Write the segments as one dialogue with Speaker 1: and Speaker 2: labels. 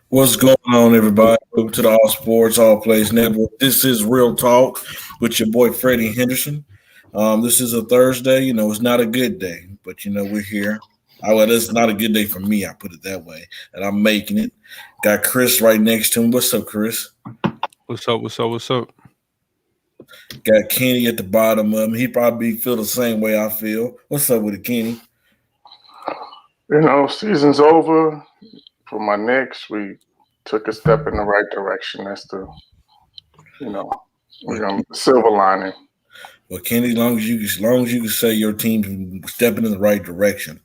Speaker 1: What's going on, everybody? Welcome to the All Sports All Plays Network. This is Real Talk with your boy Freddie Henderson. This is a Thursday. It's not a good day, but we're here. Well, it's not a good day for me. I put it that way, and I'm making it. Got Chris right next to him. What's up, Chris?
Speaker 2: What's up? What's up? What's up?
Speaker 1: Got Kenny at the bottom of him. He probably feel the same way I feel. What's up with it, Kenny?
Speaker 3: Season's over. For my Knicks, we took a step in the right direction. That's the, we're on the silver lining.
Speaker 1: Well, Kenny, as long as you can say your team's stepping in the right direction.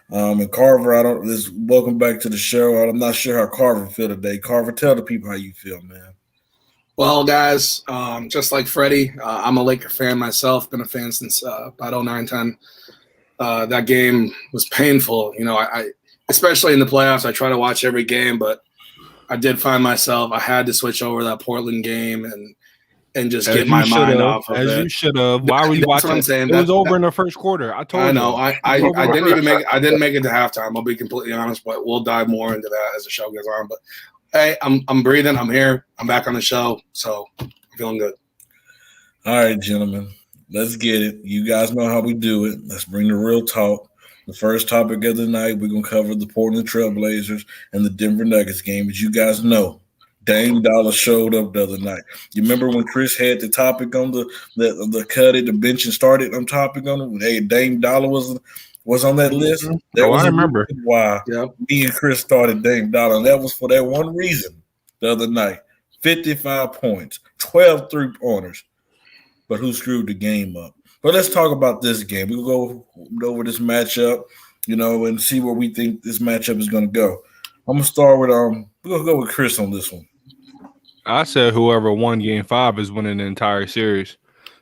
Speaker 1: And Carver, welcome back to the show. I'm not sure how Carver feel today. Carver, tell the people how you feel, man.
Speaker 4: Well, guys, just like Freddie, I'm a Laker fan myself. Been a fan since about 09-10. That game was painful. I especially in the playoffs, I try to watch every game, but I did find myself I had to switch over that Portland game and just get my mind off of it.
Speaker 2: As you should have. Why were you watching?
Speaker 4: What I'm saying.
Speaker 2: It was over in the first quarter. I told you.
Speaker 4: I know. I didn't even make it. I didn't make it to halftime. I'll be completely honest, but we'll dive more into that as the show goes on. But hey, I'm breathing. I'm here. I'm back on the show, so I'm feeling good.
Speaker 1: All right, gentlemen, let's get it. You guys know how we do it. Let's bring the real talk. The first topic of the night, we're going to cover the Portland Trail Blazers and the Denver Nuggets game. As you guys know, Dame Dollar showed up the other night. You remember when Chris had the topic on the cut it, the bench and started on topic on it? Hey, Dame Dollar was on that list. That was
Speaker 2: I remember
Speaker 1: why me and Chris started Dame Dollar, and that was for that one reason the other night. 55 points, 12 3-pointers. But who screwed the game up? But let's talk about this game. We'll go over this matchup, and see where we think this matchup is going to go. I'm going to start with we're going to go with Chris on this one.
Speaker 2: I said whoever won Game 5 is winning the entire series.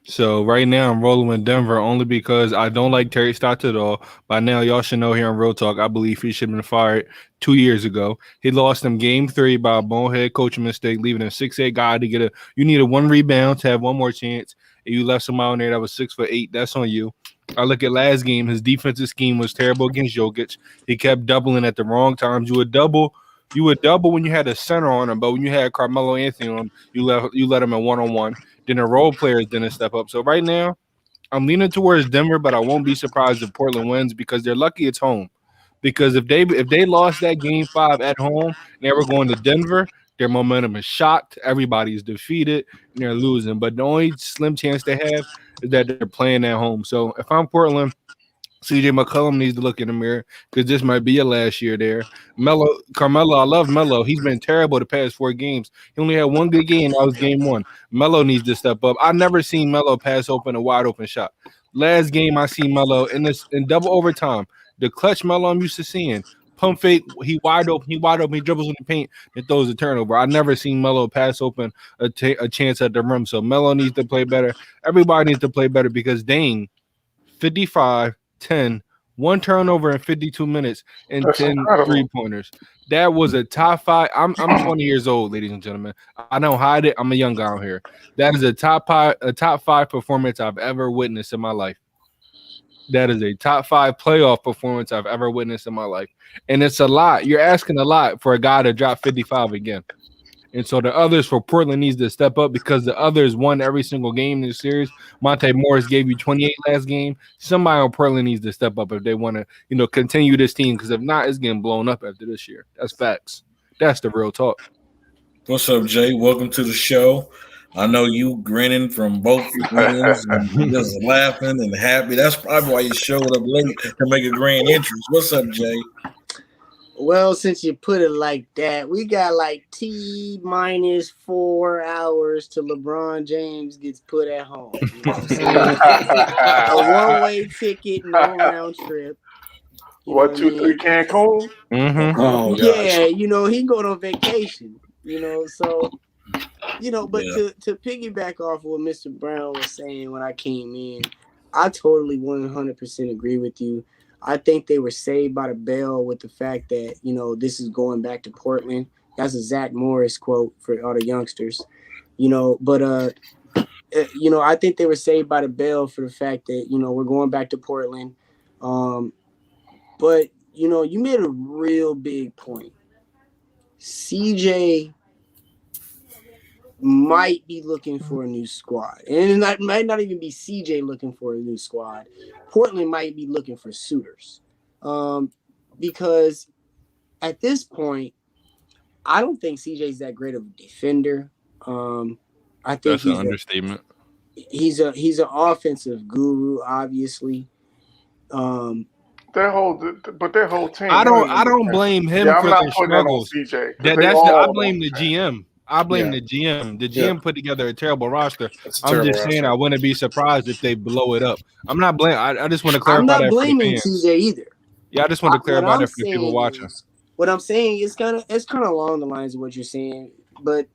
Speaker 2: So right now I'm rolling with Denver only because I don't like Terry Stotts at all. By now y'all should know here on Real Talk, I believe he should have been fired 2 years ago. He lost him Game 3 by a bonehead coaching mistake, leaving a 6'8" guy to get you need a one rebound to have one more chance. You left somebody on there that was 6'8". That's on you. I look at last game. His defensive scheme was terrible against Jokic. He kept doubling at the wrong times. You would double when you had a center on him, but when you had Carmelo Anthony on him, you let him in one-on-one. Then the role players didn't step up. So right now, I'm leaning towards Denver, but I won't be surprised if Portland wins because they're lucky it's home. Because if they lost that Game 5 at home and they were going to Denver, their momentum is shot. Everybody's defeated and they're losing. But the only slim chance they have is that they're playing at home. So if I'm Portland, CJ McCollum needs to look in the mirror because this might be your last year there. Carmelo, I love Melo. He's been terrible the past 4 games. He only had one good game. That was Game 1. Melo needs to step up. I've never seen Melo pass open a wide open shot. Last game I see Melo in double overtime. The clutch Melo I'm used to seeing. Pump fake, he wide open, he dribbles in the paint and throws a turnover. I've never seen Melo pass open a chance at the rim. So Melo needs to play better. Everybody needs to play better because Dame, 55, 10, 1 turnover in 52 minutes and
Speaker 3: That's
Speaker 2: 10
Speaker 3: incredible.
Speaker 2: 3-pointers. That was a top 5. I'm 20 years old, ladies and gentlemen. I don't hide it. I'm a young guy out here. That is a top 5 performance I've ever witnessed in my life. That is a top 5 playoff performance I've ever witnessed in my life. And it's a lot. You're asking a lot for a guy to drop 55 again. And so the others for Portland needs to step up because the others won every single game in this series. Monte Morris gave you 28 last game. Somebody on Portland needs to step up if they want to, continue this team. Because if not, it's getting blown up after this year. That's facts. That's the real talk.
Speaker 1: What's up, Jay? Welcome to the show. I know you grinning from both ends and just laughing and happy. That's probably why you showed up late to make a grand entrance. What's up, Jay?
Speaker 5: Well, since you put it like that, we got like T-minus 4 hours till LeBron James gets put at home. You know what I'm saying? A one-way ticket, no round trip.
Speaker 3: 1, 2, 3 Cancun?
Speaker 2: Mm-hmm.
Speaker 4: Oh, gosh.
Speaker 5: Yeah, he going on vacation. So but
Speaker 1: Yeah.
Speaker 5: to piggyback off what Mr. Brown was saying when I came in, I totally 100% agree with you. I think they were saved by the bell with the fact that, this is going back to Portland. That's a Zach Morris quote for all the youngsters, but I think they were saved by the bell for the fact that, we're going back to Portland. But, you made a real big point. CJ might be looking for a new squad. And it might not even be CJ looking for a new squad. Portland might be looking for suitors. Because at this point, I don't think CJ's that great of a defender. I think
Speaker 2: That's an understatement.
Speaker 5: He's an offensive guru, obviously.
Speaker 3: Their whole team.
Speaker 2: I don't blame him
Speaker 3: I'm
Speaker 2: for
Speaker 3: not
Speaker 2: their
Speaker 3: putting that on
Speaker 2: struggles.
Speaker 3: CJ.
Speaker 2: I blame the GM. I blame the GM. The GM put together a terrible roster. I'm just saying I wouldn't be surprised if they blow it up. I'm not blaming. I just want to clarify that.
Speaker 5: I'm not blaming CJ either.
Speaker 2: Yeah, I just want to clarify that for the people watching.
Speaker 5: What I'm saying is kind of along the lines of what you're saying, but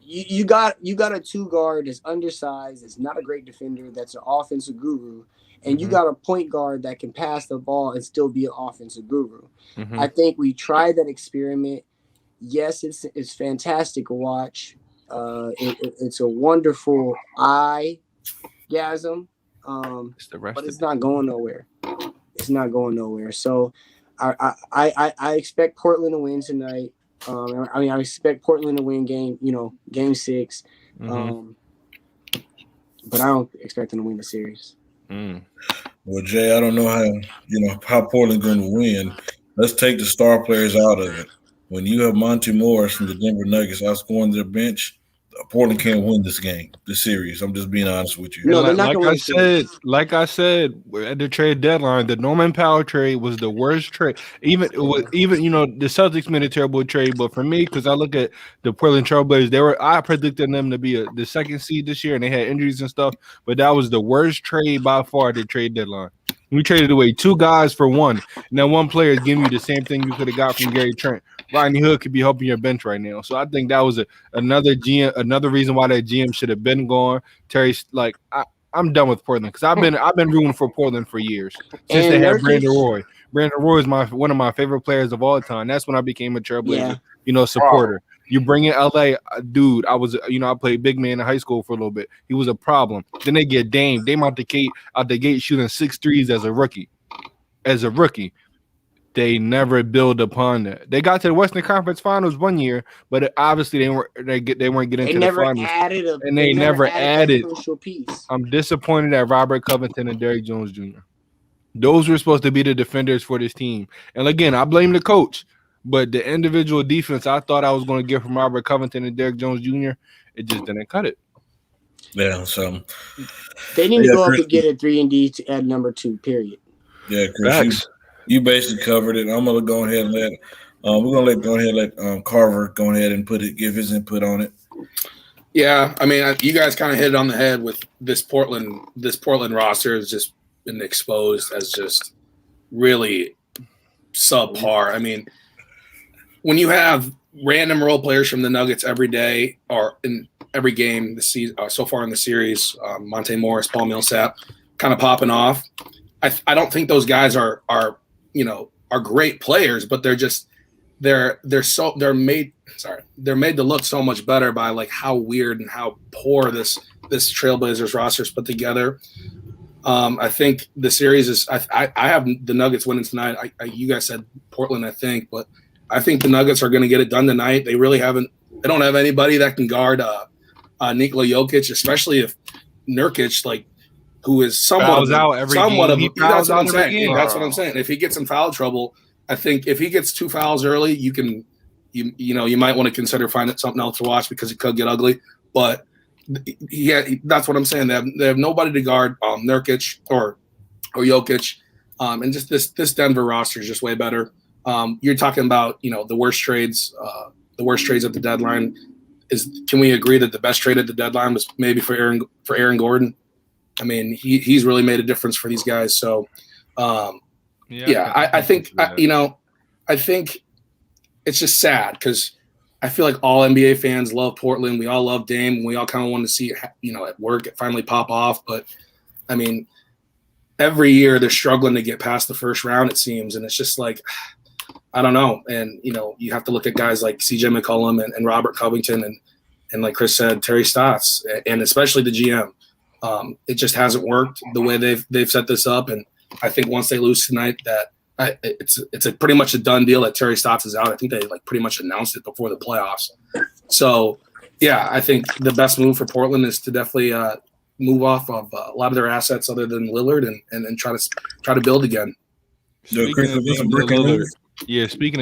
Speaker 5: you got a 2-guard that's undersized, that's not a great defender, that's an offensive guru, and you got a point guard that can pass the ball and still be an offensive guru.
Speaker 2: Mm-hmm.
Speaker 5: I think we tried that experiment. Yes, it's fantastic to watch. It's a wonderful eye-gasm, but it's not going nowhere. It's not going nowhere. So I expect Portland to win tonight. I expect Portland to win game 6.
Speaker 2: Mm-hmm.
Speaker 5: But I don't expect them to win the series.
Speaker 1: Well, Jay, I don't know how Portland's going to win. Let's take the star players out of it. When you have Monte Morris from the Denver Nuggets outscoring their bench, Portland can't win this series. I'm just being honest with you.
Speaker 5: No, they're not
Speaker 2: like I said at the trade deadline, the Norman Powell trade was the worst trade. Even the Celtics made a terrible trade, but for me, because I look at the Portland Trailblazers, I predicted them to be the second seed this year, and they had injuries and stuff. But that was the worst trade by far at the trade deadline. We traded away 2 guys for 1. Now 1 player is giving you the same thing you could have got from Gary Trent. Rodney Hood could be helping your bench right now. So I think that was another reason why that GM should have been gone. Terry's I'm done with Portland because I've been rooting for Portland for years since they had Brandon Roy. Brandon Roy is one of my favorite players of all time. That's when I became a Trailblazer, supporter. You bring in LA, dude. I was, I played big man in high school for a little bit. He was a problem. Then they get Dame out the gate shooting 6 threes as a rookie. They never build upon that. They got to the Western Conference Finals one year, but obviously they weren't getting into the finals. They never added a crucial piece. I'm disappointed at Robert Covington and Derrick Jones Jr. Those were supposed to be the defenders for this team. And again, I blame the coach, but the individual defense I thought I was going to get from Robert Covington and Derrick Jones Jr., it just didn't cut it.
Speaker 1: Yeah, so
Speaker 5: they need to go up and get a 3-and-D at number 2. Period.
Speaker 1: Yeah, Chris, you basically covered it. I'm gonna go ahead and let Carver go ahead and give his input on it.
Speaker 4: Yeah, I mean, you guys kind of hit it on the head with this Portland roster has just been exposed as just really subpar. I mean, when you have random role players from the Nuggets every day or in every game this season so far in the series, Monte Morris, Paul Millsap, kind of popping off. I don't think those guys are great players, but they're made to look so much better by like how weird and how poor this Trailblazers roster is put together. I think the series is I have the Nuggets winning tonight. You guys said Portland, I think, but I think the Nuggets are going to get it done tonight. They really haven't They don't have anybody that can guard Nikola Jokic, especially if Nurkic, like, who is
Speaker 2: Fouls out every game.
Speaker 4: That's what I'm saying. That's what I'm saying. If he gets in foul trouble, I think if he gets 2 fouls early, you might want to consider finding something else to watch because it could get ugly. But that's what I'm saying. They have nobody to guard Nurkic or Jokic, and just this Denver roster is just way better. You're talking about the worst trades at the deadline. Can we agree that the best trade at the deadline was maybe for Aaron Gordon? I mean, he's really made a difference for these guys. So, I think it's just sad because I feel like all NBA fans love Portland. We all love Dame. And we all kind of want to see it, at work, it finally pop off. But I mean, every year they're struggling to get past the first round, it seems, and it's just like, I don't know. And you have to look at guys like CJ McCollum and Robert Covington and like Chris said, Terry Stotts, and especially the GM. It just hasn't worked the way they've set this up, and I think once they lose tonight, that it's pretty much a done deal that Terry Stotts is out. I think they pretty much announced it before the playoffs. So yeah, I think the best move for Portland is to definitely move off of a lot of their assets other than Lillard and try to build again.
Speaker 2: Speaking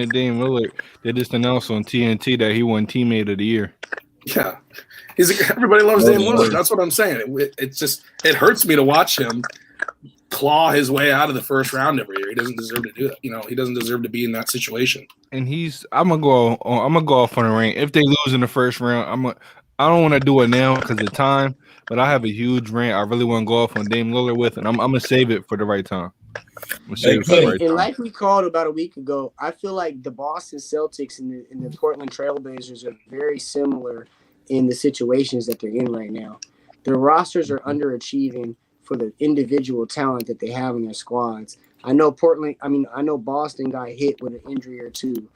Speaker 2: of Dame Lillard, they just announced on TNT that he won Teammate of the Year.
Speaker 4: Yeah. Everybody loves Dame Lillard. That's what I'm saying. It hurts me to watch him claw his way out of the first round every year. He doesn't deserve to do that. He doesn't deserve to be in that situation.
Speaker 2: And I'm gonna go off on a rant. If they lose in the first round, I don't want to do it now because of time, but I have a huge rant I really want to go off on Dame Lillard with, and I'm gonna save it for the right time.
Speaker 5: And like we called about a week ago, I feel like the Boston Celtics and the Portland Trailblazers are very similar in the situations that they're in right now. Their rosters are underachieving for the individual talent that they have in their squads. I know Boston got hit with an injury or two,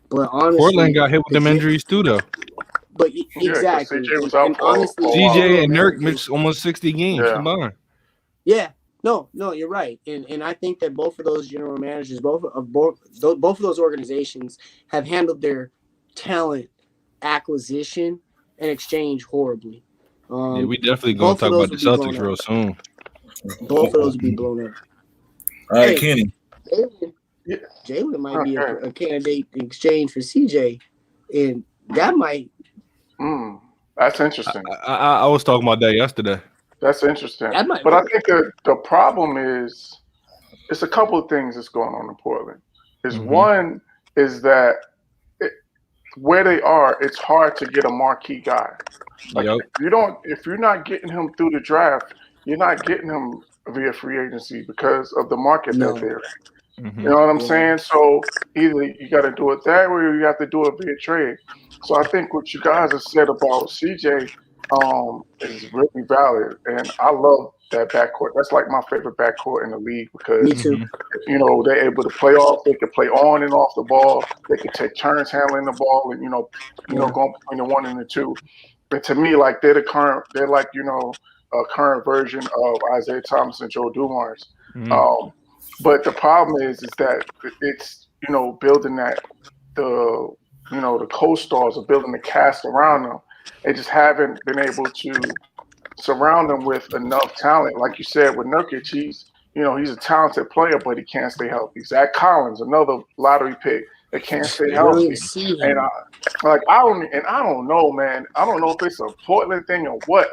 Speaker 5: but honestly,
Speaker 2: Portland got hit with them injuries too, though.
Speaker 5: But exactly,
Speaker 3: CJ
Speaker 2: and Nurk missed almost 60 games combined.
Speaker 5: Yeah, no, you're right, and I think that both of those general managers, both of those organizations, have handled their talent acquisition and exchange horribly.
Speaker 2: We definitely gonna talk about the Celtics real soon.
Speaker 5: Both of those will be blown up.
Speaker 1: All right, Kenny.
Speaker 5: Jalen might be a candidate in exchange for CJ, and that might.
Speaker 3: That's interesting.
Speaker 2: I was talking about that yesterday.
Speaker 3: That's interesting. But I think the problem is, it's a couple of things that's going on in Portland. One is that where they are, it's hard to get a marquee guy. If you're not getting him through the draft, you're not getting him via free agency because of the market that they're in. You know what I'm saying? So either you got to do it that way or you have to do it via trade. So I think what you guys have said about CJ is really valid, and I love that backcourt. That's like my favorite backcourt in the league because
Speaker 5: me too.
Speaker 3: They're able to play off. They can play on and off the ball. They can take turns handling the ball, and going between the 1 and the 2. But to me, like they're like a current version of Isaiah Thomas and Joe Dumars. But the problem is that it's building that the co-stars are building the cast around them. They just haven't been able to surround them with enough talent. Like you said with Nurkic, he's a talented player, but he can't stay healthy. Zach Collins, another lottery pick that can't stay healthy. And I don't know, man. I don't know if it's a Portland thing or what.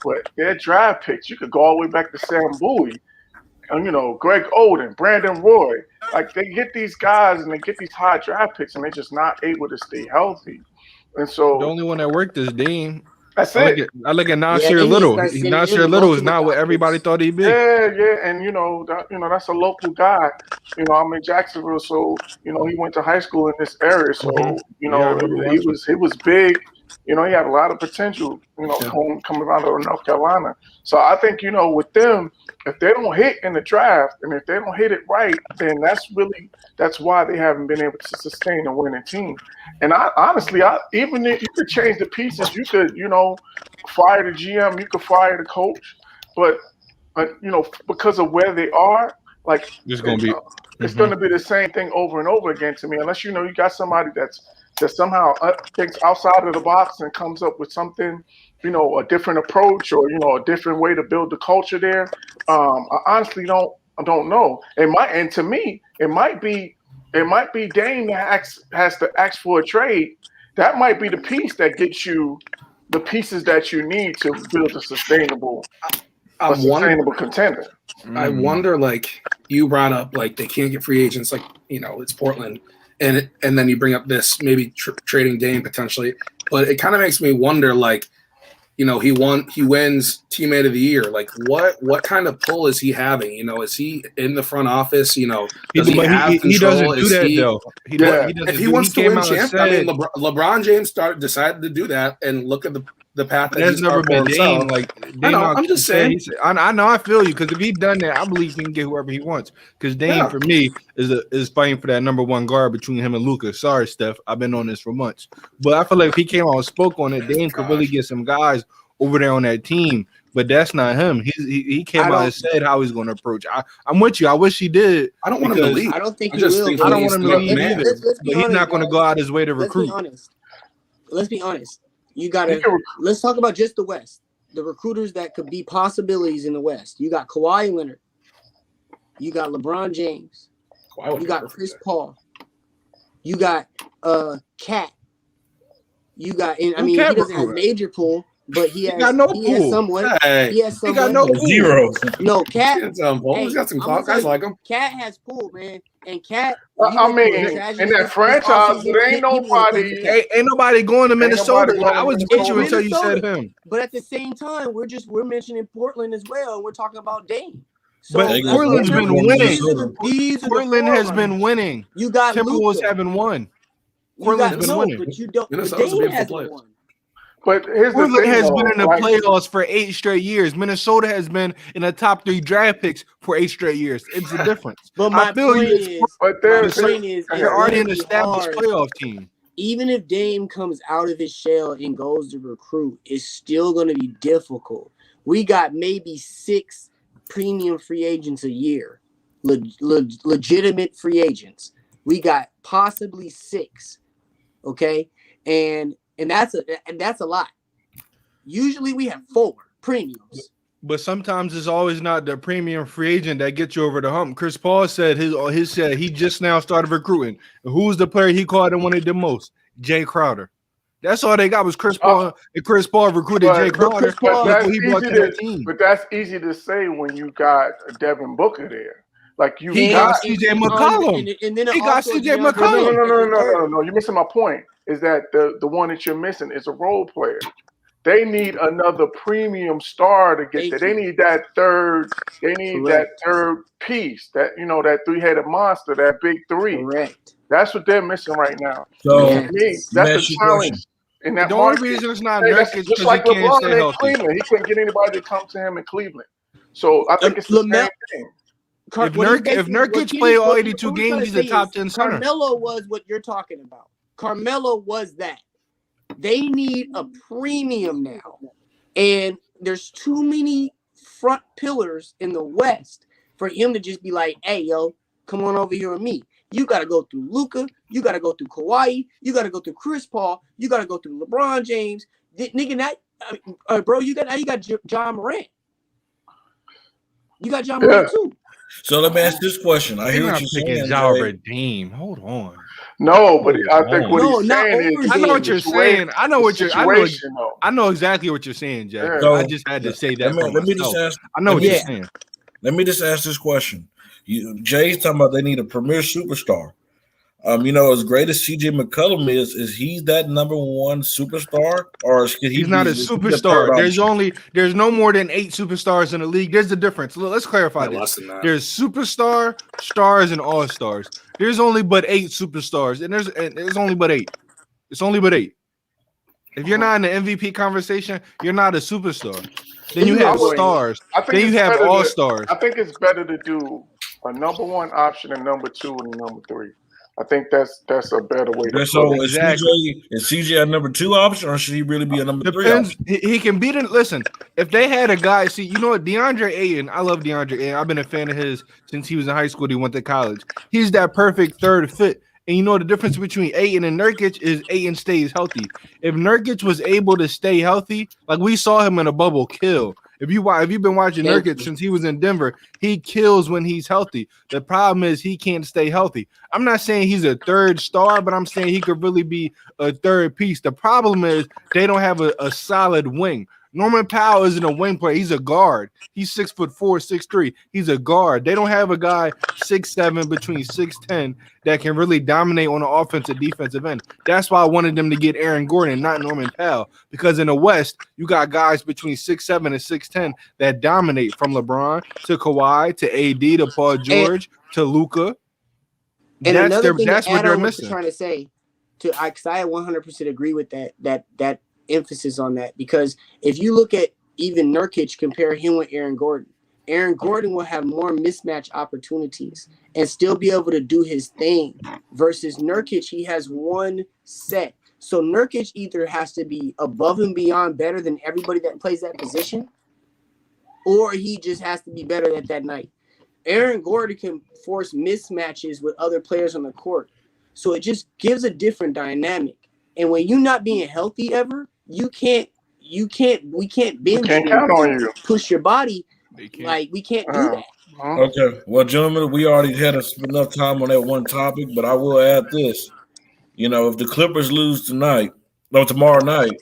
Speaker 3: But their draft picks, you could go all the way back to Sam Bowie, and Greg Oden, Brandon Roy. Like they get these guys and they get these high draft picks, and they're just not able to stay healthy. And so
Speaker 2: the only one that worked is Dame.
Speaker 3: That's it.
Speaker 2: I look at Nasir Little. Nasir Little is not what everybody thought he'd be.
Speaker 3: Yeah, and that's a local guy. I'm in Jacksonville, so he went to high school in this area. So he was big. He had a lot of potential. Coming out of North Carolina. So I think with them, if they don't hit in the draft and if they don't hit it right, then that's why they haven't been able to sustain a winning team. And even if you could change the pieces, you could, fire the GM, you could fire the coach, but because of where they are, Like
Speaker 2: Just gonna be.
Speaker 3: it's going to be the same thing over and over again to me, unless you got somebody that somehow thinks outside of the box and comes up with something, a different approach or a different way to build the culture there. I honestly don't know. And to me, it might be Dame that has to ask for a trade. That might be the piece that gets you the pieces that you need to build a sustainable contender.
Speaker 4: I wonder, like you brought up, like they can't get free agents, like it's Portland, and then you bring up this maybe trading Dame potentially, but it kind of makes me wonder, like he wins teammate of the year, like what kind of pull is he having? Is he in the front office? Does he have control?
Speaker 2: He doesn't do that though.
Speaker 4: If he wants to win champ, I mean, LeBron James decided to do that, and look at the path that
Speaker 2: There's never been Dame. Like Dame,
Speaker 4: I'm just saying.
Speaker 2: I know. I feel you, because if he'd done that, I believe he can get whoever he wants. Because Dame, for me, is fighting for that number one guard between him and Luka. Sorry, Steph. I've been on this for months, but I feel like if he came out and spoke on it, Dame could really get some guys over there on that team. But that's not him. He came out and said how he's going to approach. I'm with you. I wish he did.
Speaker 4: I don't want him to leave.
Speaker 5: I don't think he will.
Speaker 2: I don't want him to leave either. But he's not going to go out his way to recruit.
Speaker 5: Let's be honest. Let's talk about just the West. The recruiters that could be possibilities in the West. You got Kawhi Leonard. You got LeBron James. You got Chris Paul. You got Cat. You got, he doesn't have major pull, but he has no pool. He has somewhat. He got no pool.
Speaker 1: Zero.
Speaker 5: No, Cat.
Speaker 4: He's got some guys like him.
Speaker 5: Cat has pool, man. And Cat,
Speaker 3: in that franchise, there ain't
Speaker 2: nobody going to Minnesota. I was with you until you said him.
Speaker 5: But at the same time, we're mentioning Portland as well. And we're talking about Dame. So
Speaker 2: but Portland's been winning. Portland has been winning.
Speaker 5: You got
Speaker 2: Timberwolves haven't won. Portland's been winning.
Speaker 5: But you don't. Dame hasn't won.
Speaker 3: But
Speaker 2: Portland has been in the playoffs for 8 straight years. Minnesota has been in the top 3 draft picks for 8 straight years. It's a difference.
Speaker 5: But my point is,
Speaker 2: they're already an established playoff team.
Speaker 5: Even if Dame comes out of his shell and goes to recruit, it's still going to be difficult. We got maybe 6 premium free agents a year, legitimate free agents. We got possibly 6, okay, and that's a lot. Usually we have 4 premiums.
Speaker 2: But sometimes it's always not the premium free agent that gets you over the hump. Chris Paul said he just now started recruiting. Who's the player he called and wanted the most? Jay Crowder. That's all they got was Chris Paul, and Chris Paul recruited Jay Crowder.
Speaker 3: But that's easy to say when you got Devin Booker there. Like
Speaker 2: he got CJ McCollum.
Speaker 5: And then
Speaker 2: he got CJ McCollum.
Speaker 3: No. You're missing my point. Is that the one that you're missing is a role player. They need another premium star to get there. They need that third. They need that third piece. That that 3-headed monster. That big 3.
Speaker 5: Correct.
Speaker 3: That's what they're missing right now.
Speaker 1: So
Speaker 3: that's the challenge. In that
Speaker 2: the only reason it's not Nurkic is because
Speaker 3: like
Speaker 2: he can't stay
Speaker 3: LeBron
Speaker 2: healthy.
Speaker 3: Cleveland. He couldn't get anybody to come to him in Cleveland. So I think it's the same thing.
Speaker 2: If Nurkic played all 82 games, he's a top 10 center.
Speaker 5: Carmelo was what you're talking about. Carmelo was that. They need a premium now. And there's too many front pillars in the West for him to just be like, hey, yo, come on over here with me. You got to go through Luka. You got to go through Kawhi. You got to go through Chris Paul. You got to go through LeBron James. Nigga, bro, you got John Morant. You got John Morant too.
Speaker 1: So let me ask this question. I hear what you're saying.
Speaker 2: Dame. Hold on.
Speaker 3: No, but I think what he's saying is
Speaker 2: I know what you're saying. I know exactly what you're saying, Jack.
Speaker 3: Yeah.
Speaker 2: So I just had to say that.
Speaker 1: Let me just ask.
Speaker 2: I know what you're saying.
Speaker 1: Let me just ask this question. Jay's talking about they need a premier superstar. As great as CJ McCollum is he that number one superstar, or
Speaker 2: he's not a superstar? There's no more than 8 superstars in the league. There's a difference. Let's clarify this. There's superstar, stars, and all stars. There's only but 8 superstars, and there's only but 8. It's only but 8. If you're not in the MVP conversation, you're not a superstar. Then you have stars. Then you have all stars.
Speaker 3: I think it's better to do a number 1 option and number 2 and number 3. I think that's a better way to
Speaker 1: So
Speaker 3: put it.
Speaker 2: Exactly.
Speaker 1: is CJ a number 2 option, or should he really be a number 3
Speaker 2: Depends.
Speaker 1: option?
Speaker 2: He can beat it. Listen, if they had a guy, see, you know what, DeAndre Ayton, I love DeAndre Ayton. I've been a fan of his since he was in high school. He went to college. He's that perfect third fit. And you know the difference between Ayton and Nurkic is Ayton stays healthy. If Nurkic was able to stay healthy, like we saw him in a bubble kill. If you've been watching Nurkic since he was in Denver, he kills when he's healthy. The problem is he can't stay healthy. I'm not saying he's a third star, but I'm saying he could really be a third piece. The problem is they don't have a solid wing. Norman Powell isn't a wing player. He's a guard. He's 6'4", 6'3". He's a guard. They don't have a guy 6'7", between 6'10" that can really dominate on the offensive defensive end. That's why I wanted them to get Aaron Gordon, not Norman Powell, because in the West you got guys between 6'7" and 6'10" that dominate, from LeBron to Kawhi to AD to Paul George to Luka.
Speaker 5: And another thing
Speaker 2: that's
Speaker 5: to
Speaker 2: what
Speaker 5: add
Speaker 2: they're
Speaker 5: on what
Speaker 2: missing.
Speaker 5: you're trying to say, because I 100% agree with that emphasis on that, because if you look at even Nurkic, compare him with Aaron Gordon will have more mismatch opportunities and still be able to do his thing, versus Nurkic, he has one set. So Nurkic either has to be above and beyond better than everybody that plays that position, or he just has to be better at that night. Aaron Gordon can force mismatches with other players on the court. So it just gives a different dynamic. And when you're not being healthy ever, we can't bench
Speaker 3: Can't count on you.
Speaker 5: push your body. Like, we can't do that.
Speaker 1: Okay. Well, gentlemen, we already had enough time on that one topic, but I will add this. You know, if the Clippers lose tomorrow night,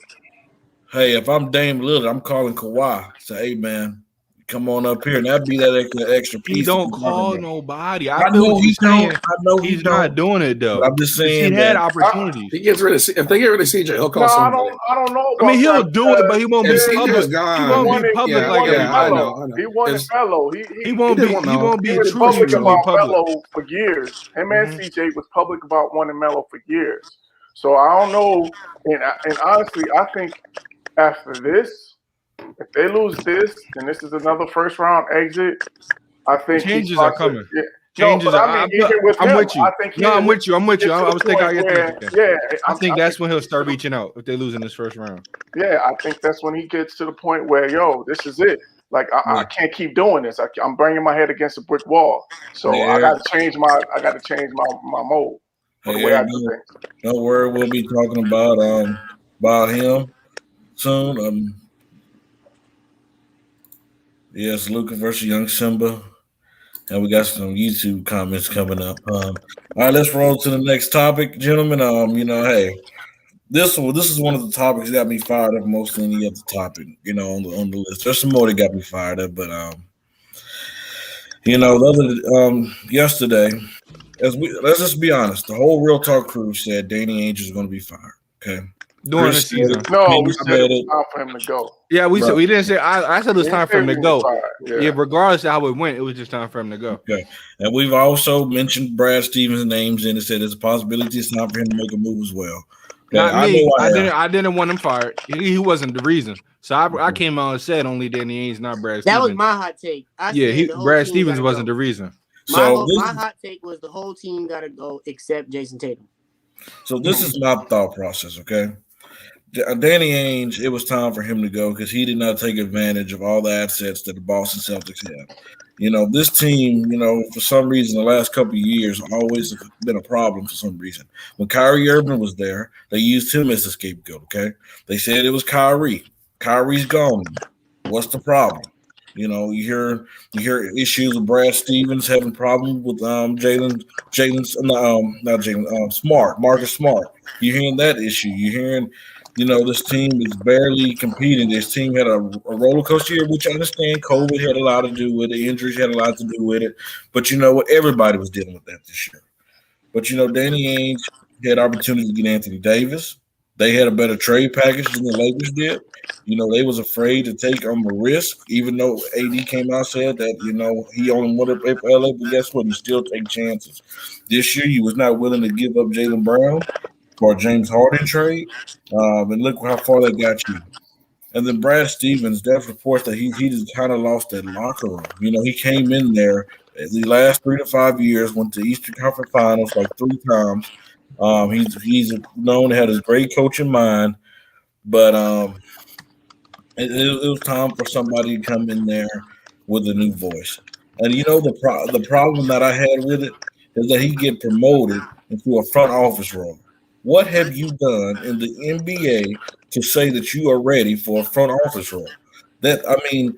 Speaker 1: hey, if I'm Dame Lillard, I'm calling Kawhi. Say, hey, man, come on up here, and that'd be that extra piece.
Speaker 2: He don't call nobody.
Speaker 1: I know he's saying. I know
Speaker 2: he's not doing it though.
Speaker 1: But I'm just saying
Speaker 2: he had opportunities.
Speaker 4: He gets rid of if they get rid of CJ, he'll call somebody.
Speaker 3: I don't know.
Speaker 2: I mean, he'll do it, but he won't be public. He won't be public like that.
Speaker 4: I know.
Speaker 3: He wanted Melo.
Speaker 2: He won't be
Speaker 3: true.
Speaker 2: public
Speaker 3: about Melo for years. Him and CJ was public about wanting Melo for years. So I don't know. And honestly, I think after this, if they lose this, and this is another first round exit, I think
Speaker 2: changes are coming.
Speaker 3: I'm
Speaker 2: with you.
Speaker 3: I think
Speaker 2: I'm with you. I was thinking
Speaker 3: I
Speaker 2: think that's when he'll start reaching out if they lose in this first round.
Speaker 3: Yeah, I think that's when he gets to the point where, this is it. Like I can't keep doing this. I'm bringing my head against a brick wall. So I got to change my mode for the way I do things.
Speaker 1: Don't worry, we'll be talking about him soon. Yes, Luka versus Young Simba. And we got some YouTube comments coming up. All right, let's roll to the next topic, gentlemen. Hey, this is one of the topics that got me fired up most than any other topic, on the list. There's some more that got me fired up, but yesterday, let's just be honest, the whole Real Talk crew said Danny Ainge is going to be fired. Okay.
Speaker 2: During the season.
Speaker 3: No, we said it was time for him to go.
Speaker 2: Yeah, we said we didn't say. I said it was time for him to go.
Speaker 3: Yeah,
Speaker 2: regardless of how it went, it was just time for him to go.
Speaker 1: Okay, and we've also mentioned Brad Stevens' names and it said there's a possibility it's time for him to make a move as well. Okay,
Speaker 2: Not me. I didn't want him fired. He wasn't the reason. So I came out and said only Danny Ainge, not Brad Stevens.
Speaker 5: That was my hot take.
Speaker 2: Brad Stevens wasn't the reason.
Speaker 5: My hot take was the whole team got to go except Jason Tatum.
Speaker 1: So this is my thought process, okay? Danny Ainge, it was time for him to go because he did not take advantage of all the assets that the Boston Celtics had. This team, for some reason, the last couple of years always been a problem for some reason. When Kyrie Irving was there, they used him as a scapegoat, okay? They said it was Kyrie. Kyrie's gone. What's the problem? You hear issues with Brad Stevens having problems with Marcus Smart. You're hearing that issue. You're hearing this team is barely competing. This team had a roller coaster year, which I understand COVID had a lot to do with it. Injuries had a lot to do with it. But you know what? Everybody was dealing with that this year. But, Danny Ainge had opportunity to get Anthony Davis. They had a better trade package than the Lakers did. They was afraid to take on the risk, even though AD came out and said that, he only wanted to play for LA, but guess what? You still take chances. This year, you was not willing to give up Jaylen Brown for a James Harden trade. And look how far that got you. And then Brad Stevens, there's reports that he just kind of lost that locker room. He came in there The last 3 to 5 years, went to Eastern Conference Finals like 3 times. He's known to have his great coaching mind, but it was time for somebody to come in there with a new voice. And the problem that I had with it is that he get promoted into a front office role. What have you done in the NBA to say that you are ready for a front office role? That I mean,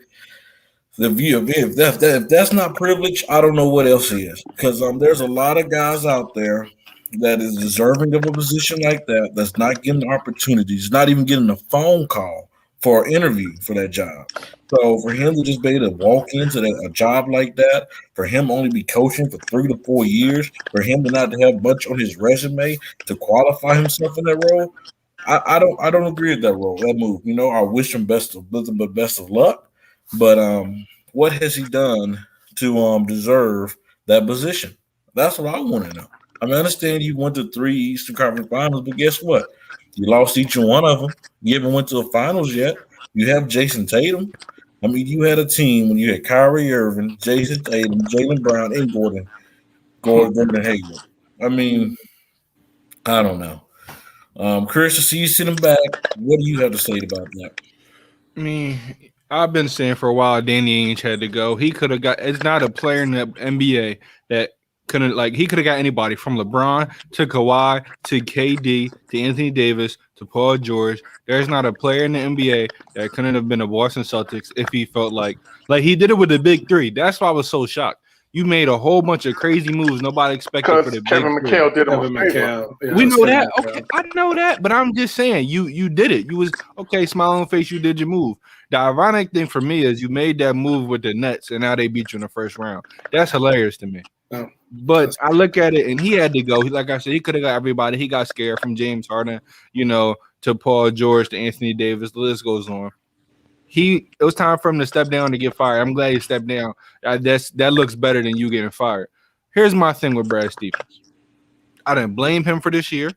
Speaker 1: the view if that's not privilege, I don't know what else is. Because there's a lot of guys out there that is deserving of a position like that that's not getting opportunities, not even getting a phone call for an interview for that job. So for him to just be able to walk into a job like that, for him only be coaching for 3 to 4 years, for him to not have much on his resume to qualify himself in that role, I don't agree with that move. I wish him best of luck. But what has he done to deserve that position? That's what I want to know. I mean, I understand you went to 3 Eastern Conference Finals, but guess what? You lost each one of them. You haven't went to the finals yet. You have Jason Tatum. I mean, you had a team when you had Kyrie Irving, Jason Tatum, Jaylen Brown, and Gordon Hayward. I mean, I don't know. Chris, to see you sitting back, what do you have to say about that?
Speaker 2: I mean, I've been saying for a while Danny Ainge had to go. He could have got – it's not a player in the NBA that couldn't – like, he could have got anybody from LeBron to Kawhi to KD to Anthony Davis to Paul George. There's not a player in the NBA that couldn't have been a Boston Celtics if he felt like he did it with the big three. That's why I was so shocked. You made a whole bunch of crazy moves nobody expected for the
Speaker 3: Kevin
Speaker 2: big three.
Speaker 3: McHale did it.
Speaker 4: Yeah,
Speaker 2: we know that. Okay, I know that, but I'm just saying you did it. You was okay, smile on face, you did your move. The ironic thing for me is you made that move with the Nets and now they beat you in the first round. That's hilarious to me.
Speaker 4: Oh,
Speaker 2: but I look at it and he had to go. Like I said, he could have got everybody. He got scared from James Harden, to Paul George to Anthony Davis. The list goes on. It was time for him to step down to get fired. I'm glad he stepped down. That looks better than you getting fired. Here's my thing with Brad Stevens. I didn't blame him for this year.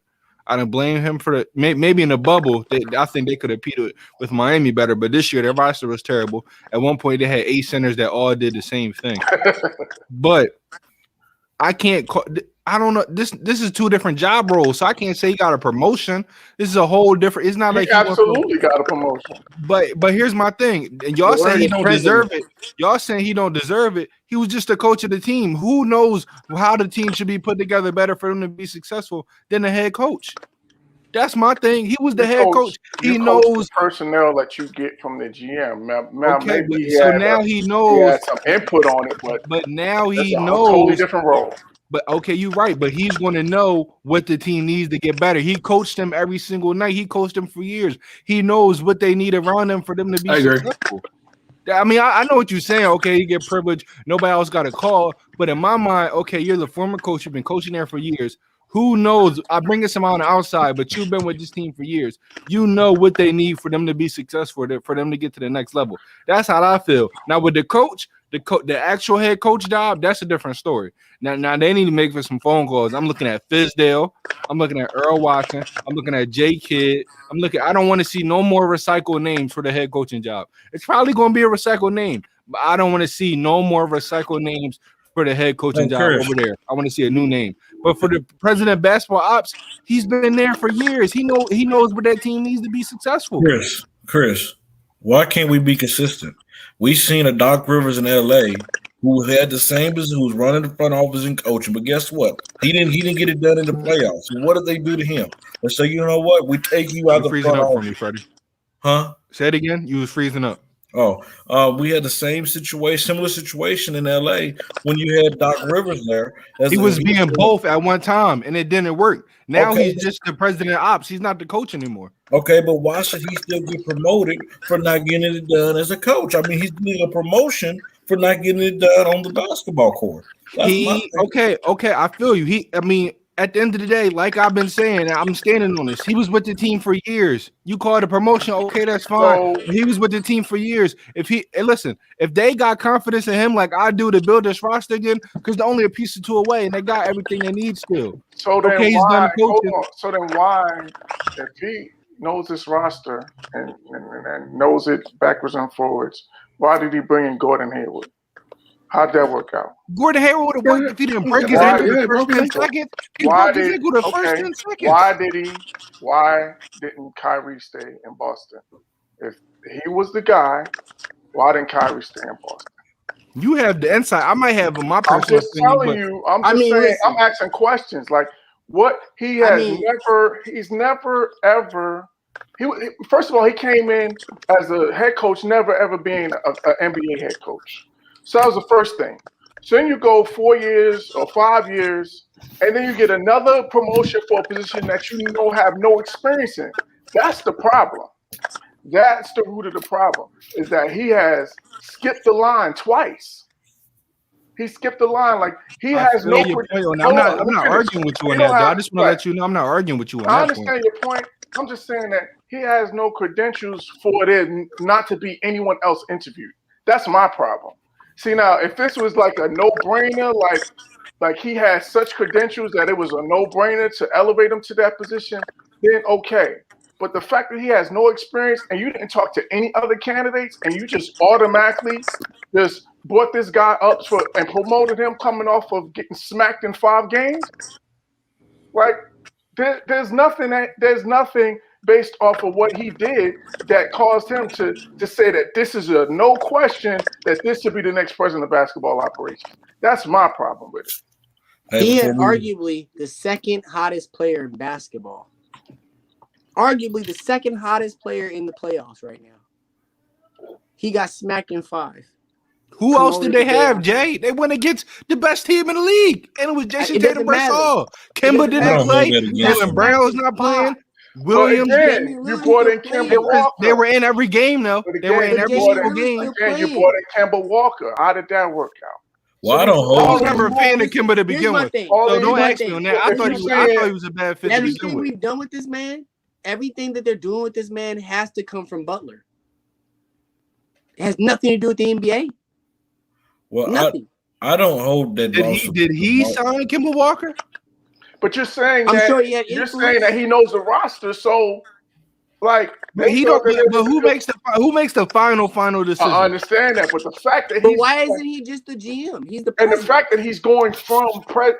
Speaker 2: I didn't blame him for maybe in the bubble. I think they could have competed with Miami better, but this year their roster was terrible. At one point, they had 8 centers that all did the same thing. But I can't call. I don't know. This is 2 different job roles, so I can't say he got a promotion. This is a whole different. It's not like
Speaker 3: he absolutely got a promotion.
Speaker 2: But here's my thing. And y'all saying he don't deserve it. Y'all saying he don't deserve it. He was just a coach of the team. Who knows how the team should be put together better for him to be successful than the head coach? That's my thing. He was the head coach. He knows
Speaker 3: the personnel that you get from the GM.
Speaker 2: Okay, so now he knows.
Speaker 3: He had some input on it, but
Speaker 2: now he knows.
Speaker 3: A totally different role.
Speaker 2: But okay, you're right. But he's going to know what the team needs to get better. He coached them every single night. He coached them for years. He knows what they need around them for them to be successful. I mean, I know what you're saying. Okay, you get privilege. Nobody else got a call. But in my mind, okay, you're the former coach. You've been coaching there for years. Who knows? I bring this on the outside, but you've been with this team for years. You know what they need for them to be successful, for them to get to the next level. That's how I feel. Now with the coach, the actual head coach job, that's a different story. Now they need to make for some phone calls. I'm looking at Fizdale. I'm looking at Earl Watson. I'm looking at Jay Kidd. I don't want to see no more recycled names for the head coaching job. It's probably going to be a recycled name, but I don't want to see no more recycled names for the head coaching job over there. I want to see a new name. But for the president of basketball ops, he's been there for years. He knows what that team needs to be successful.
Speaker 1: Chris, why can't we be consistent? We've seen a Doc Rivers in LA who had the same business, who was running the front office and coaching, but guess what? He didn't get it done in the playoffs. So what did they do to him? They say, you know what? We take you out of the front office.
Speaker 2: For me, Freddie.
Speaker 1: Huh?
Speaker 2: Say it again. You was freezing up.
Speaker 1: We had the similar situation in LA when you had Doc Rivers there.
Speaker 2: He was being both at one time, and it didn't work. Now he's just the president of ops. He's not the coach anymore.
Speaker 1: Okay, but why should he still get promoted for not getting it done as a coach? I mean, he's getting a promotion for not getting it done on the basketball court.
Speaker 2: Okay, I feel you. At the end of the day, like I've been saying, I'm standing on this. He was with the team for years. You call it a promotion, okay, that's fine. He was with the team for years. If they got confidence in him like I do to build this roster again, because they're only a piece or 2 away and they got everything they need still.
Speaker 3: So then why, if he knows this roster and knows it backwards and forwards, why did he bring in Gordon Hayward? How'd that work out?
Speaker 2: Gordon Hayward would have worked if he didn't break his
Speaker 3: Why-
Speaker 2: ankle the
Speaker 4: yeah,
Speaker 2: first
Speaker 4: broke his
Speaker 2: 10
Speaker 4: ankle.
Speaker 2: seconds. He
Speaker 3: Why
Speaker 2: broke his
Speaker 3: did-
Speaker 2: ankle the first
Speaker 3: okay,
Speaker 2: 10 seconds.
Speaker 3: Why didn't Kyrie stay in Boston? If he was the guy, why didn't Kyrie stay in Boston?
Speaker 2: You have the insight. I might have my
Speaker 3: I'm
Speaker 2: personal
Speaker 3: just
Speaker 2: opinion,
Speaker 3: telling
Speaker 2: but
Speaker 3: you. I'm
Speaker 5: I
Speaker 3: just
Speaker 5: mean,
Speaker 3: saying.
Speaker 5: listen.
Speaker 3: I'm asking questions. Like what he
Speaker 5: I
Speaker 3: has
Speaker 5: mean-
Speaker 3: never. He's never ever. First of all, he came in as a head coach, never ever being an NBA head coach. So that was the first thing. So then you go 4 years or 5 years, and then you get another promotion for a position that you know have no experience in. That's the problem. That's the root of the problem, is that he has skipped the line twice. He skipped the line. Like he
Speaker 2: I
Speaker 3: has
Speaker 2: feel
Speaker 3: no.
Speaker 2: your point on that.
Speaker 3: Hold
Speaker 2: I'm
Speaker 3: on,
Speaker 2: not
Speaker 3: let me
Speaker 2: arguing with you on
Speaker 3: You
Speaker 2: that,
Speaker 3: don't
Speaker 2: though. I
Speaker 3: have-
Speaker 2: just want to
Speaker 3: right.
Speaker 2: let you know I'm not arguing with you on
Speaker 3: I
Speaker 2: that point.
Speaker 3: understand your point. I'm just saying that he has no credentials for it not to be anyone else interviewed. That's my problem. See now, if this was like a no-brainer, like he has such credentials that it was a no-brainer to elevate him to that position, then okay. But the fact that he has no experience and you didn't talk to any other candidates and you just automatically just brought this guy up and promoted him coming off of getting smacked in 5 games, like there's nothing based off of what he did that caused him to say that this is a no question that this should be the next president of basketball operations. That's my problem with it.
Speaker 1: Hey,
Speaker 5: He
Speaker 1: before
Speaker 5: is
Speaker 1: we-
Speaker 5: arguably the second hottest player in basketball. Arguably the second hottest player in the playoffs right now. He got smacked in 5.
Speaker 2: Who else did they
Speaker 5: promoted
Speaker 2: have,
Speaker 5: the-
Speaker 2: Jay? They went against the best team in the league, and it was Jason
Speaker 5: It
Speaker 2: Tatum
Speaker 5: doesn't
Speaker 2: versus
Speaker 5: matter.
Speaker 2: all.
Speaker 5: It
Speaker 2: Kimba
Speaker 5: doesn't
Speaker 2: didn't
Speaker 1: matter.
Speaker 2: play.
Speaker 1: I don't hold that against
Speaker 2: Jalen
Speaker 1: him.
Speaker 2: Brown's not playing.
Speaker 3: But
Speaker 2: Williams.
Speaker 3: again,
Speaker 5: Damian
Speaker 3: you
Speaker 5: Lillard
Speaker 3: brought in
Speaker 5: still
Speaker 3: Kemba
Speaker 5: playing.
Speaker 3: Walker.
Speaker 2: They were in every game, though.
Speaker 3: But
Speaker 2: They were
Speaker 3: again,
Speaker 2: in every
Speaker 3: you
Speaker 2: single
Speaker 3: brought in-
Speaker 2: game.
Speaker 3: Again, you
Speaker 5: playing.
Speaker 3: brought in Kemba Walker. How did that work out?
Speaker 1: Well, I don't
Speaker 2: I
Speaker 1: hold.
Speaker 2: was
Speaker 3: All
Speaker 2: never a
Speaker 3: these
Speaker 2: fan of
Speaker 5: moves-
Speaker 2: Kimba to
Speaker 5: Here's
Speaker 2: begin
Speaker 5: my
Speaker 2: with.
Speaker 5: thing.
Speaker 3: All
Speaker 2: So
Speaker 3: these
Speaker 2: don't
Speaker 3: moves-
Speaker 2: ask me on that. I
Speaker 3: if
Speaker 2: thought
Speaker 3: you
Speaker 2: he
Speaker 3: saying-
Speaker 2: was a bad fit to begin
Speaker 5: Everything
Speaker 2: with.
Speaker 5: we've done with this man, everything that they're doing with this man has to come from Butler. It has nothing to do with the NBA.
Speaker 1: Well,
Speaker 5: Nothing.
Speaker 1: I don't hold that.
Speaker 2: Did
Speaker 1: loss
Speaker 2: he
Speaker 1: of-
Speaker 2: sign Kimba Walker?
Speaker 3: But you're saying
Speaker 5: I'm
Speaker 3: that
Speaker 5: sure he had
Speaker 3: you're
Speaker 5: influence.
Speaker 3: saying that he knows the roster, so like
Speaker 2: But he
Speaker 3: thought
Speaker 2: don't.
Speaker 3: that
Speaker 2: But who makes the final decision?
Speaker 3: I understand that, but the fact that
Speaker 5: But
Speaker 3: he's
Speaker 5: why isn't he just the GM? He's the
Speaker 3: and the
Speaker 5: president.
Speaker 3: fact that he's going from coach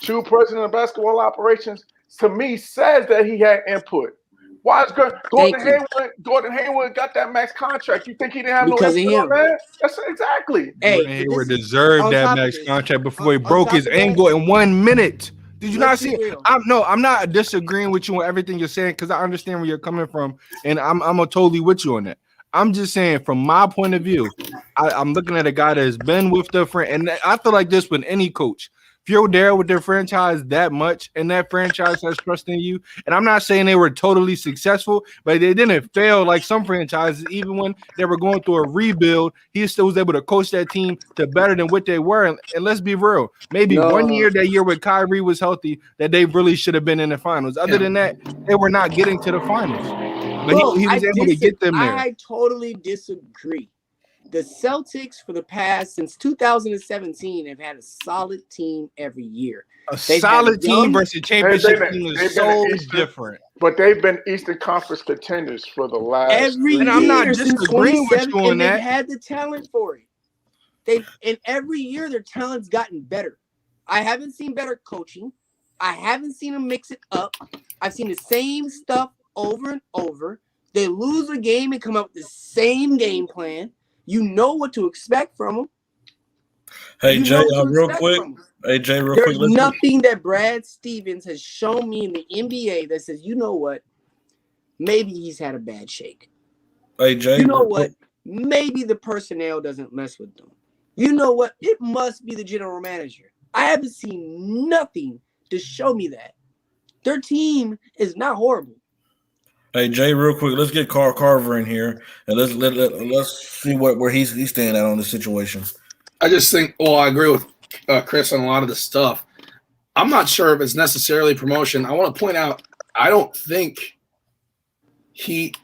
Speaker 3: to president of basketball operations to me says that he had input. Why is
Speaker 5: Thank you.
Speaker 3: Gordon Hayward got that max contract? You think he didn't have
Speaker 5: Because
Speaker 3: no
Speaker 5: of
Speaker 3: input on
Speaker 5: him.
Speaker 3: that? That's exactly.
Speaker 5: Hey,
Speaker 2: Gordon
Speaker 5: but
Speaker 2: Hayward
Speaker 5: this-
Speaker 2: deserved
Speaker 5: on
Speaker 2: that
Speaker 5: top of
Speaker 2: max
Speaker 5: this-
Speaker 2: contract before he
Speaker 5: on
Speaker 2: broke
Speaker 5: top
Speaker 2: his
Speaker 5: of that-
Speaker 2: ankle in 1 minute. Did you not
Speaker 5: Let's
Speaker 2: see
Speaker 5: be
Speaker 2: it?
Speaker 5: real.
Speaker 2: I'm not disagreeing with you on everything you're saying because I understand where you're coming from, and I'm totally with you on that. I'm just saying, from my point of view, I'm looking at a guy that has been with the and I feel like this with any coach. If you're there with their franchise that much, and that franchise has trust in you, and I'm not saying they were totally successful, but they didn't fail like some franchises. Even when they were going through a rebuild, he still was able to coach that team to better than what they were. And let's be real, maybe
Speaker 5: No.
Speaker 2: 1 year, that year when Kyrie was healthy, that they really should have been in the finals. Other than that, they were not getting to the finals. But
Speaker 5: Bro,
Speaker 2: he was able to get them there.
Speaker 5: I totally disagree. The Celtics for the past since 2017 have had a solid team every year.
Speaker 2: A
Speaker 5: They've
Speaker 2: solid
Speaker 5: had
Speaker 2: team
Speaker 5: young-
Speaker 2: versus championship
Speaker 3: They've
Speaker 2: team
Speaker 3: been
Speaker 2: is so
Speaker 3: an Eastern-
Speaker 2: different.
Speaker 3: But they've been Eastern Conference contenders for the last
Speaker 5: Every
Speaker 2: And
Speaker 5: year
Speaker 2: I'm not
Speaker 5: since
Speaker 2: disagreeing with
Speaker 5: 27,
Speaker 2: you on
Speaker 5: and
Speaker 2: that.
Speaker 5: they've had the talent for it. And every year their talent's gotten better. I haven't seen better coaching. I haven't seen them mix it up. I've seen the same stuff over and over. They lose a game and come up with the same game plan. You know what to expect from them.
Speaker 1: Hey
Speaker 5: You
Speaker 1: Jay,
Speaker 5: know what to
Speaker 1: real
Speaker 5: expect
Speaker 1: quick.
Speaker 5: from 'em.
Speaker 1: Hey Jay, real
Speaker 5: There's
Speaker 1: quick.
Speaker 5: nothing that Brad Stevens has shown me in the NBA that says, you know what? Maybe he's had a bad shake.
Speaker 1: Hey Jay,
Speaker 5: You know
Speaker 1: real
Speaker 5: what?
Speaker 1: quick.
Speaker 5: Maybe the personnel doesn't mess with them. You know what? It must be the general manager. I haven't seen nothing to show me that. Their team is not horrible.
Speaker 1: Hey Jay, real quick. Let's get Carver in here and let's see where he's standing at on the situation.
Speaker 4: I just think, well, I agree with Chris on a lot of the stuff. I'm not sure if it's necessarily promotion. I want to point out, I don't think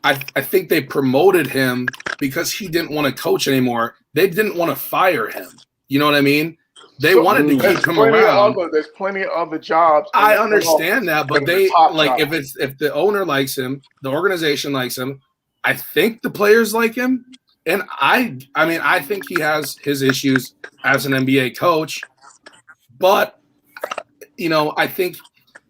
Speaker 4: I think they promoted him because he didn't want to coach anymore. They didn't want to fire him. You know what I mean? They wanted to keep him around.
Speaker 3: There's plenty of other jobs.
Speaker 4: I understand that, but
Speaker 3: And
Speaker 4: they
Speaker 3: the top
Speaker 4: like
Speaker 3: jobs.
Speaker 4: if the owner likes him, the organization likes him. I think the players like him. And I mean, I think he has his issues as an NBA coach, but I think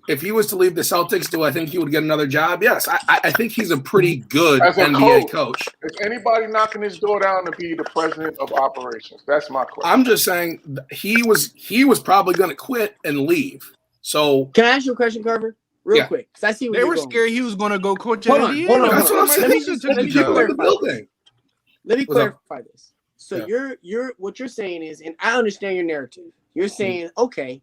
Speaker 4: if he was to leave the Celtics, do I think he would get another job? Yes, I think he's a pretty good
Speaker 3: As a
Speaker 4: NBA coach.
Speaker 3: Is anybody knocking his door down to be the president of operations? That's my question.
Speaker 4: I'm just saying he was probably going to quit and leave. So
Speaker 5: Can I ask you a question, Carver? Real
Speaker 4: Yeah.
Speaker 5: quick, because I see where
Speaker 2: They
Speaker 5: you're
Speaker 2: were
Speaker 5: going.
Speaker 2: scared he was going to go coach
Speaker 5: Hold
Speaker 2: at
Speaker 5: on,
Speaker 2: the
Speaker 5: hold
Speaker 2: end.
Speaker 5: on,
Speaker 4: that's what I'm saying.
Speaker 5: Let me
Speaker 4: He
Speaker 5: just-
Speaker 4: took
Speaker 5: let me
Speaker 4: people in the
Speaker 5: clarify.
Speaker 4: building.
Speaker 5: Let me
Speaker 4: What's up?
Speaker 5: clarify this. So you're what you're saying is, and I understand your narrative. You're
Speaker 4: Mm-hmm.
Speaker 5: saying, okay,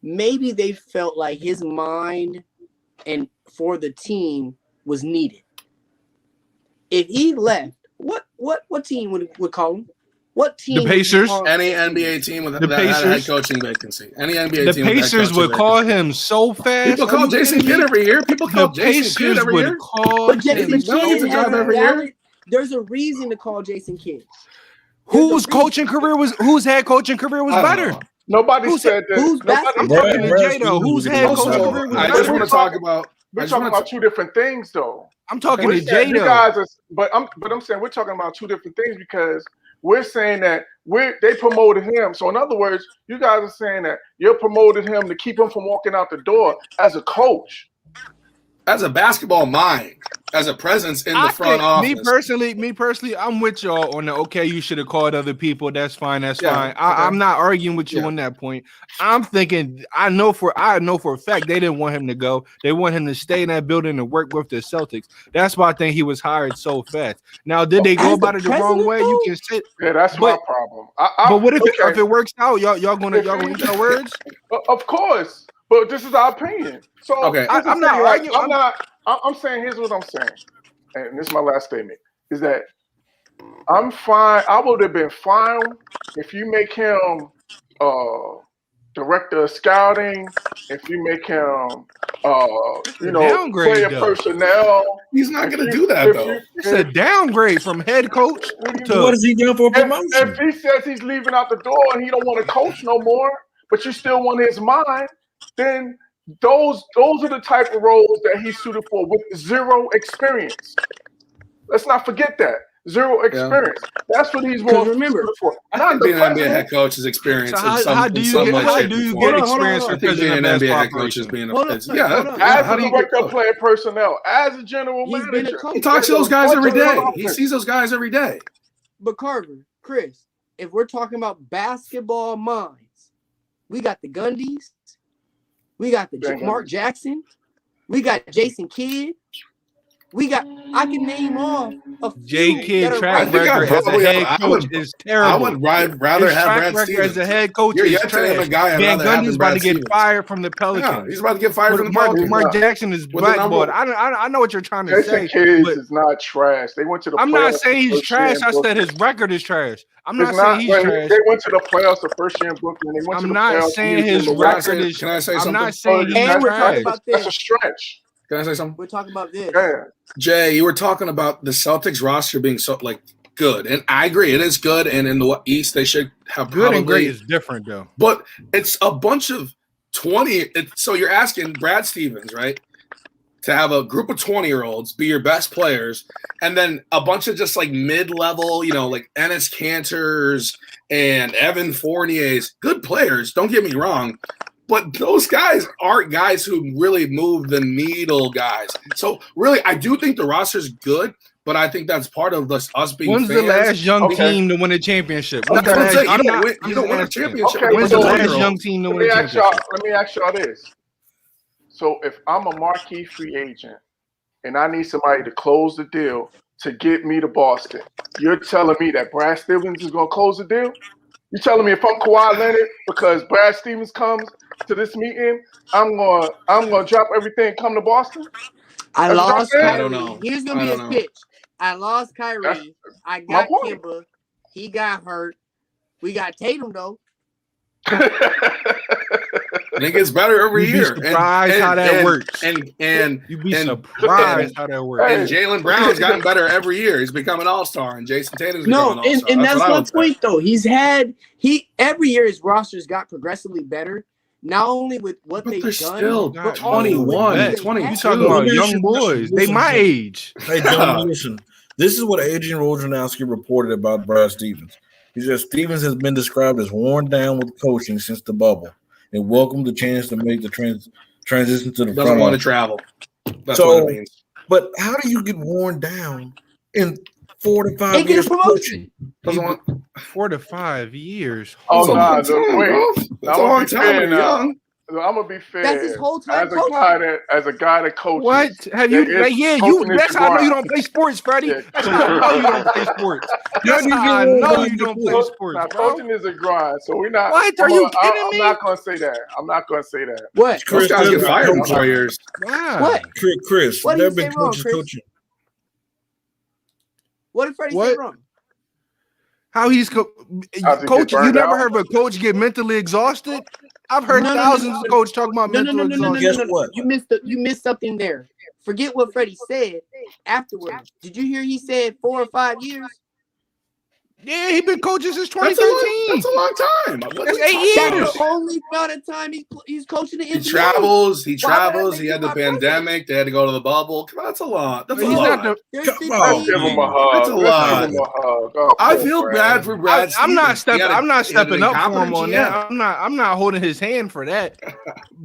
Speaker 5: maybe they felt like his mind and for the team was needed. If he left, what team would call him? What team? would you
Speaker 2: Pacers?
Speaker 5: call him?
Speaker 4: Any NBA team with
Speaker 2: The
Speaker 4: that had a head
Speaker 2: Pacers?
Speaker 4: coaching vacancy. Any NBA
Speaker 2: The
Speaker 4: team with that
Speaker 2: Pacers
Speaker 4: coaching
Speaker 2: would call
Speaker 4: vacancy.
Speaker 2: him so fast.
Speaker 4: People
Speaker 2: Are
Speaker 4: call
Speaker 2: you
Speaker 4: Jason
Speaker 2: kidding
Speaker 4: Kidd
Speaker 2: me?
Speaker 4: every year. People
Speaker 2: The
Speaker 4: call Jason Kidd
Speaker 2: Pacers
Speaker 4: every
Speaker 2: would
Speaker 4: year.
Speaker 2: call
Speaker 5: But Jason
Speaker 2: him
Speaker 4: Kidd
Speaker 2: so
Speaker 4: gets a job
Speaker 5: has a
Speaker 4: every year.
Speaker 5: valid. There's a reason to call Jason Kidd.
Speaker 2: Whose coaching career was whose head coaching career was
Speaker 4: I don't
Speaker 2: better?
Speaker 4: know.
Speaker 3: Nobody
Speaker 2: Who's-
Speaker 3: said that.
Speaker 5: who's
Speaker 3: Nobody,
Speaker 2: I'm
Speaker 5: basketball?
Speaker 2: talking to
Speaker 1: Brad
Speaker 2: Jay though. Whose head
Speaker 1: Stevens
Speaker 2: coaching
Speaker 1: was
Speaker 2: career was
Speaker 4: I
Speaker 2: better?
Speaker 4: just want to talk about.
Speaker 3: we're talking about two different things, though.
Speaker 2: I'm talking
Speaker 3: We're
Speaker 2: to
Speaker 3: saying
Speaker 2: Jay
Speaker 3: you
Speaker 2: though.
Speaker 3: guys are, but I'm saying we're talking about two different things because we're saying that they promoted him. So in other words, you guys are saying that you promoted him to keep him from walking out the door as a coach.
Speaker 4: As a basketball mind, as a presence in the
Speaker 2: I
Speaker 4: front
Speaker 2: think
Speaker 4: office.
Speaker 2: me personally, I'm with y'all on the okay. You should have called other people. That's fine. That's
Speaker 4: Yeah,
Speaker 2: fine.
Speaker 4: okay.
Speaker 2: I'm not arguing with you
Speaker 4: Yeah.
Speaker 2: on that point. I'm thinking I know for a fact they didn't want him to go. They want him to stay in that building and work with the Celtics. That's why I think he was hired so fast. Now, did they go
Speaker 5: As the
Speaker 2: about it the wrong
Speaker 5: president,
Speaker 2: way? You
Speaker 5: though?
Speaker 2: can sit.
Speaker 3: Yeah, that's my
Speaker 2: But-
Speaker 3: problem.
Speaker 2: But what if
Speaker 3: okay,
Speaker 2: if it works out? Y'all gonna eat your words?
Speaker 3: Of course, but this is our opinion. So
Speaker 4: Okay.
Speaker 3: here's the
Speaker 2: I'm not
Speaker 3: thing, like,
Speaker 2: arguing.
Speaker 3: I'm saying here's what I'm saying, and this is my last statement: is that I'm fine. I would have been fine if you make him director of scouting, if you make him
Speaker 2: Downgrade,
Speaker 3: player
Speaker 2: though.
Speaker 3: personnel.
Speaker 4: He's not
Speaker 3: If
Speaker 4: going to
Speaker 3: you-
Speaker 4: do that,
Speaker 3: if
Speaker 4: though.
Speaker 3: you-
Speaker 2: It's a downgrade from head coach
Speaker 3: What do you
Speaker 2: to
Speaker 1: What is he doing for a promotion?
Speaker 3: If he says he's leaving out the door and he don't want to coach no more, but you still want his mind, then those are the type of roles that he's suited for with zero experience. Let's not forget that. Zero experience. That's what he's more
Speaker 5: remember,
Speaker 3: suited for.
Speaker 4: I
Speaker 3: Not
Speaker 4: think
Speaker 3: the
Speaker 4: being an NBA
Speaker 3: president.
Speaker 4: head coach is experience
Speaker 2: So
Speaker 4: in some,
Speaker 2: how do
Speaker 4: in
Speaker 2: you
Speaker 4: some
Speaker 2: get
Speaker 4: way,
Speaker 2: how
Speaker 4: shape,
Speaker 2: do
Speaker 4: or
Speaker 2: you
Speaker 4: form.
Speaker 2: get
Speaker 5: Hold on,
Speaker 2: experience
Speaker 4: I
Speaker 2: for
Speaker 4: think being
Speaker 2: president
Speaker 4: an
Speaker 2: of
Speaker 4: NBA
Speaker 2: basketball
Speaker 4: head coach is
Speaker 2: operations?
Speaker 4: being
Speaker 5: Hold on,
Speaker 4: yeah.
Speaker 5: hold on.
Speaker 3: As
Speaker 4: How
Speaker 3: a
Speaker 4: do you get
Speaker 3: director of
Speaker 4: coached?
Speaker 3: player personnel, as a general
Speaker 5: He's been a
Speaker 3: manager.
Speaker 5: coach.
Speaker 4: He talks to those guys
Speaker 3: As a
Speaker 4: every day.
Speaker 3: front
Speaker 4: He
Speaker 3: office.
Speaker 4: sees those guys every day.
Speaker 5: But Carver, Chris, if we're talking about basketball minds, we got the Gundys, we got the
Speaker 3: Thank you.
Speaker 5: Mark Jackson, we got Jason Kidd, I can name off a few
Speaker 2: Jay Kidd
Speaker 5: that are
Speaker 2: track
Speaker 5: right
Speaker 4: I think I
Speaker 2: record as a
Speaker 4: probably-
Speaker 2: head
Speaker 4: I
Speaker 2: coach
Speaker 4: would-
Speaker 2: is
Speaker 4: I
Speaker 2: terrible.
Speaker 4: would rather
Speaker 2: His
Speaker 4: have
Speaker 2: track
Speaker 4: Brad
Speaker 2: record
Speaker 4: Stevens.
Speaker 2: as a head coach
Speaker 4: You're
Speaker 2: is
Speaker 4: yet to name a
Speaker 2: trash.
Speaker 4: guy I'd
Speaker 2: Dan
Speaker 4: rather have
Speaker 2: Gundy's
Speaker 4: than
Speaker 2: about
Speaker 4: Brad
Speaker 2: to get
Speaker 4: Stevens.
Speaker 2: fired from the
Speaker 4: Yeah,
Speaker 2: Pelicans.
Speaker 4: he's about to get fired from the
Speaker 2: Mark,
Speaker 4: Pelicans.
Speaker 2: Mark Jackson is
Speaker 4: With the number-
Speaker 2: blackballed. I know what you're trying to
Speaker 3: Jason
Speaker 2: say.
Speaker 3: Kidd
Speaker 2: but
Speaker 3: is not trash. They went to the
Speaker 2: I'm not
Speaker 3: playoffs
Speaker 2: saying
Speaker 3: the
Speaker 2: he's
Speaker 3: first year
Speaker 2: trash.
Speaker 3: in
Speaker 2: I said
Speaker 3: Brooklyn.
Speaker 2: his record is trash. I'm
Speaker 3: It's
Speaker 2: not saying he's
Speaker 3: when
Speaker 2: trash.
Speaker 3: They went to the playoffs the first year in Brooklyn. They went to
Speaker 2: I'm
Speaker 3: the
Speaker 2: not
Speaker 3: playoffs.
Speaker 2: saying his
Speaker 4: Can I
Speaker 2: record
Speaker 4: say-
Speaker 2: is.
Speaker 4: can I say
Speaker 2: I'm
Speaker 4: something?
Speaker 2: not saying he's
Speaker 5: And we're talking
Speaker 2: trash.
Speaker 5: about
Speaker 3: That's a
Speaker 5: this.
Speaker 3: stretch.
Speaker 4: Can I say something?
Speaker 5: We're talking about this.
Speaker 3: Yeah.
Speaker 4: Jay, you were talking about the Celtics roster being so good, and I agree, it is good. And in the East, they should have
Speaker 2: Good and great
Speaker 4: probably,
Speaker 2: is different though.
Speaker 4: but it's a bunch of 20. So you're asking Brad Stevens, right, to have a group of 20-year-olds be your best players, and then a bunch of just like mid-level, like Enes Kantors and Evan Fournier's, good players. Don't get me wrong. But those guys aren't guys who really move the needle guys. So really, I do think the roster's good, but I think that's part of us being
Speaker 2: When's
Speaker 4: fans.
Speaker 2: the last young
Speaker 3: Okay.
Speaker 2: team to win a championship?
Speaker 4: That's
Speaker 2: When's the
Speaker 4: what I'm
Speaker 2: last-
Speaker 4: saying.
Speaker 2: I'm not-
Speaker 4: You
Speaker 2: I'm
Speaker 4: don't win a
Speaker 2: asking.
Speaker 4: championship.
Speaker 3: Okay,
Speaker 2: When's
Speaker 3: so
Speaker 2: the
Speaker 3: let
Speaker 2: last young team to
Speaker 3: Let
Speaker 2: win
Speaker 3: me
Speaker 2: a
Speaker 3: ask y'all.
Speaker 2: championship?
Speaker 3: Let me ask y'all this. So if I'm a marquee free agent and I need somebody to close the deal to get me to Boston, you're telling me that Brad Stevens is going to close the deal? You're telling me if I'm Kawhi Leonard because Brad Stevens comes to this meeting, I'm gonna drop everything and come to Boston?
Speaker 5: I
Speaker 3: That's what I'm
Speaker 5: lost
Speaker 3: saying.
Speaker 5: Kyrie.
Speaker 4: I don't know.
Speaker 5: Here's gonna
Speaker 4: I
Speaker 5: be his
Speaker 4: don't know.
Speaker 5: pitch. I lost Kyrie.
Speaker 3: That's
Speaker 5: I
Speaker 3: my
Speaker 5: got
Speaker 3: point.
Speaker 5: Kimba. He got hurt. We got Tatum though.
Speaker 4: And it gets better every
Speaker 2: You'd be
Speaker 4: year.
Speaker 2: surprised how that works.
Speaker 4: And
Speaker 2: You'd be
Speaker 4: and-
Speaker 2: surprised how that works.
Speaker 4: and Jalen Brown's gotten better every year. He's become an all-star, and Jason Tatum's become
Speaker 5: No,
Speaker 4: an all-star.
Speaker 5: and that's
Speaker 4: what I
Speaker 5: my
Speaker 4: would say.
Speaker 5: point though. Every year his rosters got progressively better. Not only with what
Speaker 4: But
Speaker 5: they've
Speaker 4: they're
Speaker 5: done,
Speaker 4: still
Speaker 2: God,
Speaker 5: but also
Speaker 4: 21,
Speaker 5: with what they
Speaker 4: 22.
Speaker 2: You
Speaker 5: have.
Speaker 2: talking about young boys? They my age.
Speaker 1: Hey, gentlemen, listen. This is what Adrian Wojnarowski reported about Brad Stevens. He said Stevens has been described as worn down with coaching since the bubble and welcomed the chance to make the transition to the
Speaker 4: Doesn't
Speaker 1: front
Speaker 4: want to
Speaker 1: office.
Speaker 4: travel. That's
Speaker 1: So-
Speaker 4: what it means.
Speaker 1: But how do you get worn down in 4 to
Speaker 5: They
Speaker 1: 5
Speaker 5: get a
Speaker 1: years of
Speaker 5: promotion.
Speaker 1: coaching?
Speaker 4: Doesn't want.
Speaker 2: 4 to 5 years.
Speaker 3: Oh,
Speaker 4: That's a
Speaker 3: no,
Speaker 4: long time,
Speaker 3: wait.
Speaker 4: bro. That's a long time when you're young.
Speaker 3: I'm gonna be fair.
Speaker 5: That's his whole time
Speaker 3: as a
Speaker 5: coaching.
Speaker 3: guy that coaches.
Speaker 2: What have you?
Speaker 3: There is
Speaker 2: Yeah, you.
Speaker 3: coaching
Speaker 2: That's
Speaker 3: is
Speaker 2: how I know you
Speaker 3: grind.
Speaker 2: don't play sports, Freddie.
Speaker 3: Yeah.
Speaker 2: That's how I know you don't play sports. That's
Speaker 1: you
Speaker 2: how I
Speaker 1: do
Speaker 2: know
Speaker 1: want
Speaker 2: you
Speaker 1: to
Speaker 2: don't play
Speaker 1: play.
Speaker 2: sports,
Speaker 3: Now,
Speaker 2: bro.
Speaker 3: coaching is a grind, so we're not.
Speaker 2: What? Are you kidding
Speaker 3: I'm
Speaker 2: me?
Speaker 3: not gonna say that. I'm not gonna say that.
Speaker 5: What?
Speaker 4: Those guys get fired in 4 years.
Speaker 2: Wow.
Speaker 5: What?
Speaker 1: Chris,
Speaker 5: What did
Speaker 1: there
Speaker 5: he
Speaker 1: have been
Speaker 5: say wrong,
Speaker 1: coaches
Speaker 5: Chris?
Speaker 1: coaching.
Speaker 5: What did Freddie say
Speaker 2: What?
Speaker 5: wrong?
Speaker 2: How he's
Speaker 3: How's he
Speaker 2: coach?
Speaker 3: get
Speaker 2: You
Speaker 3: burned
Speaker 2: never
Speaker 3: out?
Speaker 2: heard of a coach get mentally exhausted? I've heard
Speaker 5: No, no, no,
Speaker 2: thousands
Speaker 5: no,
Speaker 2: of
Speaker 5: no.
Speaker 2: coaches talk about
Speaker 5: No, no,
Speaker 2: mental
Speaker 5: no, no, no, no,
Speaker 2: exhaustion.
Speaker 1: Guess
Speaker 5: no, no.
Speaker 1: what?
Speaker 5: You missed something there. Forget what Freddie said afterwards. Did you hear he said 4 or 5 years?
Speaker 2: Yeah, he been coaching since
Speaker 4: That's a
Speaker 2: 2013.
Speaker 4: long time.
Speaker 2: That's 8 years.
Speaker 5: That's the only amount of time he's coaching the
Speaker 4: He
Speaker 5: NBA.
Speaker 4: travels. He
Speaker 5: Why would I
Speaker 4: travels.
Speaker 5: make
Speaker 4: He
Speaker 5: you
Speaker 4: had the
Speaker 5: my president?
Speaker 4: pandemic. They had to go to the bubble. Come on, that's a lot. That's a
Speaker 2: He's
Speaker 4: lot.
Speaker 2: not the.
Speaker 5: There's
Speaker 1: Come
Speaker 5: 15
Speaker 1: on.
Speaker 3: Let's give him a
Speaker 5: years.
Speaker 3: hug.
Speaker 4: That's a
Speaker 3: Let's
Speaker 4: lot.
Speaker 3: give him a hug. Oh,
Speaker 4: I
Speaker 3: poor
Speaker 4: feel
Speaker 3: Brad.
Speaker 4: bad for Brad.
Speaker 2: I'm not
Speaker 4: Stevens. He had
Speaker 2: stepping. I'm not
Speaker 4: he had an
Speaker 2: stepping up for him
Speaker 4: incompetent
Speaker 2: on
Speaker 4: GM.
Speaker 2: that. I'm not holding his hand for that.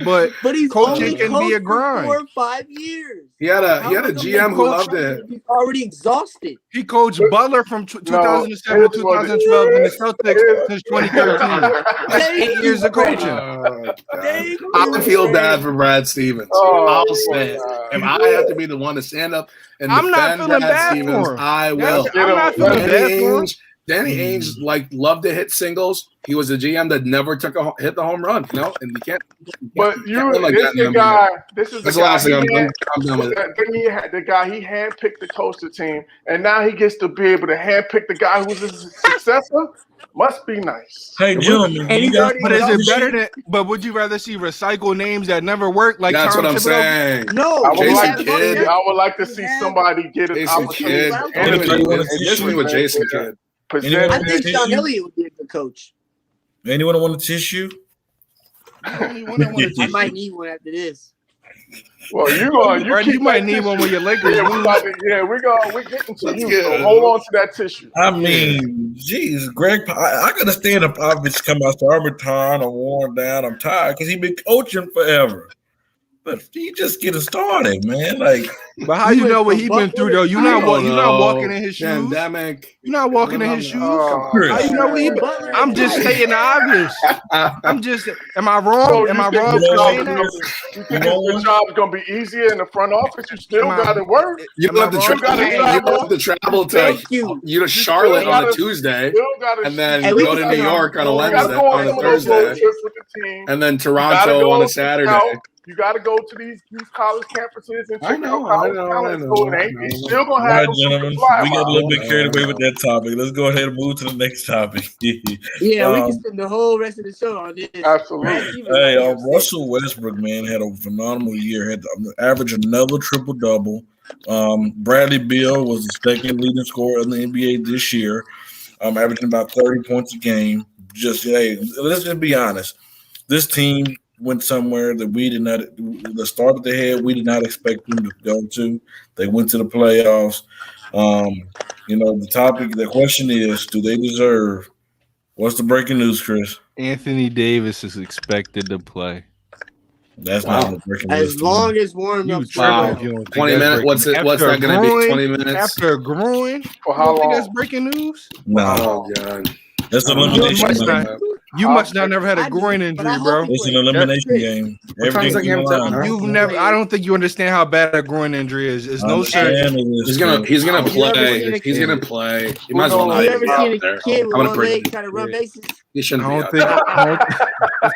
Speaker 2: But
Speaker 5: But he's
Speaker 2: Coaching
Speaker 5: only
Speaker 2: can be
Speaker 5: coached
Speaker 2: a grind.
Speaker 5: for 4 or 5 years.
Speaker 4: He had a
Speaker 5: How
Speaker 4: he had a
Speaker 5: am I gonna
Speaker 4: GM
Speaker 5: make
Speaker 4: who
Speaker 5: coach
Speaker 4: loved
Speaker 5: something
Speaker 4: it.
Speaker 5: if he's already exhausted?
Speaker 2: he coached Butler from 2007 to
Speaker 3: here's what it
Speaker 2: 2012 and the
Speaker 3: is.
Speaker 2: Celtics since 2013. That's 8 years of coaching.
Speaker 5: Thank
Speaker 4: I
Speaker 5: you,
Speaker 4: feel
Speaker 5: Brad.
Speaker 4: bad for Brad Stevens.
Speaker 3: Oh,
Speaker 4: I'll
Speaker 3: poor
Speaker 4: say it.
Speaker 3: guy.
Speaker 4: If I have to be the one to stand up and
Speaker 2: I'm not
Speaker 4: defend
Speaker 2: feeling
Speaker 4: Brad
Speaker 2: bad for
Speaker 4: Stevens,
Speaker 2: him.
Speaker 4: I will.
Speaker 2: I'm
Speaker 3: Get him.
Speaker 2: not feeling
Speaker 3: Let
Speaker 2: bad for him.
Speaker 4: Danny Ainge loved to hit singles. He was a GM that never hit the home run, and you can't.
Speaker 3: But
Speaker 4: can't win like
Speaker 3: this
Speaker 4: that
Speaker 3: the
Speaker 4: in
Speaker 3: guy. This is the
Speaker 4: That's the
Speaker 3: guy.
Speaker 4: last thing I'm
Speaker 3: he
Speaker 4: done with it.
Speaker 3: the guy he handpicked to coach the team, and now he gets to be able to handpick the guy who's his successor. Must be nice.
Speaker 1: Hey, gentlemen,
Speaker 5: And
Speaker 1: you
Speaker 5: he's
Speaker 1: guys
Speaker 5: already-
Speaker 2: But is
Speaker 1: wanna
Speaker 2: it
Speaker 1: finish
Speaker 2: better than? But would you rather see recycle names that never work like
Speaker 4: That's
Speaker 2: Tom
Speaker 4: what I'm
Speaker 2: Thibodeau?
Speaker 4: saying.
Speaker 5: No,
Speaker 3: I would
Speaker 4: Jason
Speaker 3: like to
Speaker 4: Kidd.
Speaker 3: see. I would like to see somebody get an
Speaker 4: Jason
Speaker 3: opportunity.
Speaker 4: Kidd.
Speaker 3: to
Speaker 1: Anybody
Speaker 3: present
Speaker 1: wanna
Speaker 3: it.
Speaker 1: see
Speaker 4: Especially with Jason
Speaker 3: Yeah.
Speaker 4: Kidd.
Speaker 3: Present
Speaker 1: Anybody
Speaker 5: I
Speaker 3: it.
Speaker 5: think Sean
Speaker 1: tissue?
Speaker 5: Elliott would be a good coach.
Speaker 1: Anyone want a tissue?
Speaker 5: I might need one after this.
Speaker 3: Well, you
Speaker 2: Or
Speaker 3: keep
Speaker 2: you might
Speaker 3: that
Speaker 2: need one
Speaker 3: tissue.
Speaker 2: when your Lakers
Speaker 3: Yeah,
Speaker 2: lose.
Speaker 3: we're getting to
Speaker 4: That's
Speaker 3: you.
Speaker 4: good.
Speaker 3: So hold on to that tissue.
Speaker 1: I mean, geez, Greg, I could understand if Popovich come out and say, I'm retired, I'm worn down, I'm tired, because he's been coaching forever. But he just getting started, man. Like,
Speaker 2: But how you know what he been through though? You're not walking in his shoes.
Speaker 4: Pandemic.
Speaker 2: You're not walking in his shoes.
Speaker 1: Chris.
Speaker 2: How you know what he been?
Speaker 5: Butler
Speaker 2: I'm just stating the obvious. I'm just. Am I wrong?
Speaker 3: So
Speaker 2: Am
Speaker 3: you
Speaker 2: I
Speaker 3: think
Speaker 2: wrong
Speaker 3: the
Speaker 2: for
Speaker 3: job
Speaker 2: saying
Speaker 3: is
Speaker 2: that?
Speaker 3: gonna- you think the job's gonna be easier in the front office? You still
Speaker 2: Am I-
Speaker 3: got to work.
Speaker 4: You
Speaker 2: Am I
Speaker 4: have to
Speaker 2: wrong?
Speaker 4: travel.
Speaker 3: Hey,
Speaker 4: You have to travel to
Speaker 5: Thank you.
Speaker 4: to Charlotte
Speaker 3: still
Speaker 4: on a
Speaker 3: gotta-
Speaker 4: Tuesday,
Speaker 3: Still gotta,
Speaker 4: and then
Speaker 5: Hey, we
Speaker 4: go
Speaker 5: can
Speaker 4: to New
Speaker 5: say-
Speaker 4: York on a
Speaker 3: you gotta
Speaker 4: Wednesday,
Speaker 3: go on
Speaker 4: on a
Speaker 3: some of those road
Speaker 4: Thursday,
Speaker 3: trips with the team.
Speaker 4: and then
Speaker 3: You gotta
Speaker 4: Toronto
Speaker 3: go
Speaker 4: on a
Speaker 3: to
Speaker 4: Saturday.
Speaker 3: scout. You got to go to these college campuses and
Speaker 4: I
Speaker 3: check
Speaker 4: know,
Speaker 3: out college
Speaker 4: I know,
Speaker 3: talent.
Speaker 4: I know,
Speaker 3: So it
Speaker 4: I
Speaker 3: ain't,
Speaker 4: know.
Speaker 3: you still gonna
Speaker 1: all
Speaker 3: have
Speaker 1: right,
Speaker 3: them
Speaker 1: gentlemen,
Speaker 3: fly
Speaker 1: we got a
Speaker 3: miles.
Speaker 1: little bit carried away with that topic. Let's go ahead and move to the next topic.
Speaker 5: Yeah, we
Speaker 1: Um,
Speaker 5: can spend the whole rest of the show on this.
Speaker 3: Absolutely.
Speaker 5: Brad Stevens
Speaker 1: Hey,
Speaker 5: might be upset.
Speaker 1: Russell Westbrook, man, had a phenomenal year. Had average another triple double. Bradley Beal was the second leading scorer in the NBA this year, averaging about 30 points a game. Just let's just be honest. This team went somewhere that we did not. The start that they had, we did not expect them to go to. They went to the playoffs. The question is, do they deserve? What's the breaking news, Chris?
Speaker 2: Anthony Davis is expected to play.
Speaker 1: That's
Speaker 4: Wow.
Speaker 1: not the breaking news.
Speaker 5: As long as warm
Speaker 2: You
Speaker 5: up.
Speaker 4: Wow.
Speaker 2: tripping if you don't think
Speaker 4: 20
Speaker 2: that's
Speaker 4: minutes.
Speaker 2: breaking-
Speaker 4: What's
Speaker 2: after
Speaker 4: that going to be?
Speaker 2: groin-
Speaker 4: 20 minutes.
Speaker 2: After a groin?
Speaker 3: For
Speaker 2: You
Speaker 3: how
Speaker 2: don't think that's
Speaker 3: long?
Speaker 2: breaking news?
Speaker 1: No,
Speaker 4: Oh god.
Speaker 1: that's an
Speaker 4: You
Speaker 1: elimination
Speaker 2: must
Speaker 1: game.
Speaker 2: not- You must not never had a
Speaker 5: I do,
Speaker 2: groin
Speaker 5: but
Speaker 2: injury,
Speaker 5: I hope
Speaker 2: bro.
Speaker 5: he
Speaker 1: It's an
Speaker 5: plays.
Speaker 1: elimination
Speaker 5: Chris.
Speaker 1: game.
Speaker 4: What time's that
Speaker 1: Everything's
Speaker 4: game
Speaker 1: in
Speaker 4: set,
Speaker 1: line.
Speaker 4: huh?
Speaker 2: You've never. I don't think you understand how bad a groin injury is. It's no
Speaker 1: I'm
Speaker 2: surgery.
Speaker 1: fan of this,
Speaker 4: He's gonna
Speaker 1: man.
Speaker 4: he's gonna
Speaker 5: You ever seen
Speaker 4: play.
Speaker 5: a
Speaker 4: He's
Speaker 5: kid-
Speaker 4: gonna play. He might as well not
Speaker 5: You
Speaker 4: even
Speaker 5: ever
Speaker 4: be out
Speaker 5: seen
Speaker 4: there.
Speaker 5: a kid with
Speaker 4: I'm gonna
Speaker 5: one
Speaker 4: bring
Speaker 5: leg
Speaker 4: him.
Speaker 5: try to run bases?
Speaker 4: He shouldn't
Speaker 2: I
Speaker 4: be
Speaker 2: don't
Speaker 4: out
Speaker 2: think.
Speaker 4: there.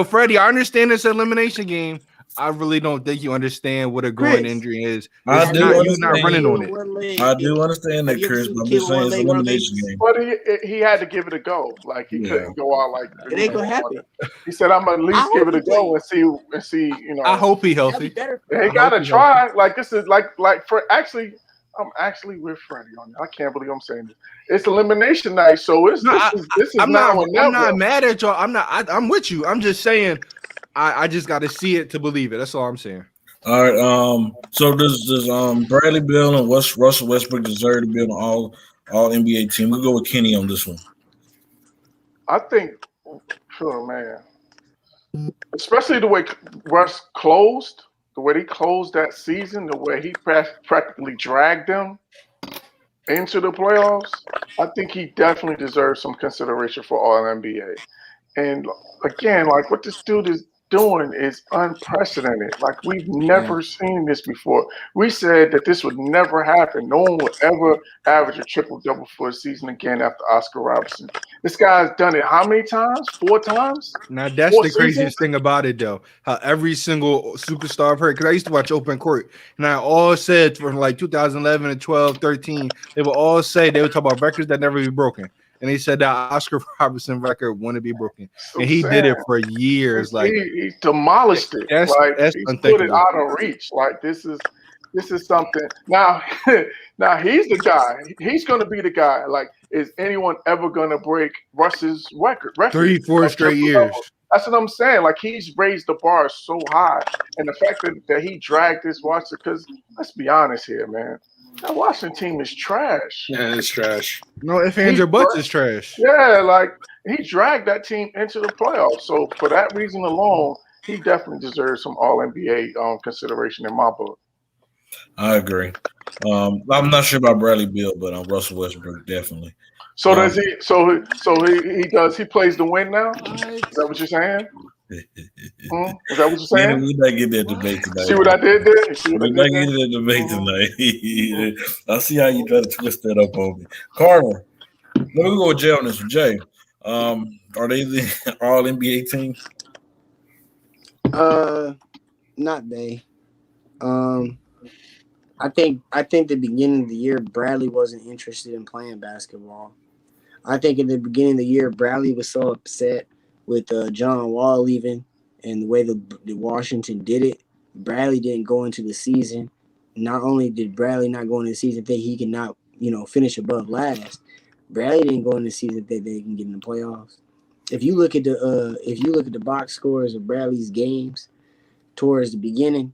Speaker 2: Freddie. I understand this elimination game. I really don't think you understand what a groin
Speaker 5: Chris.
Speaker 2: injury is.
Speaker 1: I
Speaker 2: It's
Speaker 1: do
Speaker 2: not, you're
Speaker 1: understand.
Speaker 2: not running on it.
Speaker 5: One leg.
Speaker 1: I do understand
Speaker 5: Have
Speaker 1: that,
Speaker 5: you ever
Speaker 1: Chris,
Speaker 5: seen
Speaker 1: but
Speaker 5: a
Speaker 1: I'm
Speaker 5: kid
Speaker 1: just
Speaker 5: with
Speaker 1: saying
Speaker 5: one
Speaker 1: it's an
Speaker 5: leg run
Speaker 1: elimination
Speaker 5: bases?
Speaker 1: game.
Speaker 3: But he had to give it a go. Like he
Speaker 1: Yeah.
Speaker 3: couldn't go out like
Speaker 5: It ain't gonna happen.
Speaker 3: He said, "I'm gonna at
Speaker 5: I
Speaker 3: least
Speaker 5: hope
Speaker 3: give it a
Speaker 5: he
Speaker 3: go
Speaker 5: plays.
Speaker 3: and see. You know,
Speaker 2: I hope he
Speaker 5: That'd be
Speaker 2: healthy.
Speaker 5: better.
Speaker 3: he gotta try. Like this is like for actually." I'm actually with Freddie on it. I can't believe I'm saying this. It's elimination night, so it's
Speaker 2: No,
Speaker 3: this is
Speaker 2: I'm
Speaker 3: now
Speaker 2: not.
Speaker 3: or never.
Speaker 2: I'm not mad at y'all. I'm not. I'm with you. I'm just saying. I just got to see it to believe it. That's all I'm saying.
Speaker 1: All right. So does Bradley Beal and Russell Westbrook deserve to be on all NBA team? We'll go with Kenny on this one.
Speaker 3: I think, oh man, especially the way Russ closed, the way he closed that season, the way he practically dragged them into the playoffs. I think he definitely deserves some consideration for All NBA. And again, like what this dude is doing is unprecedented. Like we've never seen this before. We said that this would never happen. No one would ever average a triple double for a season again after Oscar Robertson. This guy's done it how many times? 4 times?
Speaker 6: Now that's
Speaker 3: 4
Speaker 6: the craziest
Speaker 3: seasons?
Speaker 6: thing about it, though. How every single superstar I've heard, because I used to watch Open Court, and I all said from like 2011 and 12, 13, they would all say they would talk about records that never be broken. And he said that Oscar Robertson record wouldn't be broken, and he did it for years. Like
Speaker 3: he demolished it.
Speaker 6: that's
Speaker 3: Like he put it
Speaker 6: unthinkable.
Speaker 3: out of reach. Like this is something. Now, now he's the guy. He's going to be the guy. Like, is anyone ever going to break Russ's record?
Speaker 6: 3-4 straight years.
Speaker 3: That's what I'm saying. Like he's raised the bar so high, and the fact that he dragged this Washington. Because let's be honest here, man. That Washington team is trash.
Speaker 4: Yeah, it's trash.
Speaker 6: No, if Andrew Butts is trash.
Speaker 3: Yeah, like he dragged that team into the playoffs. So for that reason alone, he definitely deserves some All NBA consideration in my book.
Speaker 1: I agree. I'm not sure about Bradley Beal, but Russell Westbrook definitely.
Speaker 3: So does he? So he does. He plays to win now. Is that what you're saying? Is that what you're saying?
Speaker 1: We're not getting that debate tonight.
Speaker 3: See what I did there? See what
Speaker 1: We're
Speaker 3: I
Speaker 1: not
Speaker 3: did there?
Speaker 1: getting that debate tonight. I see how you try to twist that up on me. Carter, let me go with Jay on this one. Jay, are they the All NBA team?
Speaker 5: Not they. I think the beginning of the year Bradley wasn't interested in playing basketball. I think in the beginning of the year Bradley was so upset with John Wall leaving and the way the Washington did it. Bradley didn't go into the season. Not only did Bradley not go into the season think he can not finish above last, Bradley didn't go into the season that they can get in the playoffs. If you look at the box scores of Bradley's games towards the beginning,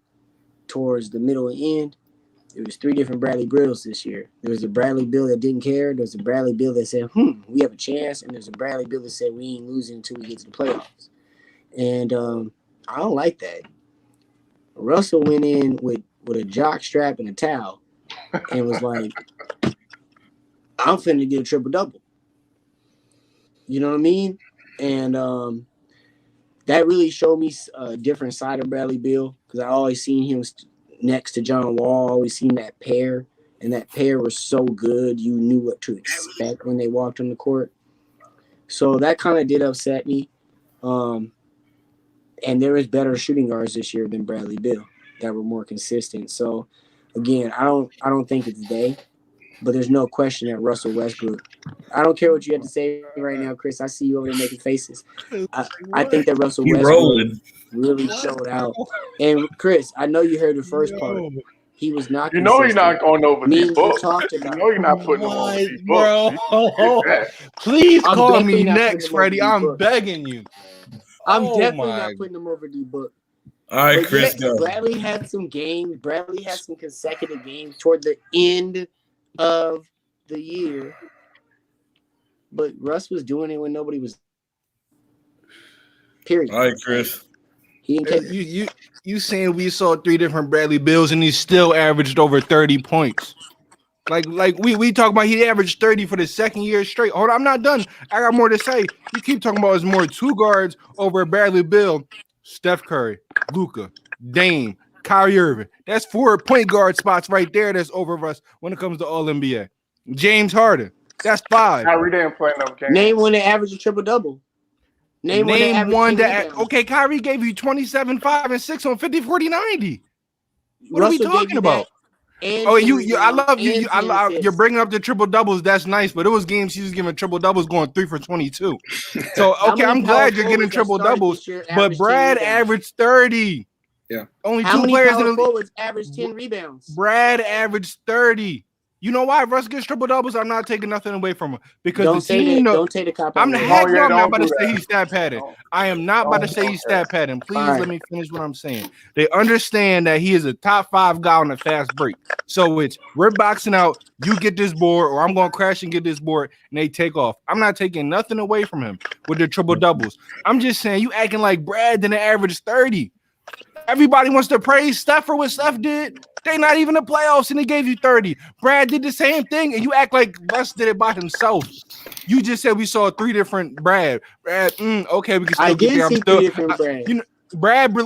Speaker 5: towards the middle and end, there was 3 different Bradley Bills this year. There was a Bradley Bill that didn't care. There was a Bradley Bill that said, we have a chance. And there's a Bradley Bill that said, we ain't losing until we get to the playoffs. And I don't like that. Russell went in with a jock strap and a towel and was like, I'm finna get a triple-double. You know what I mean? And that really showed me a different side of Bradley Beal because I always seen him next to John Wall, always seen that pair, and that pair was so good you knew what to expect when they walked on the court. So that kind of did upset me. And there is better shooting guards this year than Bradley Beal that were more consistent. So again, I don't think it's they, but there's no question that Russell Westbrook. I don't care what you have to say right now, Chris. I see you over there making faces. I think that Russell Westbrook really showed out. And Chris, I know you heard the first part. He was not.
Speaker 3: You know, you're not going over these books.
Speaker 5: Talked
Speaker 3: You
Speaker 5: about.
Speaker 3: know, you're not putting them over these books.
Speaker 6: Bro, please
Speaker 5: I'm
Speaker 6: call me
Speaker 5: definitely not
Speaker 6: next,
Speaker 5: putting them over
Speaker 6: Freddie.
Speaker 5: these
Speaker 6: I'm
Speaker 5: books.
Speaker 6: begging you.
Speaker 5: I'm
Speaker 6: Oh
Speaker 5: definitely
Speaker 6: my-
Speaker 5: not putting them over the book.
Speaker 1: All right,
Speaker 5: But
Speaker 1: Chris,
Speaker 5: yeah,
Speaker 1: go.
Speaker 5: Bradley had some games. Bradley had some consecutive games toward the end of the year. But Russ was doing it when nobody was. Period.
Speaker 1: All right, Chris.
Speaker 5: He didn't take
Speaker 6: You saying we saw 3 different Bradley Bills and he still averaged over 30 points. Like we talk about he averaged 30 for the second year straight. Hold on, I'm not done. I got more to say. You keep talking about his more 2 guards over Bradley Bill, Steph Curry, Luka, Dame, Kyrie Irving. That's 4 point guard spots right there that's over us when it comes to All NBA. James Harden, that's 5.
Speaker 3: Kyrie didn't play enough games.
Speaker 5: Name one that averaged a triple double. Name
Speaker 6: one that
Speaker 5: averaged 10
Speaker 6: okay, Kyrie gave you 27, 5, and 6 on 50, 40, 90. What
Speaker 5: Russell
Speaker 6: are we
Speaker 5: gave
Speaker 6: talking
Speaker 5: you
Speaker 6: about?
Speaker 5: that and
Speaker 6: Oh,
Speaker 5: 10
Speaker 6: you I love you.
Speaker 5: and
Speaker 6: You I
Speaker 5: 10
Speaker 6: love
Speaker 5: assists.
Speaker 6: you're bringing up the triple doubles. That's nice, but it was games he was giving triple doubles, going 3 for 22. So
Speaker 5: How
Speaker 6: okay,
Speaker 5: many
Speaker 6: I'm
Speaker 5: power
Speaker 6: glad you're
Speaker 5: forwards
Speaker 6: getting
Speaker 5: that
Speaker 6: triple
Speaker 5: started
Speaker 6: doubles,
Speaker 5: this year
Speaker 6: but
Speaker 5: averaged 10
Speaker 6: Brad
Speaker 5: rebounds?
Speaker 6: averaged 30.
Speaker 4: Yeah.
Speaker 6: Only
Speaker 5: How
Speaker 6: 2
Speaker 5: many
Speaker 6: players in
Speaker 5: power
Speaker 6: the league.
Speaker 5: forwards averaged 10 rebounds?
Speaker 6: Brad averaged 30. You know why Russ gets triple doubles? I'm not taking nothing away from him because
Speaker 5: Don't
Speaker 6: the
Speaker 5: say
Speaker 6: team.
Speaker 5: that. Don't take the cop.
Speaker 6: I'm
Speaker 5: out.
Speaker 6: heck no, I'm not
Speaker 3: don't
Speaker 6: about to
Speaker 3: do
Speaker 6: say
Speaker 3: that.
Speaker 6: he's stat padded.
Speaker 3: Don't.
Speaker 6: I am not about to
Speaker 3: Don't.
Speaker 6: say he's stat padded. Please
Speaker 5: Alright.
Speaker 6: let me finish what I'm saying. They understand that he is a top 5 guy on a fast break. So it's we're boxing out, you get this board, or I'm gonna crash and get this board, and they take off. I'm not taking nothing away from him with the triple doubles. I'm just saying you acting like Brad didn't average 30. Everybody wants to praise Steph for what Steph did. They not even in the playoffs, and he gave you 30. Brad did the same thing, and you act like Russ did it by himself. You just said we saw 3 different Brad. Okay, we can still
Speaker 5: I
Speaker 6: get
Speaker 5: did
Speaker 6: there.
Speaker 5: see 3 different Brad.
Speaker 6: You know,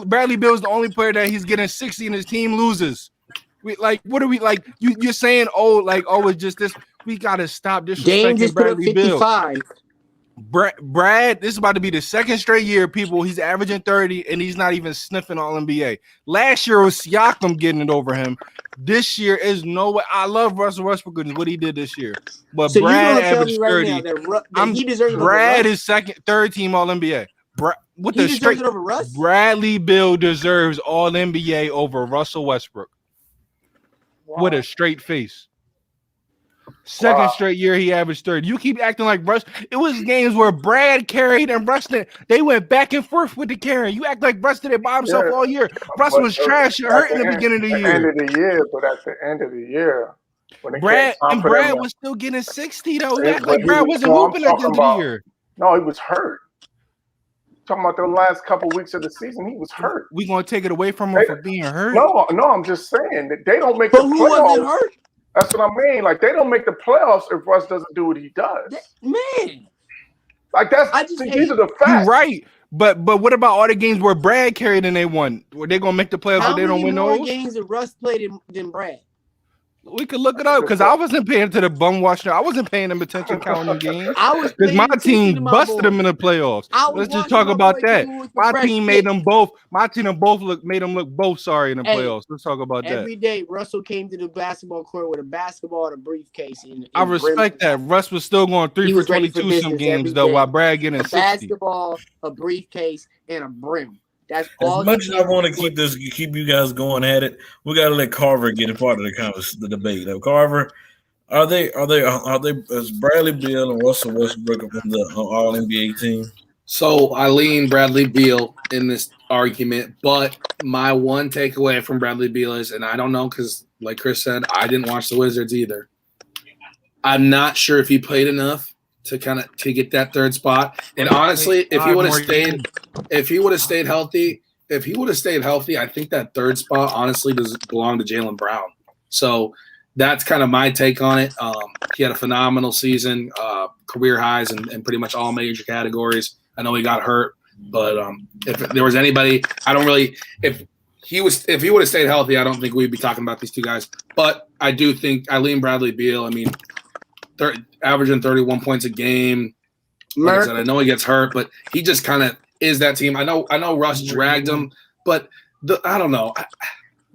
Speaker 6: Bradley Bill's the only player that he's getting 60 and his team loses. We like, what are we like? You're saying, it's just this. We gotta stop
Speaker 5: Dame
Speaker 6: disrespecting
Speaker 5: just put up
Speaker 6: Bradley Bill.
Speaker 5: 55.
Speaker 6: Brad, this is about to be the second straight year, people. He's averaging 30, and he's not even sniffing All NBA. Last year was Siakam getting it over him. This year is no way. I love Russell Westbrook and what he did this year, but
Speaker 5: So
Speaker 6: Brad
Speaker 5: you're gonna tell
Speaker 6: averaged
Speaker 5: me right
Speaker 6: 30.
Speaker 5: now that he deserves it over
Speaker 6: Brad
Speaker 5: Russ?
Speaker 6: is third team All NBA. With
Speaker 5: He
Speaker 6: the
Speaker 5: deserves
Speaker 6: straight
Speaker 5: it over Russ?
Speaker 6: Bradley Bill deserves All NBA over Russell Westbrook with a straight face. Second straight year he averaged 30. You keep acting like Russ. It was games where Brad carried and Russ did. They went back and forth with the carrying. You act like Russ did it by himself all year. Russ was trash and hurt in the beginning of the year.
Speaker 3: End of the year, but at the end of the year, when it
Speaker 6: Brad
Speaker 3: came time for them
Speaker 6: was still getting 60 though. You
Speaker 3: Yeah,
Speaker 6: act
Speaker 3: but
Speaker 6: like
Speaker 3: he
Speaker 6: Brad
Speaker 3: was-
Speaker 6: wasn't
Speaker 3: no, I'm
Speaker 6: hooping at the end of
Speaker 3: talking
Speaker 6: the year.
Speaker 3: No, he was hurt. Talking about the last couple weeks of the season, he was hurt.
Speaker 6: We gonna take it away from him for being hurt?
Speaker 3: No, I'm just saying that they don't make
Speaker 5: But
Speaker 3: the
Speaker 5: who wasn't
Speaker 3: playoffs.
Speaker 5: hurt?
Speaker 3: That's what I mean. Like they don't make the playoffs if Russ doesn't do what he does.
Speaker 5: Man,
Speaker 3: Like that's
Speaker 5: I just
Speaker 3: these are the
Speaker 6: You're
Speaker 3: facts.
Speaker 6: right. But what about all the games where Brad carried and they won? Were they gonna make the playoffs
Speaker 5: how
Speaker 6: if they don't
Speaker 5: many
Speaker 6: win
Speaker 5: more
Speaker 6: those?
Speaker 5: games did Russ play than Brad?
Speaker 6: We could look it up because I wasn't paying to the bum watching. I wasn't paying them attention counting games.
Speaker 5: I was
Speaker 6: Because my
Speaker 5: paying attention to
Speaker 6: team
Speaker 5: my
Speaker 6: busted
Speaker 5: boy.
Speaker 6: them in the playoffs.
Speaker 5: I was
Speaker 6: Let's just
Speaker 5: watching
Speaker 6: talk
Speaker 5: my
Speaker 6: about
Speaker 5: boy
Speaker 6: that.
Speaker 5: come with the
Speaker 6: My
Speaker 5: fresh
Speaker 6: team made
Speaker 5: fit.
Speaker 6: them both. My team made them look both sorry in the
Speaker 5: Hey,
Speaker 6: playoffs. Let's talk about that.
Speaker 5: Every day, Russell came to the basketball court with a basketball and a briefcase. And
Speaker 6: I respect that. Russ was still going 3
Speaker 5: He
Speaker 6: for
Speaker 5: was ready for
Speaker 6: 22 some
Speaker 5: business
Speaker 6: games
Speaker 5: every
Speaker 6: though,
Speaker 5: day.
Speaker 6: while Brad getting
Speaker 5: A
Speaker 6: 60.
Speaker 5: basketball, a briefcase, and a brim. That's all.
Speaker 1: As much as I want to keep you guys going at it, we got to let Carver get a part of the debate. Now, Carver, are they is Bradley Beal and Russell Westbrook on the All NBA team?
Speaker 4: So I lean Bradley Beal in this argument, but my one takeaway from Bradley Beal is, and I don't know because, like Chris said, I didn't watch the Wizards either. I'm not sure if he played enough to get that third spot. And honestly, if he would have stayed healthy, I think that third spot honestly does belong to Jaylen Brown. So that's kind of my take on it. He had a phenomenal season, career highs in pretty much all major categories. I know he got hurt, but if there was anybody, if he would have stayed healthy, I don't think we'd be talking about these two guys. But I do think I lean Bradley Beal. I mean, averaging 31 points a game. Like I said, I know he gets hurt, but he just kind of is that team. I know Russ dragged him, but I don't know.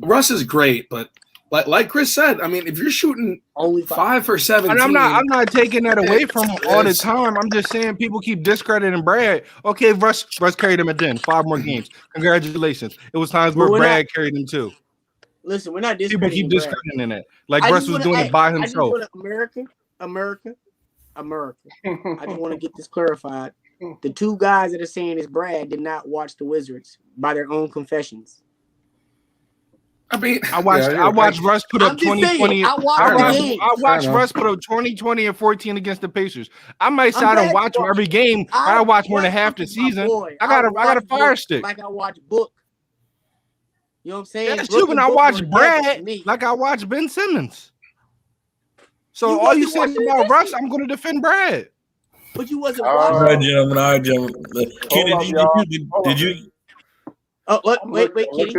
Speaker 4: Russ is great, but like Chris said, I mean, if you're shooting only 5 for 17,
Speaker 6: and I'm not taking that away from him all the time. I'm just saying people keep discrediting Brad. Okay, Russ carried him again 5 more games. Congratulations. It was times where Brad carried him too.
Speaker 5: Listen, we're not discrediting.
Speaker 6: People keep discrediting that. Like Russ was doing it by himself.
Speaker 5: America. I just want to get this clarified. The two guys that are saying it's Brad did not watch the Wizards by their own confessions.
Speaker 4: I mean,
Speaker 6: I watched Russ put up 20-20. I watched Russ put up 20-20 and 14 against the Pacers. I might say I don't watch him every game. I watch more than half the season. I got a fire stick.
Speaker 5: Like I watch Book. You know what I'm saying?
Speaker 6: That's true. When I watch Brad, like I watch Ben Simmons. So all you saying about Russ, I'm going to defend Brad.
Speaker 5: But you wasn't
Speaker 1: watching.
Speaker 5: All
Speaker 1: right, gentlemen. Kenny, did you?
Speaker 5: Oh, wait, Kenny.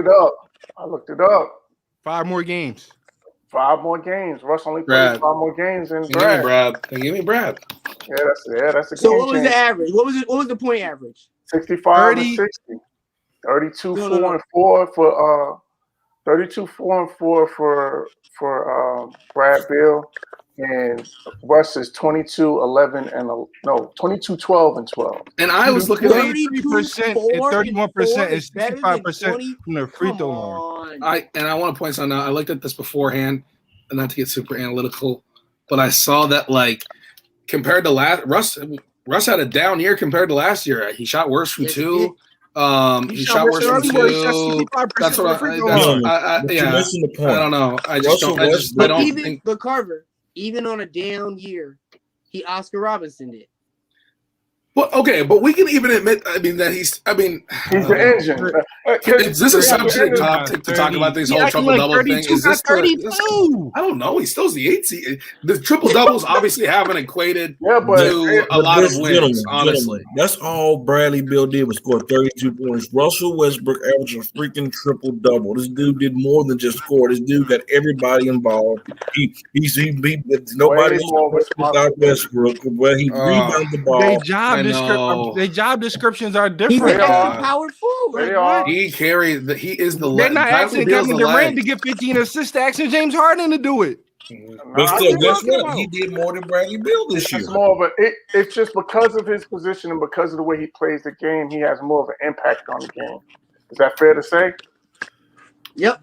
Speaker 3: I looked it up.
Speaker 6: 5 more games.
Speaker 3: 5 more games. Russ only played 5 more games than Brad.
Speaker 4: Give me Brad.
Speaker 3: Yeah, that's a
Speaker 5: So what was the average? What was the point average?
Speaker 3: 65 and 60. 32 4 and 4 for 32 4 and 4 for Brad Beal, and Russ is 22 11 and 22 12 and 12.
Speaker 4: And I was looking at
Speaker 6: 33% and 31% is 65% from the free throw line.
Speaker 4: I want to point something out. I looked at this beforehand. not to get super analytical, but I saw that like compared to Russ had a down year compared to last year. He shot worse from
Speaker 5: Yes,
Speaker 4: two. He shot worse from two. That's what
Speaker 1: But you're
Speaker 4: yeah.
Speaker 1: missing the point.
Speaker 4: I don't know. I just
Speaker 1: Russell
Speaker 4: don't. I
Speaker 1: Westbrook-
Speaker 4: don't
Speaker 5: Even
Speaker 4: think.
Speaker 5: but Carver, even on a down year, he Oscar Robinson did.
Speaker 4: Well, okay, but we can even admit. I mean that he's. I mean,
Speaker 3: He's the engine.
Speaker 4: is this a
Speaker 3: Yeah,
Speaker 4: subject
Speaker 3: but-
Speaker 4: topic to talk about this
Speaker 2: He
Speaker 4: whole
Speaker 2: acting
Speaker 4: triple
Speaker 2: like
Speaker 4: double
Speaker 2: 32,
Speaker 4: thing? Is this
Speaker 2: not 32?
Speaker 4: I don't know. He still's the 8 seed. The triple doubles obviously haven't equated
Speaker 3: Yeah, but
Speaker 4: to a lot of wins.
Speaker 1: Gentlemen,
Speaker 4: Honestly,
Speaker 1: that's all Bradley Beal did was score 32 points. Russell Westbrook averaged a freaking triple double. This dude did more than just score. This dude got everybody involved. He nobody
Speaker 3: Way more
Speaker 1: without Westbrook. Well, he rebounded the ball.
Speaker 6: They job descriptions are
Speaker 5: He's
Speaker 6: different.
Speaker 5: an extra power forward.
Speaker 3: They are.
Speaker 4: he carries. He is the.
Speaker 6: They're not
Speaker 4: Bradley
Speaker 6: asking
Speaker 4: Beal's
Speaker 6: Kevin
Speaker 4: the
Speaker 6: Durant
Speaker 4: leg.
Speaker 6: to get 15 assists to asking James Harden to do it.
Speaker 1: But
Speaker 3: Nah,
Speaker 1: still,
Speaker 3: I
Speaker 1: guess
Speaker 3: think
Speaker 1: what? He did more than Bradley Beal this year.
Speaker 3: it's more of a. It's just because of his position and because of the way he plays the game, he has more of an impact on the game. Is that fair to say?
Speaker 5: Yep.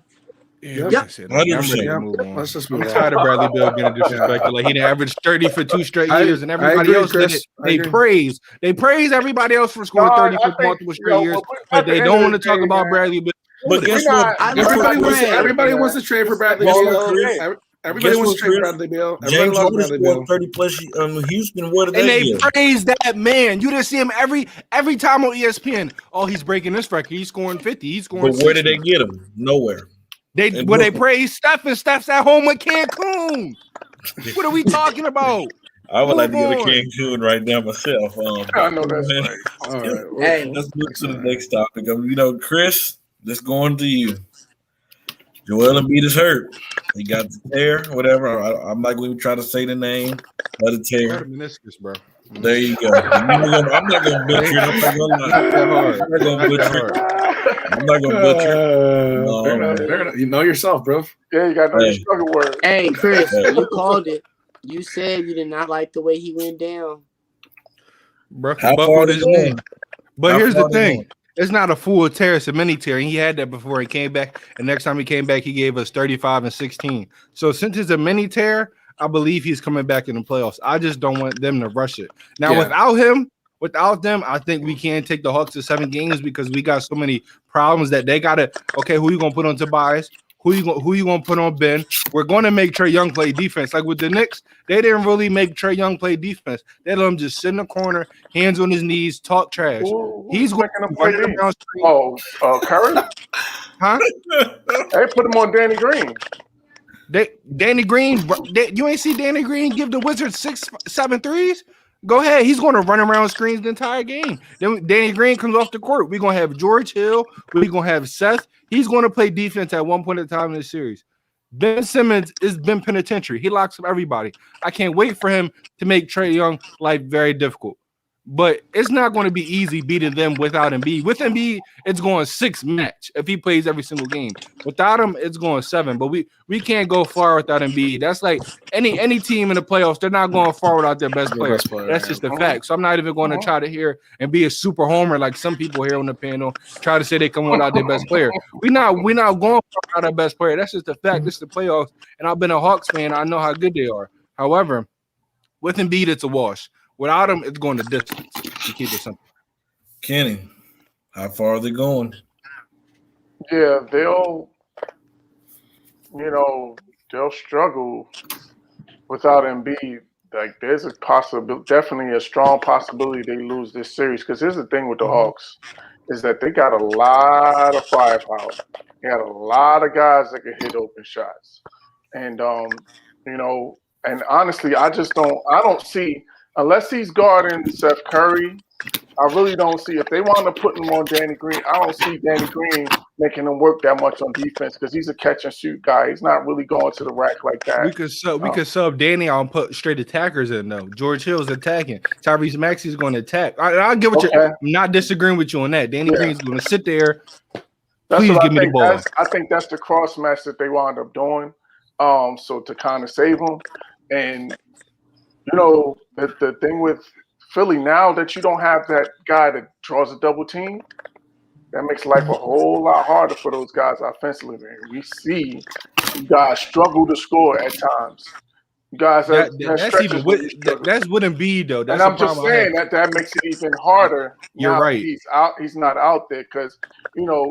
Speaker 6: Yeah,
Speaker 5: Yep.
Speaker 6: I'm ready to
Speaker 4: Yeah.
Speaker 6: move on.
Speaker 4: Let's just
Speaker 6: I'm
Speaker 4: move
Speaker 6: tired
Speaker 4: on.
Speaker 6: of Bradley Beal getting disrespected. Like he done averaged 30 for 2 straight years, and everybody
Speaker 4: agree,
Speaker 6: else did
Speaker 4: Chris.
Speaker 6: it.
Speaker 4: I
Speaker 6: They
Speaker 4: agree.
Speaker 6: praise. They praise everybody else for scoring 30 for multiple straight years, but they don't want to talk about Bradley Beal.
Speaker 1: But guess what?
Speaker 5: I
Speaker 1: Guess
Speaker 4: Everybody
Speaker 1: what,
Speaker 4: wants.
Speaker 1: Chris?
Speaker 4: Everybody wants to trade for Bradley
Speaker 1: Hold
Speaker 4: Beal.
Speaker 1: on, Chris.
Speaker 4: Everybody
Speaker 1: Guess
Speaker 4: wants
Speaker 1: what,
Speaker 4: to trade for
Speaker 1: Chris?
Speaker 4: Bradley Beal. Everybody
Speaker 1: James
Speaker 4: loves
Speaker 1: Harden
Speaker 4: Bradley Beal.
Speaker 1: scored 30 plus Houston. What did
Speaker 6: And
Speaker 1: they
Speaker 6: they
Speaker 1: give?
Speaker 6: praise that man. You didn't see him every time on ESPN. Oh, he's breaking this record. He's scoring 50. He's scoring
Speaker 1: But where
Speaker 6: 60.
Speaker 1: did they get him? Nowhere.
Speaker 6: They
Speaker 1: And
Speaker 6: they
Speaker 1: Brooklyn.
Speaker 6: praise Steph, and Steph's at home with Cancun. What are we talking about?
Speaker 1: I would like to
Speaker 6: Move
Speaker 1: go to
Speaker 6: on.
Speaker 1: Cancun right now myself.
Speaker 3: I know that's
Speaker 1: man.
Speaker 3: right.
Speaker 4: All right.
Speaker 5: Hey.
Speaker 1: Let's move to the next topic. Chris, let's go on to you. Joel Embiid is hurt. He got the tear, whatever. I'm not going to try to say the name. Let it tear.
Speaker 6: Meniscus, bro.
Speaker 1: There you go. I'm not going to butcher it. I'm not going to lie. I'm not going to butcher it. I'm not going to butcher it.
Speaker 4: Fair enough. You know yourself, bro.
Speaker 3: Yeah, you got to know your
Speaker 1: Hey.
Speaker 3: struggle word.
Speaker 5: Hey, Chris,
Speaker 1: Hey.
Speaker 5: you called it. You said you did not like the way he went down.
Speaker 6: Bro,
Speaker 1: How
Speaker 6: but
Speaker 1: far
Speaker 6: with
Speaker 1: they
Speaker 6: his
Speaker 1: going?
Speaker 6: knee. But
Speaker 1: How
Speaker 6: here's
Speaker 1: far
Speaker 6: the
Speaker 1: they
Speaker 6: thing.
Speaker 1: going?
Speaker 6: It's not a full tear, it's a mini tear. And he had that before he came back. And next time he came back, he gave us 35 and 16. So since it's a mini tear, I believe he's coming back in the playoffs. I just don't want them to rush it. Now,
Speaker 4: Yeah.
Speaker 6: without them, I think we can take the Hawks to 7 games because we got so many problems that they gotta. Okay, who you gonna put on Tobias? Who you gonna put on Ben? We're gonna make Trae Young play defense. Like with the Knicks, they didn't really make Trae Young play defense. They let him just sit in the corner, hands on his knees, talk trash. He's going
Speaker 3: making
Speaker 6: to
Speaker 3: him play
Speaker 6: run
Speaker 3: D.
Speaker 6: around screen.
Speaker 3: Curry?
Speaker 6: Huh?
Speaker 3: They put him on Danny Green.
Speaker 6: Danny Green, you ain't see Danny Green give the Wizards 6-7 threes? Go ahead. He's going to run around screens the entire game. Then Danny Green comes off the court. We're going to have George Hill. We're going to have Seth. He's going to play defense at one point in time in the series. Ben Simmons is Ben Penitentiary. He locks up everybody. I can't wait for him to make Trae Young life very difficult. But it's not going to be easy beating them without Embiid. With Embiid, it's going 6 match if he plays every single game. Without him, it's going 7. But we can't go far without Embiid. That's like any team in the playoffs, they're not going far without their best player. That's just a fact. So I'm not even going to try to hear and be a super homer like some people here on the panel try to say they come without their best player. We're not going far without our best player. That's just a fact. This is the playoffs. And I've been a Hawks fan. I know how good they are. However, with Embiid, it's a wash. Without him, it's going the distance. To keep it simple.
Speaker 1: Kenny, how far are they going?
Speaker 3: Yeah, they'll struggle without Embiid. Like, there's a possibility, definitely a strong possibility they lose this series. Because here's the thing with the Hawks, is that they got a lot of firepower. They got a lot of guys that can hit open shots. And, and honestly, I don't see, unless he's guarding Seth Curry, I really don't see, if they want to put him on Danny Green, I don't see Danny Green making him work that much on defense because he's a catch and shoot guy. He's not really going to the rack like that.
Speaker 6: We could sub Danny out and put straight attackers in though. George Hill's attacking. Tyrese Maxey's going to attack. I'll give it you. I'm not disagreeing with you on that. Danny Green's going to sit there. Please give me the ball.
Speaker 3: I think that's the cross match that they wound up doing. So to kind of save him. And the thing with Philly now that you don't have that guy that draws a double team, that makes life a whole lot harder for those guys offensively. And we see guys struggle to score at times. Guys have
Speaker 6: That's
Speaker 3: stretches
Speaker 6: even
Speaker 3: where
Speaker 6: with
Speaker 3: you struggle.
Speaker 6: that's with Embiid though. That's
Speaker 3: And
Speaker 6: the
Speaker 3: I'm just
Speaker 6: problem I have.
Speaker 3: saying that makes it even harder.
Speaker 6: You're
Speaker 3: now
Speaker 6: right.
Speaker 3: He's out. He's not out there because,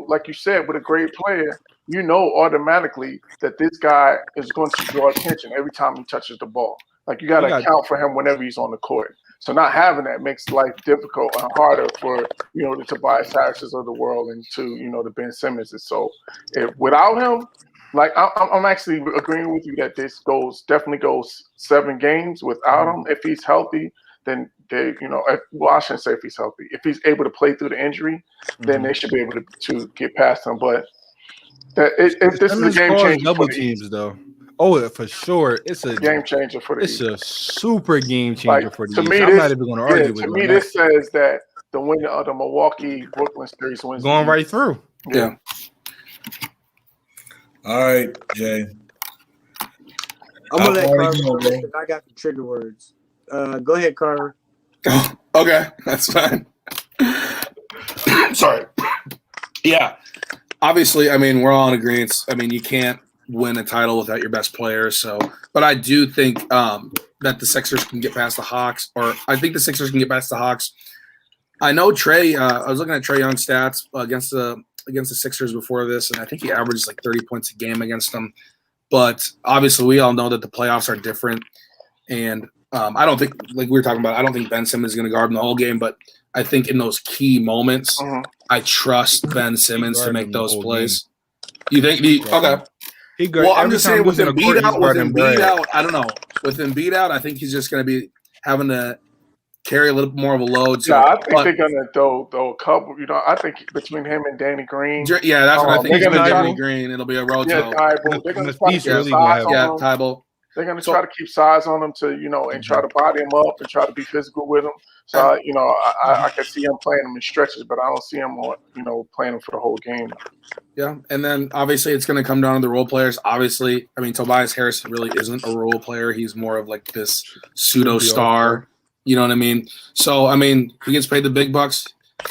Speaker 3: like you said, with a great player, automatically that this guy is going to draw attention every time he touches the ball. Like you got to account for him whenever he's on the court. So not having that makes life difficult and harder for the Tobias Harrises of the world and to the Ben Simmonses. So without him. Like I'm actually agreeing with you that this definitely goes 7 games without him. If he's healthy, then they, well, I shouldn't say if he's healthy. If he's able to play through the injury, then they should be able to get past him. But if this is a game changer
Speaker 6: double
Speaker 3: for the
Speaker 6: teams
Speaker 3: East.
Speaker 6: though. Oh, for sure, it's a
Speaker 3: Game changer for the East.
Speaker 6: a super game changer for the
Speaker 3: to
Speaker 6: East.
Speaker 3: me,
Speaker 6: I'm not even going to argue with
Speaker 3: to
Speaker 6: you.
Speaker 3: me, this says that the winner of the Milwaukee-Brooklyn series wins.
Speaker 6: Going right through.
Speaker 4: Yeah.
Speaker 1: All right, Jay.
Speaker 5: I'm gonna let
Speaker 1: How far
Speaker 5: Carver
Speaker 1: you
Speaker 5: go
Speaker 1: going, bro?
Speaker 5: because I got the trigger words. Go ahead, Carver.
Speaker 4: Okay, that's fine. Sorry. Yeah. Obviously, I mean, we're all in agreement. I mean, you can't win a title without your best player. So, but I do think that the Sixers can get past the Hawks, or I think the Sixers can get past the Hawks. I know Trey. I was looking at Trae Young's stats against the Sixers before this, and I think he averages like 30 points a game against them. But obviously, we all know that the playoffs are different, and I don't think, like we were talking about, I don't think Ben Simmons is going to guard him the whole game. But I think in those key moments, I trust Ben Simmons to make those plays. You think? Okay.
Speaker 6: Well,
Speaker 4: I'm just saying with Embiid out, I don't know. With Embiid out, I think he's just going to be having to carry a little more of a load. So,
Speaker 3: I think they're gonna throw a couple. I think between him and Danny Green.
Speaker 4: Yeah, that's what I think.
Speaker 3: They're gonna
Speaker 4: Danny Green. It'll be a road.
Speaker 3: Yeah, Thybulle. They're gonna try to keep size on him.
Speaker 4: Thybulle.
Speaker 3: They're gonna try to keep size on him to and try to body him up and try to be physical with him. So I can see him playing him in stretches, but I don't see him playing him for the whole game.
Speaker 4: Yeah, and then obviously it's going to come down to the role players. Obviously, I mean Tobias Harris really isn't a role player. He's more of like this pseudo star. You know what I mean? So, I mean, he gets paid the big bucks.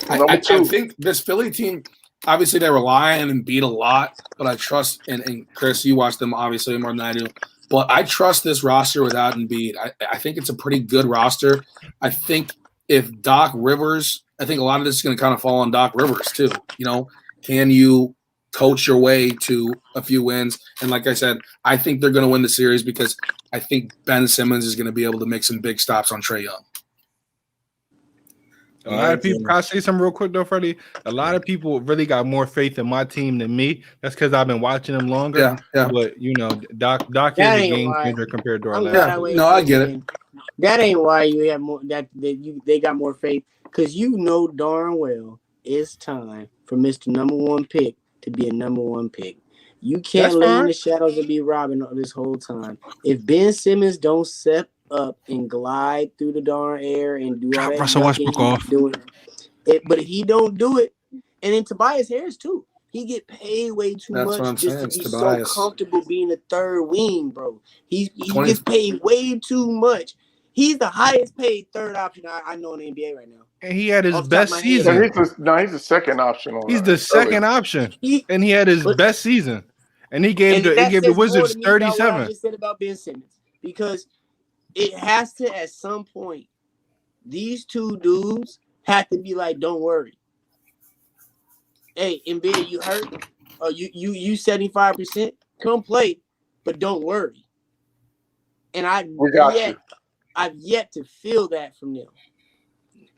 Speaker 4: I think this Philly team, obviously they rely on Embiid a lot, but I trust, and Chris, you watch them obviously more than I do, but I trust this roster without Embiid. I think it's a pretty good roster. I think if Doc Rivers, I think a lot of this is going to kind of fall on Doc Rivers too. Can you coach your way to a few wins? And like I said, I think they're going to win the series because I think Ben Simmons is going to be able to make some big stops on Trae Young.
Speaker 6: A lot of people. Can I say something real quick though, Freddie? A lot of people really got more faith in my team than me. That's because I've been watching them longer.
Speaker 4: Yeah.
Speaker 6: But Doc is a game changer compared to our last.
Speaker 4: No, I get it.
Speaker 5: That ain't why you have more. They got more faith because darn well it's time for Mr. Number One pick to be a number one pick. You can't lay in the shadows and be robbing this whole time. If Ben Simmons don't step up and glide through the darn air and do all that,
Speaker 6: Russell Westbrook off.
Speaker 5: But he don't do it, and then Tobias Harris too. He get paid way too much just to be so comfortable being the third wing, bro. He gets paid way too much. He's the highest paid third option I know in the NBA right now.
Speaker 6: And he had his best season.
Speaker 3: He's the second option.
Speaker 6: He's the second option, and he had his best season. And he gave the Wizards 37.
Speaker 5: What I just said about Ben Simmons, because it has to at some point. These two dudes have to be like, "Don't worry, hey, Embiid, you hurt? Or you 75%? Come play, but don't worry." And I've yet to feel that from them.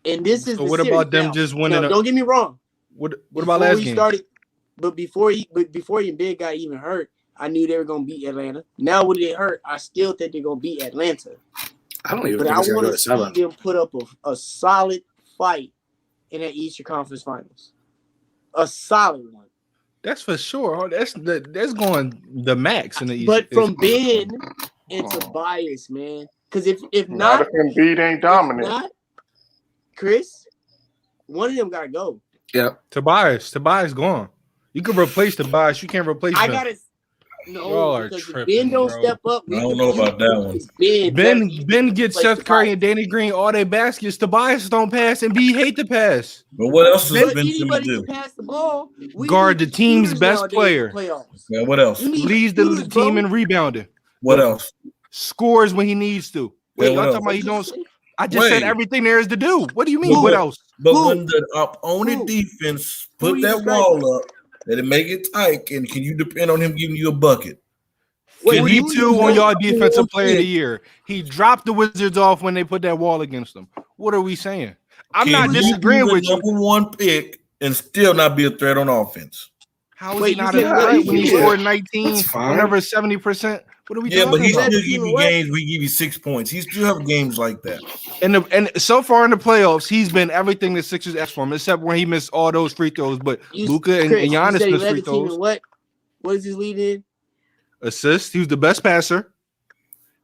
Speaker 5: And this is
Speaker 6: so what about them just winning?
Speaker 5: Don't get me wrong.
Speaker 6: What about last game?
Speaker 5: But before Embiid got even hurt, I knew they were gonna beat Atlanta. Now when they hurt, I still think they're gonna beat Atlanta.
Speaker 4: I don't even.
Speaker 5: But I want to see them put up a solid fight in the Eastern Conference Finals. A solid one.
Speaker 6: That's for sure. That's going the max in the East.
Speaker 5: But from Ben and Tobias, man, because if not,
Speaker 3: if Embiid ain't dominant,
Speaker 5: not, Chris, one of them gotta go.
Speaker 4: Yeah,
Speaker 6: Tobias gone. You can replace Tobias. You can't replace him.
Speaker 2: Y'all
Speaker 5: No,
Speaker 2: are
Speaker 5: because if
Speaker 2: tripping,
Speaker 5: Ben don't
Speaker 2: bro.
Speaker 5: step up,
Speaker 1: I don't know about that one.
Speaker 2: Ben gets Seth Curry and Danny Green all their baskets. Tobias don't pass, and B hate to pass.
Speaker 1: But what else does
Speaker 5: But
Speaker 1: Ben Simmons
Speaker 5: anybody
Speaker 1: do?
Speaker 5: can pass the ball. We
Speaker 2: Guard
Speaker 5: need
Speaker 2: the team's
Speaker 5: shooters
Speaker 2: best
Speaker 5: nowadays
Speaker 2: player.
Speaker 5: in playoffs.
Speaker 1: Yeah, what else?
Speaker 5: You need
Speaker 2: Leads the
Speaker 5: shooters,
Speaker 2: team
Speaker 5: bro.
Speaker 2: in rebounding.
Speaker 1: What else?
Speaker 2: Scores when he needs to. Wait,
Speaker 1: Yeah, what
Speaker 2: y'all
Speaker 1: else?
Speaker 2: talking about he
Speaker 5: What
Speaker 2: don't?
Speaker 5: you say?
Speaker 2: I just said
Speaker 1: Wait.
Speaker 2: everything there is to do. What do you mean?
Speaker 1: But
Speaker 2: What
Speaker 1: what-
Speaker 2: else?
Speaker 1: But
Speaker 5: Who?
Speaker 1: when the opponent
Speaker 5: Who?
Speaker 1: defense
Speaker 5: Who
Speaker 1: put
Speaker 5: you
Speaker 1: that
Speaker 5: describing?
Speaker 1: wall up, that it make it tight, and can you depend on him giving you a bucket?
Speaker 5: Wait,
Speaker 2: Can
Speaker 5: who
Speaker 2: he
Speaker 5: you
Speaker 2: two on
Speaker 5: describing?
Speaker 2: y'all defensive player of the year? He dropped the Wizards off when they put that wall against them. What are we saying? I'm
Speaker 1: Can
Speaker 2: not
Speaker 1: you
Speaker 2: disagreeing
Speaker 1: be the
Speaker 2: with you.
Speaker 1: number one pick and still not be a threat on offense?
Speaker 2: How is
Speaker 5: Wait,
Speaker 2: he
Speaker 5: you
Speaker 2: not
Speaker 5: said
Speaker 2: a
Speaker 5: what?
Speaker 2: threat
Speaker 5: You
Speaker 2: when he
Speaker 5: said what?
Speaker 2: scored 19
Speaker 4: That's fine.
Speaker 2: on over 70%? What are we
Speaker 1: Yeah, but
Speaker 2: talking
Speaker 1: he
Speaker 2: about?
Speaker 1: still
Speaker 5: That
Speaker 1: give
Speaker 5: team
Speaker 1: you
Speaker 5: what?
Speaker 1: games. We give you 6 points. He still have games like that.
Speaker 2: And so far in the playoffs, he's been everything the Sixers asked for him, except when he missed all those free throws. But Luka and
Speaker 5: Chris, you
Speaker 2: Giannis
Speaker 5: said he
Speaker 2: missed
Speaker 5: led
Speaker 2: free
Speaker 5: the team in
Speaker 2: throws.
Speaker 5: what? What is his lead in?
Speaker 2: Assists. He was the best passer.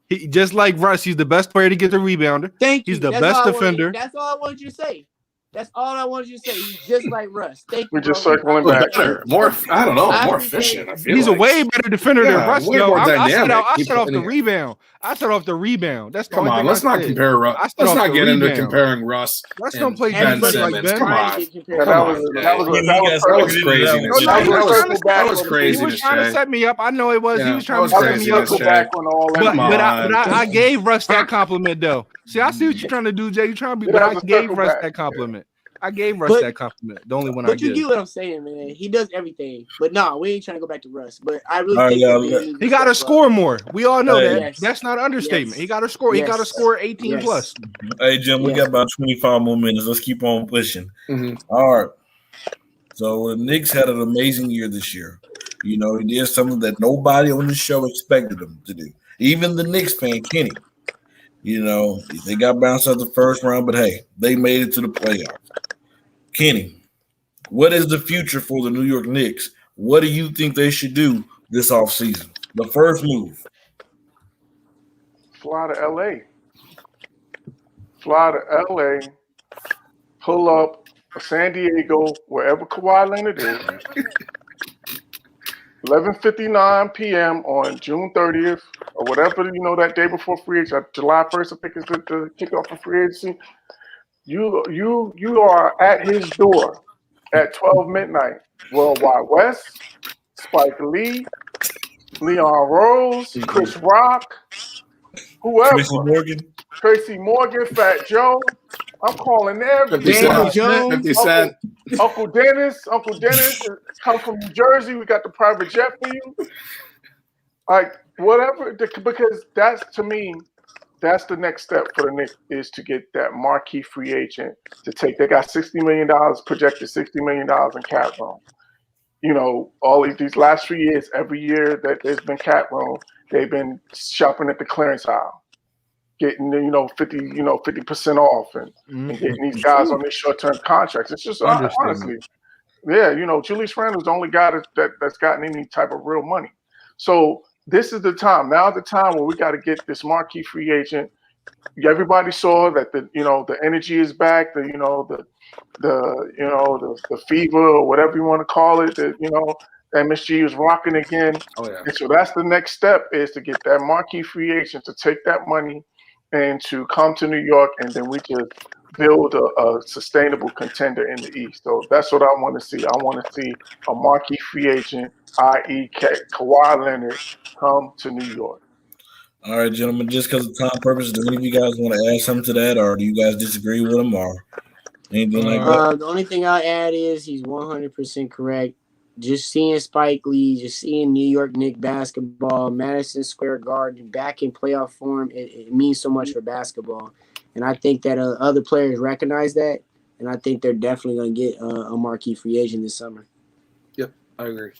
Speaker 2: He just like Russ. He's the best player to get the rebounder.
Speaker 5: Thank you.
Speaker 2: He's the
Speaker 5: That's
Speaker 2: best
Speaker 5: all I wanted-
Speaker 2: defender.
Speaker 5: That's all I wanted you to say. That's all I wanted you to say. He's just like Russ. Thank you.
Speaker 3: We're just
Speaker 5: bro.
Speaker 3: circling
Speaker 4: Well,
Speaker 3: back.
Speaker 4: better, more. I don't know,
Speaker 5: I
Speaker 4: more
Speaker 5: appreciate
Speaker 4: efficient. I
Speaker 5: it.
Speaker 4: feel
Speaker 2: He's
Speaker 4: like.
Speaker 2: a way better defender than
Speaker 4: Yeah,
Speaker 2: Russ.
Speaker 4: way
Speaker 2: Yo,
Speaker 4: more
Speaker 2: I said
Speaker 4: dynamic.
Speaker 2: off
Speaker 4: He
Speaker 2: the
Speaker 4: put-
Speaker 2: rebound. I said off the rebound. That's the
Speaker 4: Come
Speaker 2: only
Speaker 4: on,
Speaker 2: thing
Speaker 4: let's
Speaker 2: I
Speaker 4: not
Speaker 2: said.
Speaker 4: compare Russ.
Speaker 2: I said
Speaker 4: Let's
Speaker 2: off
Speaker 4: not
Speaker 2: the
Speaker 4: get into
Speaker 2: rebound.
Speaker 4: comparing Russ
Speaker 2: Russ
Speaker 4: and
Speaker 2: don't play
Speaker 4: Ben
Speaker 2: defense
Speaker 5: Everybody
Speaker 2: like
Speaker 4: Simmons.
Speaker 2: Ben.
Speaker 4: Come
Speaker 5: trying
Speaker 4: on.
Speaker 5: to get compared.
Speaker 3: And
Speaker 4: Come
Speaker 3: that
Speaker 4: on,
Speaker 3: was
Speaker 4: Jay.
Speaker 3: that was
Speaker 1: Yeah,
Speaker 3: that
Speaker 1: he
Speaker 3: was
Speaker 1: got
Speaker 4: That was
Speaker 1: circled
Speaker 4: craziness.
Speaker 1: into
Speaker 2: No,
Speaker 1: that
Speaker 2: no,
Speaker 1: one.
Speaker 2: he was trying to
Speaker 4: That was
Speaker 2: he
Speaker 4: craziness,
Speaker 2: was trying to
Speaker 4: Jay.
Speaker 2: set me up. I know it was. He
Speaker 4: Yeah,
Speaker 2: was
Speaker 4: that
Speaker 2: trying
Speaker 4: was
Speaker 2: to
Speaker 3: I
Speaker 2: set
Speaker 3: was
Speaker 2: me
Speaker 4: craziness,
Speaker 2: up.
Speaker 3: circle back on all
Speaker 2: But,
Speaker 3: that.
Speaker 4: Come on.
Speaker 2: I gave Russ that compliment though. See, I see what you're trying to do, Jay. You're trying to be,
Speaker 3: Yeah,
Speaker 2: but
Speaker 3: that
Speaker 2: I
Speaker 3: was a
Speaker 2: gave
Speaker 3: circle
Speaker 2: Russ
Speaker 3: back.
Speaker 2: that compliment. I gave Russ
Speaker 5: But-
Speaker 2: that compliment. The only one I
Speaker 5: But you
Speaker 2: give.
Speaker 5: get what I'm saying, man. He does everything. But no, we ain't trying to go back to Russ. But I really
Speaker 1: All right,
Speaker 5: think
Speaker 1: y'all,
Speaker 5: that Ben needs
Speaker 2: He got to
Speaker 5: step up.
Speaker 2: score more. We all know
Speaker 1: Hey.
Speaker 2: that.
Speaker 5: Yes.
Speaker 2: That's not an understatement.
Speaker 5: Yes.
Speaker 2: He got to score. He got to
Speaker 5: Yes.
Speaker 2: score 18
Speaker 5: Yes.
Speaker 2: plus.
Speaker 1: Hey, Jim, we
Speaker 5: Yeah.
Speaker 1: got about 25 more minutes. Let's keep on pushing.
Speaker 4: Mhm.
Speaker 1: All right. So the Knicks had an amazing year this year. You know, he did something that nobody on the show expected him to do. Even the Knicks fan, Kenny. You know, they got bounced out the first round, but hey, they made it to the playoffs. Kenny, what is the future for the New York Knicks? What do you think they should do this offseason? The first move.
Speaker 3: Fly to LA. Fly to LA. Pull up San Diego, wherever Kawhi Leonard is. 11:59 p.m. on June 30th, or whatever, you know, that day before free agency. July 1st, I think is the kickoff of free agency. You are at his door at 12 midnight. Worldwide West, Spike Lee, Leon Rose, Chris Rock, whoever,
Speaker 1: Tracy Morgan.
Speaker 3: Tracy Morgan, Fat Joe. I'm calling
Speaker 4: 50
Speaker 3: everybody.
Speaker 4: Cent.
Speaker 5: Jones,
Speaker 4: 50 Cent.
Speaker 3: Uncle Dennis come from New Jersey. We got the private jet for you. Like whatever, because that's, to me, that's the next step for the Knicks, is to get that marquee free agent to take. They got $60 million, projected $60 million in cap room. You know, all of these last 3 years, every year that there's been cap room, they've been shopping at the clearance aisle, getting 50% off, and getting these guys on their short-term contracts. It's just
Speaker 2: Understatement.
Speaker 3: honestly, yeah, Julius Randle's the only guy that's gotten any type of real money. So this is the time. Now's the time where we got to get this marquee free agent. Everybody saw that the energy is back. The fever, or whatever you want to call it. MSG is rocking again.
Speaker 4: Oh yeah.
Speaker 3: And so that's the next step, is to get that marquee free agent to take that money and to come to New York, and then we just build a sustainable contender in the East. So that's what I want to see. I want to see a marquee free agent, i.e. Kawhi Leonard, come to New York.
Speaker 1: All right, gentlemen, just because of time purposes, do any of you guys want to add something to that, or do you guys disagree with him, or anything like that?
Speaker 5: The only thing I'll add is he's 100% correct. Just seeing Spike Lee, just seeing New York Knicks basketball, Madison Square Garden back in playoff form, it means so much for basketball. And I think that other players recognize that, and I think they're definitely going to get a marquee free agent this summer.
Speaker 4: I agree.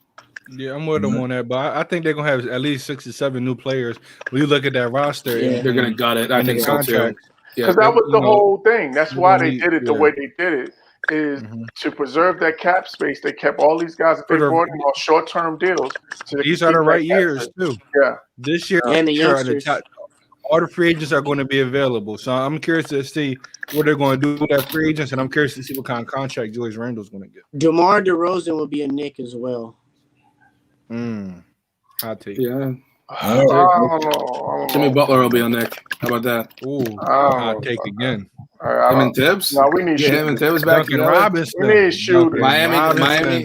Speaker 2: Yeah, I'm with them on that, but I think they're gonna have at least 6 or 7 new players. When you look at that roster,
Speaker 5: Yeah.
Speaker 4: They're gonna gut it. I
Speaker 2: and
Speaker 4: think
Speaker 2: the
Speaker 4: so too.
Speaker 2: contract.
Speaker 4: Yeah.
Speaker 3: Because that was the
Speaker 2: you know,
Speaker 3: whole thing. That's why they did it the
Speaker 2: yeah.
Speaker 3: way they did it, is to preserve that cap space. They kept all these guys that they
Speaker 2: For the-
Speaker 3: brought in on short-term deals. So they
Speaker 2: These
Speaker 3: could
Speaker 2: are the
Speaker 3: keep
Speaker 2: right
Speaker 3: that cap
Speaker 2: years
Speaker 3: space.
Speaker 2: too.
Speaker 3: Yeah.
Speaker 2: This year,
Speaker 5: And the
Speaker 2: are the
Speaker 5: youngsters.
Speaker 2: top- all the free agents are going to be available. So I'm curious to see what they're going to do with that free agents, and I'm curious to see what kind of contract Julius Randle's going to get.
Speaker 5: DeMar DeRozan will be a Knick as well.
Speaker 2: Hot take.
Speaker 4: Yeah.
Speaker 3: I don't know.
Speaker 4: Jimmy Butler will be on Nick. How about that?
Speaker 2: Ooh,
Speaker 3: I
Speaker 2: hot
Speaker 3: don't
Speaker 2: take
Speaker 3: know.
Speaker 2: again.
Speaker 4: Him and Tibbs?
Speaker 3: No, we need
Speaker 4: Get him and
Speaker 3: shooters.
Speaker 4: Tibbs back
Speaker 2: Duncan
Speaker 4: together.
Speaker 2: Robinson.
Speaker 3: We need shooters.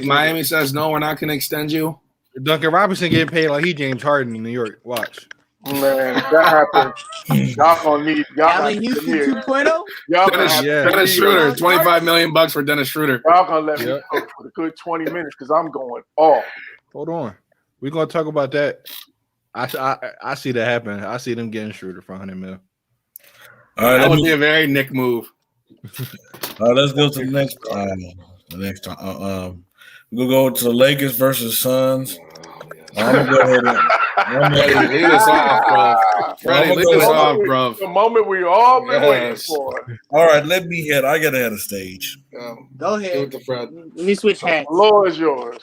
Speaker 4: Miami says no, we're not going to extend you.
Speaker 2: Duncan Robinson getting paid like he James Harden in New York. Watch.
Speaker 3: Man, if that happens, y'all gonna need y'all.
Speaker 5: Allen
Speaker 3: Gonna
Speaker 5: Houston
Speaker 3: need,
Speaker 5: 2.0.
Speaker 3: y'all gonna have
Speaker 2: Yeah.
Speaker 3: to
Speaker 4: Dennis
Speaker 3: need-
Speaker 4: Schroeder, $25 million for Dennis Schroeder.
Speaker 3: Y'all gonna let me
Speaker 2: Yep.
Speaker 3: cook for a good 20 minutes because I'm going off.
Speaker 2: Hold on. We're gonna talk about that. I see that happen. I see them getting Schroeder for 100 mil.
Speaker 1: All right,
Speaker 4: That would be a very Nick move.
Speaker 1: let's go to the next time. We'll go to the Lakers versus Suns. I'm gonna go ahead and
Speaker 4: Freddie, lead us off, bro. Freddie, lead us off, bro.
Speaker 3: The moment we all been waiting
Speaker 4: Yes.
Speaker 3: for.
Speaker 1: all right, let me hit. I gotta head a stage.
Speaker 5: Go
Speaker 4: Give it
Speaker 5: ahead.
Speaker 4: to Fred.
Speaker 5: Let me switch hats.
Speaker 3: The floor is yours.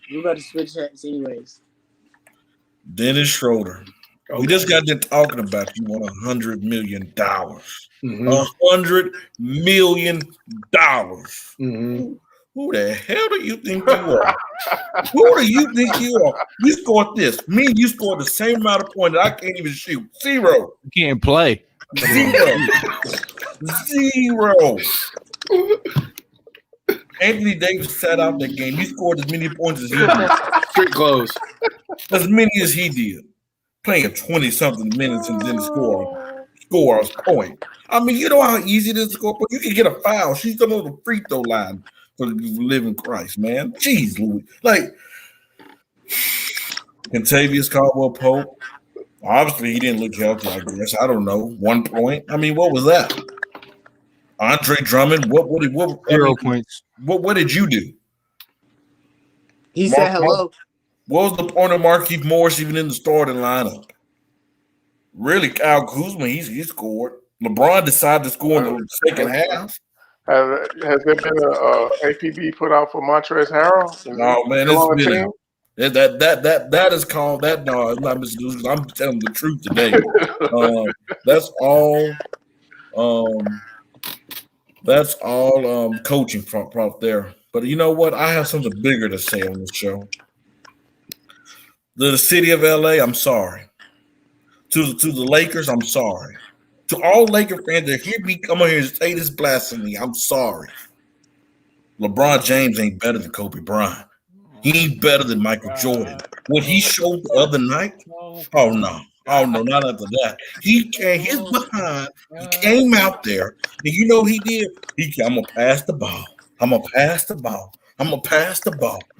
Speaker 5: You about to switch hats anyways.
Speaker 1: Dennis Schroeder. We just got done talking about you want $100 million.
Speaker 4: Mhm.
Speaker 1: $100 million.
Speaker 4: Mhm.
Speaker 1: Who the hell do you think you are? Who do you think you are? You scored this. Me and you scored the same amount of points that I can't even shoot. Zero.
Speaker 2: Can't play.
Speaker 1: Zero. Anthony Davis sat out that game. He scored as many points as he did.
Speaker 4: Street clothes.
Speaker 1: As many as he did. Playing 20-something minutes and didn't score a point. I mean, you know how easy it is to score a point? You can get a foul. She's coming on the free throw line for the living Christ, man. Jeez, Louis. Like, Kentavious Caldwell-Pope. Obviously, he didn't look healthy, I guess. I don't know. 1 point. I mean, what was that? Andre Drummond. What
Speaker 2: 0 points.
Speaker 1: What did you do?
Speaker 5: He said hello.
Speaker 1: What was the point of Markieff Morris even in the starting lineup? Really, Kyle Kuzma, he scored. LeBron decided to score in the second half.
Speaker 3: Has there been a APB put out for Montrezl Harrell? Is
Speaker 1: No,
Speaker 3: he
Speaker 1: man,
Speaker 3: still on
Speaker 1: it's
Speaker 3: the
Speaker 1: been
Speaker 3: team?
Speaker 1: that is called that. No, it's not Mr. News. I'm telling the truth today. That's all. That's all coaching from there. But you know what? I have something bigger to say on this show. The city of LA, I'm sorry. To the Lakers, I'm sorry. To all Laker fans that hear me come on here and say this blasphemy, I'm sorry. LeBron James ain't better than Kobe Bryant. He ain't better than Michael Jordan. What he showed the other night, oh no, not after that. He came out there, and you know what he did? I'm gonna pass the ball.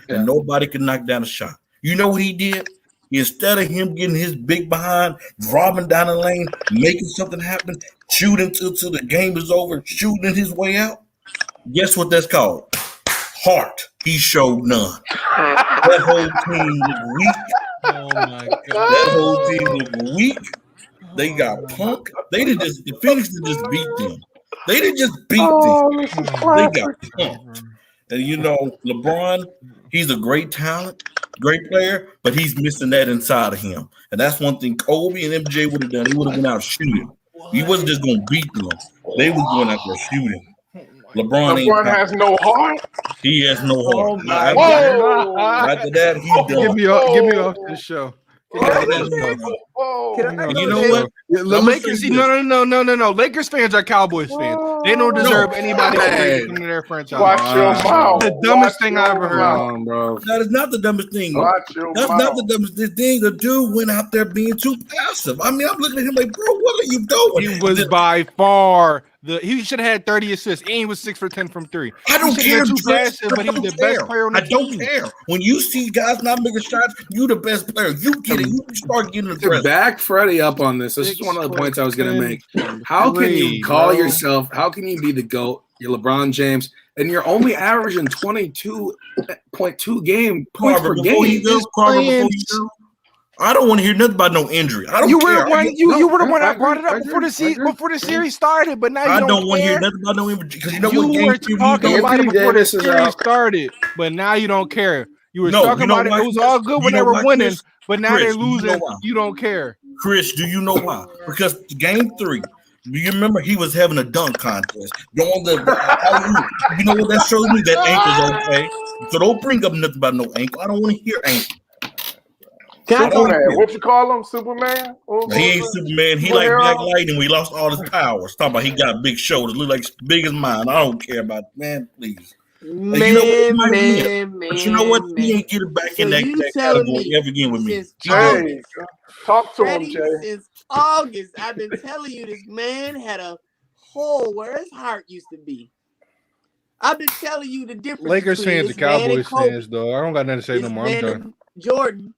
Speaker 1: And nobody can knock down a shot. You know what he did? Instead of him getting his big behind, driving down the lane, making something happen, shooting till the game is over, shooting his way out, guess what that's called? Heart. He showed none. That whole team was weak.
Speaker 2: Oh my god.
Speaker 1: That whole team was weak. They got punked. The Phoenix didn't just beat them. They didn't just beat them. They got punked. And you know, LeBron, he's a great talent, great player, but he's missing that inside of him. And that's one thing Kobe and MJ would have done. He would have went out shooting. He wasn't just going to beat them. They was going out there shooting. LeBron
Speaker 3: has no heart.
Speaker 1: He has no heart.
Speaker 3: Whoa.
Speaker 1: After that, he's done.
Speaker 2: Get me off this show.
Speaker 3: Whoa.
Speaker 1: And you know what?
Speaker 2: The Lakers, no. Lakers fans are Cowboys fans. They don't deserve anybody to come to their franchise.
Speaker 3: Watch your mouth.
Speaker 2: The dumbest thing I
Speaker 3: Watch
Speaker 2: ever
Speaker 3: your
Speaker 2: heard.
Speaker 3: mouth.
Speaker 4: Bro.
Speaker 1: That is not the dumbest thing.
Speaker 3: Watch your
Speaker 1: That's
Speaker 3: mouth.
Speaker 1: not the dumbest thing. The dude went out there being too passive. I mean, I'm looking at him like, bro, what are you doing?
Speaker 2: He was by far he should have had 30 assists, and he was 6 for 10 from 3.
Speaker 1: I don't
Speaker 2: He
Speaker 1: care.
Speaker 2: should've been too passive, but he was the best player on the
Speaker 1: I don't
Speaker 2: team.
Speaker 1: care. When you see guys not making shots, you the best player. You get it. You start getting
Speaker 4: To
Speaker 1: aggressive.
Speaker 4: back Freddie up on this, is one of the points I was going to make. How can you call yourself? How can you be the GOAT? You're LeBron James, and you're only averaging 22.2 points per game.
Speaker 1: I don't want to hear nothing about no injury. I don't
Speaker 2: You
Speaker 1: care.
Speaker 2: were you were the one that brought it
Speaker 4: I
Speaker 2: up before
Speaker 4: agree.
Speaker 2: the series started, but now
Speaker 1: I
Speaker 2: you
Speaker 1: don't want to hear
Speaker 2: care.
Speaker 1: nothing about no injury because you know
Speaker 2: You
Speaker 1: what game
Speaker 2: were
Speaker 1: two
Speaker 2: talking
Speaker 1: you
Speaker 2: about it
Speaker 4: Anthony
Speaker 2: before the
Speaker 4: Davis is
Speaker 2: series
Speaker 4: out.
Speaker 2: started, but now you don't care. You were
Speaker 1: No,
Speaker 2: talking
Speaker 1: you know
Speaker 2: about it.
Speaker 1: why,
Speaker 2: It was
Speaker 1: Chris?
Speaker 2: all good
Speaker 1: You
Speaker 2: when
Speaker 1: know
Speaker 2: they were
Speaker 1: why,
Speaker 2: winning,
Speaker 1: Chris?
Speaker 2: but now
Speaker 1: Chris,
Speaker 2: they're
Speaker 1: you know
Speaker 2: losing.
Speaker 1: why?
Speaker 2: You don't care.
Speaker 1: Chris, do you know why? Because game 3, do you remember he was having a dunk contest? You know what that shows me? That ankle's okay. So don't bring up nothing about no ankle. I don't want to hear ankle.
Speaker 5: Can I talk?
Speaker 3: Superman. What you call him? Superman?
Speaker 1: He ain't Superman. He like Black Lightning. We lost all his powers. Talking about he got big shoulders, look like big as mine. I don't care about man. Please,
Speaker 5: Man,
Speaker 1: you know what? He might
Speaker 5: man,
Speaker 1: win.
Speaker 5: man.
Speaker 1: But you know what?
Speaker 5: Man.
Speaker 1: He ain't get it back
Speaker 5: So
Speaker 1: in that
Speaker 5: you telling
Speaker 1: category
Speaker 5: me
Speaker 1: ever again with me.
Speaker 5: since
Speaker 3: Jay,
Speaker 5: August,
Speaker 3: talk to him,
Speaker 5: Freddie,
Speaker 3: Jay.
Speaker 5: since August, I've been telling you this man had a hole where his heart used to be. I've been telling you the difference.
Speaker 6: Lakers
Speaker 5: between
Speaker 6: fans
Speaker 5: this
Speaker 6: and
Speaker 5: man and
Speaker 6: Cowboys
Speaker 5: Kobe.
Speaker 6: fans, though. I don't got nothing to say
Speaker 5: This
Speaker 6: no more. I'm
Speaker 5: man
Speaker 6: done.
Speaker 5: and Jordan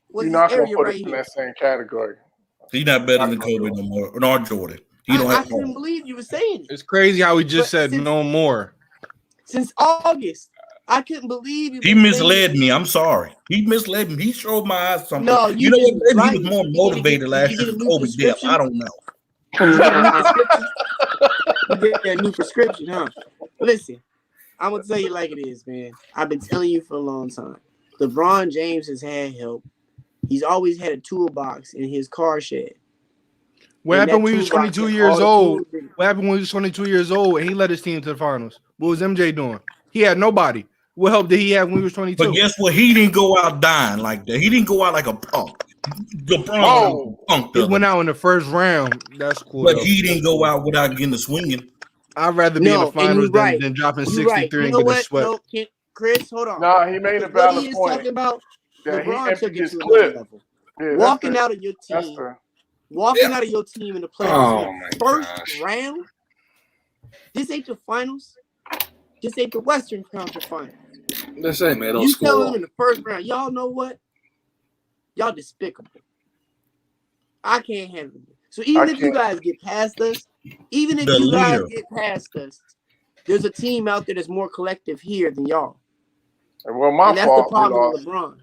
Speaker 5: was
Speaker 3: You're
Speaker 5: this
Speaker 3: not gonna
Speaker 5: area
Speaker 3: put
Speaker 5: right
Speaker 3: us in
Speaker 5: here.
Speaker 3: that same category.
Speaker 1: He's not better than Kobe no more, nor Jordan. He don't
Speaker 5: I
Speaker 1: have
Speaker 5: couldn't
Speaker 1: home.
Speaker 5: believe you were saying it.
Speaker 6: It's crazy how he just
Speaker 5: But
Speaker 6: said
Speaker 5: since-
Speaker 6: no more.
Speaker 5: Since August, I couldn't believe you.
Speaker 1: He misled me. I'm sorry. He misled me. He showed my eyes something.
Speaker 5: No,
Speaker 1: you know what?
Speaker 5: didn't,
Speaker 1: Maybe
Speaker 5: right?
Speaker 1: he was more
Speaker 5: You didn't
Speaker 1: motivated
Speaker 5: get-
Speaker 1: last
Speaker 5: you
Speaker 1: year
Speaker 5: get a
Speaker 1: for
Speaker 5: new
Speaker 1: Kobe death.
Speaker 5: prescription?
Speaker 1: I don't know.
Speaker 5: You get a new prescription? You get a new prescription, huh? Listen, I'm gonna tell you like it is, man. I've been telling you for a long time. LeBron James has had help. He's always had a toolbox in his car shed.
Speaker 6: What
Speaker 5: And
Speaker 6: happened
Speaker 5: that
Speaker 6: when he was
Speaker 5: toolbox
Speaker 6: 22
Speaker 5: had
Speaker 6: years
Speaker 5: all the
Speaker 6: old?
Speaker 5: tools in it.
Speaker 6: What happened when he was 22 years old and he led his team to the finals? What was MJ doing? He had nobody. What help did he have when he was 22?
Speaker 1: But guess what? He didn't go out dying like that. He didn't go out like a punk. LeBron
Speaker 3: Oh.
Speaker 1: punked
Speaker 6: He
Speaker 1: us.
Speaker 6: went out in the first round. That's cool.
Speaker 1: But
Speaker 6: though.
Speaker 1: he didn't go out without getting the swinging.
Speaker 6: I'd rather be in
Speaker 5: No,
Speaker 6: the
Speaker 5: and
Speaker 6: finals
Speaker 5: you're right.
Speaker 6: than dropping
Speaker 5: You're
Speaker 6: 63
Speaker 5: right. You
Speaker 6: and
Speaker 5: know
Speaker 6: getting
Speaker 5: what?
Speaker 6: swept.
Speaker 5: No, Chris, hold on.
Speaker 3: Nah, he made a
Speaker 5: What
Speaker 3: valid
Speaker 5: he is
Speaker 3: point.
Speaker 5: talking about,
Speaker 3: That he
Speaker 5: LeBron
Speaker 3: emptied
Speaker 5: took it
Speaker 3: his
Speaker 5: to another
Speaker 3: clip.
Speaker 5: level.
Speaker 3: Yeah,
Speaker 5: Walking out of your
Speaker 3: that's
Speaker 5: team,
Speaker 3: the
Speaker 5: walking out of your team in the playoffs
Speaker 4: Oh
Speaker 5: in
Speaker 4: my
Speaker 5: the first
Speaker 4: gosh.
Speaker 5: round. This ain't the finals. This ain't the Western Conference Finals.
Speaker 4: This ain't middle
Speaker 5: You tell them
Speaker 4: school.
Speaker 5: in the first round, y'all know what? Y'all despicable. I can't handle it. So even
Speaker 3: I
Speaker 5: if you
Speaker 3: can't.
Speaker 5: guys get past us, even if
Speaker 1: The
Speaker 5: you guys
Speaker 1: leader.
Speaker 5: get past us, there's a team out there that's more collective here than y'all.
Speaker 3: Well, my
Speaker 5: And that's the
Speaker 3: fault we
Speaker 5: problem
Speaker 3: lost.
Speaker 5: with LeBron.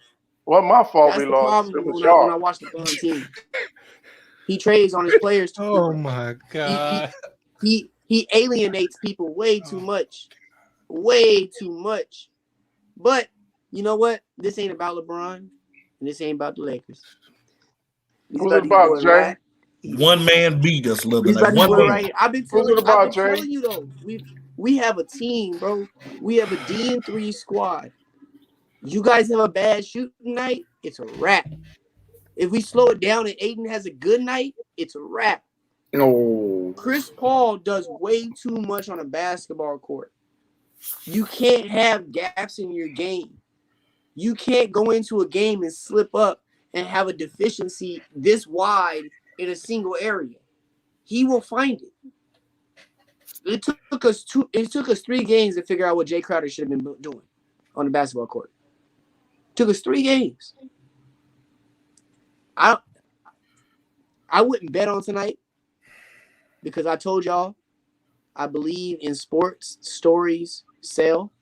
Speaker 3: Well, my fault
Speaker 5: That's
Speaker 3: we
Speaker 5: the
Speaker 3: lost.
Speaker 5: problem
Speaker 3: It was
Speaker 5: when I
Speaker 3: y'all.
Speaker 5: watch the LeBron team. He trades on his players too
Speaker 6: Oh
Speaker 5: much.
Speaker 6: my God.
Speaker 5: He alienates people way too much. Way too much. But you know what? This ain't about LeBron, and this ain't about the Lakers. These
Speaker 3: Who's it
Speaker 5: buddies
Speaker 3: about,
Speaker 5: boys
Speaker 3: Jay?
Speaker 5: right-
Speaker 1: One man beat us a little bit.
Speaker 5: These
Speaker 1: Like
Speaker 5: buddies
Speaker 1: one
Speaker 5: boys
Speaker 1: man.
Speaker 5: right here. I've been
Speaker 3: Who's it about, Jay?
Speaker 5: telling you though. We have a team, bro. We have a D&3 squad. You guys have a bad shooting night, it's a wrap. If we slow it down and Aiden has a good night, it's a wrap.
Speaker 4: No.
Speaker 5: Chris Paul does way too much on a basketball court. You can't have gaps in your game. You can't go into a game and slip up and have a deficiency this wide in a single area. He will find it. It took us 3 games to figure out what Jay Crowder should have been doing on the basketball court. Took us 3 games. I wouldn't bet on tonight because I told y'all I believe in sports stories sell.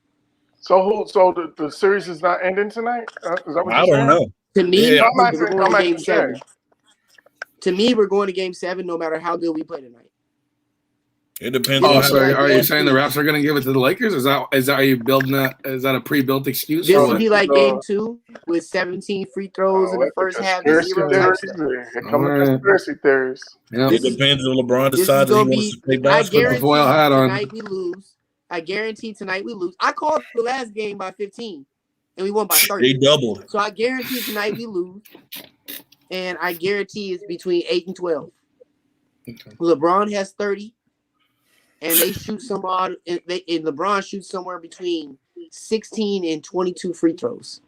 Speaker 3: So the series is not ending tonight? Is that what
Speaker 1: I
Speaker 3: you're
Speaker 1: don't
Speaker 3: saying?
Speaker 1: know.
Speaker 5: To me,
Speaker 1: Yeah,
Speaker 3: I'm
Speaker 5: we're
Speaker 3: asking
Speaker 5: going to game
Speaker 3: Jay.
Speaker 5: 7. To me, we're going to game 7 no matter how good we play tonight.
Speaker 1: It depends
Speaker 4: Oh,
Speaker 1: on
Speaker 4: so
Speaker 1: how.
Speaker 4: are you saying the refs are going to give it to the Lakers? Is that are you building that? Is that a pre-built excuse?
Speaker 5: This
Speaker 4: or
Speaker 5: would
Speaker 4: what?
Speaker 5: be like
Speaker 3: Uh,
Speaker 5: game 2 with 17 free throws in the first half to
Speaker 3: Conspiracy
Speaker 5: 0 type
Speaker 3: theories.
Speaker 5: stuff.
Speaker 3: Here come the
Speaker 4: Alright.
Speaker 3: conspiracy theories.
Speaker 4: Yep.
Speaker 1: It depends if LeBron
Speaker 5: This is
Speaker 1: decides that he
Speaker 5: gonna
Speaker 1: wants
Speaker 5: be.
Speaker 1: to play
Speaker 5: I
Speaker 1: basketball.
Speaker 5: guarantee
Speaker 4: Foil hat on.
Speaker 5: tonight we lose. I guarantee tonight we lose. I called the last game by 15, and we won by 30.
Speaker 1: They doubled.
Speaker 5: So I guarantee tonight we lose, and I guarantee it's between 8 and 12.
Speaker 4: Okay.
Speaker 5: LeBron has 30, and they shoot some odd. And LeBron shoots somewhere between 16 and 22 free throws.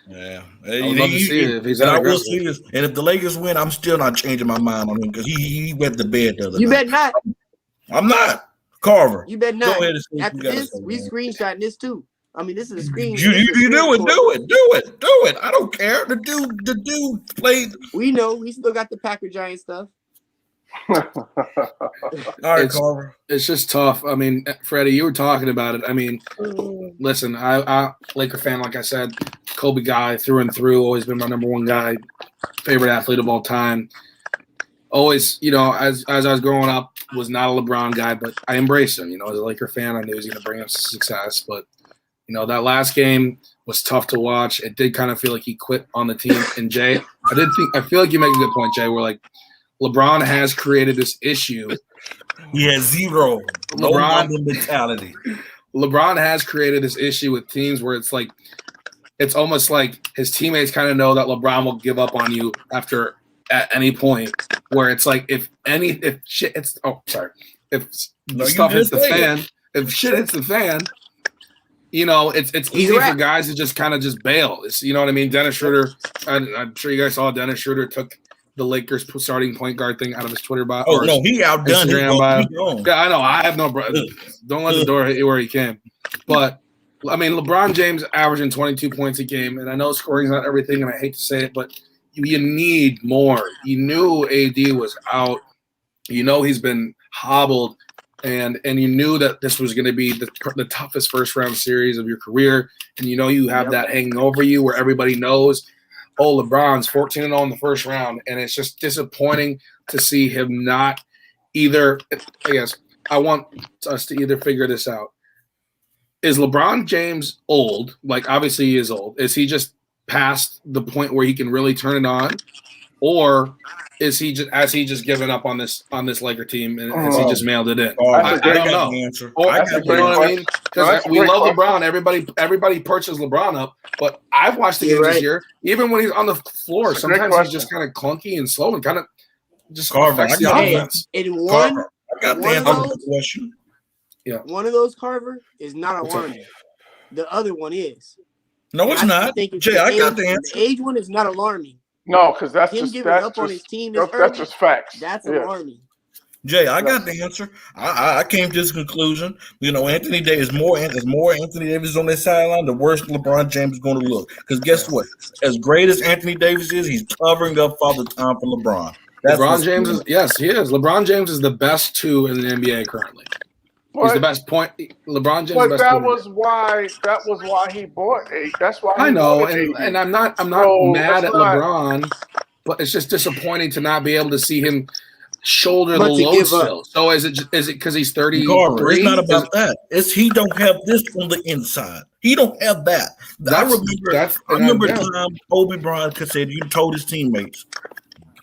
Speaker 1: Yeah.
Speaker 4: I would love to see it if he's
Speaker 1: and
Speaker 4: that
Speaker 1: I will
Speaker 4: aggressive.
Speaker 1: see this. And if the Lakers win, I'm still not changing my mind on him because he went to bed the other
Speaker 5: You
Speaker 1: night.
Speaker 5: bet not.
Speaker 1: I'm not. Carver.
Speaker 5: You bet
Speaker 1: Go
Speaker 5: not.
Speaker 1: ahead and see what
Speaker 5: After
Speaker 1: you gotta
Speaker 5: this,
Speaker 1: say,
Speaker 5: we
Speaker 1: man.
Speaker 5: screenshotting this too. I mean, this is a screen.
Speaker 1: You
Speaker 5: this is a
Speaker 1: do it.
Speaker 5: screen
Speaker 1: Do it. I don't care. The dude played.
Speaker 5: We know we still got the Packer Giant stuff.
Speaker 1: All right,
Speaker 4: It's-
Speaker 1: Carver.
Speaker 4: It's just tough. I mean, Freddie, you were talking about it. I mean, listen, I Laker fan, like I said, Kobe guy through and through, always been my number one guy, favorite athlete of all time. Always, as I was growing up, was not a LeBron guy, but I embraced him. As a Laker fan, I knew he was going to bring us success. But that last game was tough to watch. It did kind of feel like he quit on the team. And Jay, I feel like you make a good point, Jay. Where like LeBron has created this issue.
Speaker 1: He has zero. No
Speaker 4: LeBron-
Speaker 1: Mamba mentality.
Speaker 4: LeBron has created this issue with teams where it's like it's almost like his teammates kind of know that LeBron will give up on you at any point. Where it's like if shit hits the fan, if shit hits the fan, you know, it's easy for guys to just kind of just bail. It's, you know what I mean? Dennis Schroeder, I'm sure you guys saw Dennis Schroeder took the Lakers starting point guard thing out of his Twitter bio.
Speaker 1: Oh no, he outdone
Speaker 4: Instagram bio. Yeah, I know. I have no. Don't let the door hit you where he can. But I mean, LeBron James averaging 22 points a game, and I know scoring's not everything, and I hate to say it, but you need more. You knew AD was out. You know he's been hobbled. And you knew that this was going to be the toughest first round series of your career, and you know you have that hanging over you where everybody knows, oh, LeBron's 14-0 in the first round, and it's just disappointing to see him not either. I guess I want us to either figure this out: is LeBron James old? Like obviously he is old. Is he just past the point where he can really turn it on, or is he just given up on this Laker team and has he just mailed it in? I don't know.
Speaker 1: Answer.
Speaker 4: You know what I mean? Because we love LeBron. Everybody perches LeBron up, but I've watched the games this year. Even when he's on the floor, sometimes he's just kind of clunky and slow and kind of just affects the offense.
Speaker 5: I got the answer to the
Speaker 1: question.
Speaker 5: Yeah, one of those, Carver, is not alarming. The other one is.
Speaker 1: No, it's not. Jay, I got the answer.
Speaker 5: The age one is not alarming.
Speaker 3: No, because that's
Speaker 5: him
Speaker 3: just
Speaker 5: giving up on his team.
Speaker 3: That's just facts.
Speaker 5: That's alarming.
Speaker 1: Jay, I got the answer. I came to this conclusion. You know, Anthony Davis more Anthony Davis on that sideline, the worse LeBron James is going to look. Because guess what? As great as Anthony Davis is, he's covering up Father Time for LeBron.
Speaker 4: LeBron James is he is. LeBron James is the best two in the NBA currently. He's the best point. LeBron James. But
Speaker 3: that was why he bought eight. That's why
Speaker 4: I know, and I'm not mad at LeBron, but it's just disappointing to not be able to see him shoulder the load still. So is it because he's 33?
Speaker 1: It's not about that. It's he don't have this on the inside. He don't have that. I remember the time Kobe Bryant said you told his teammates,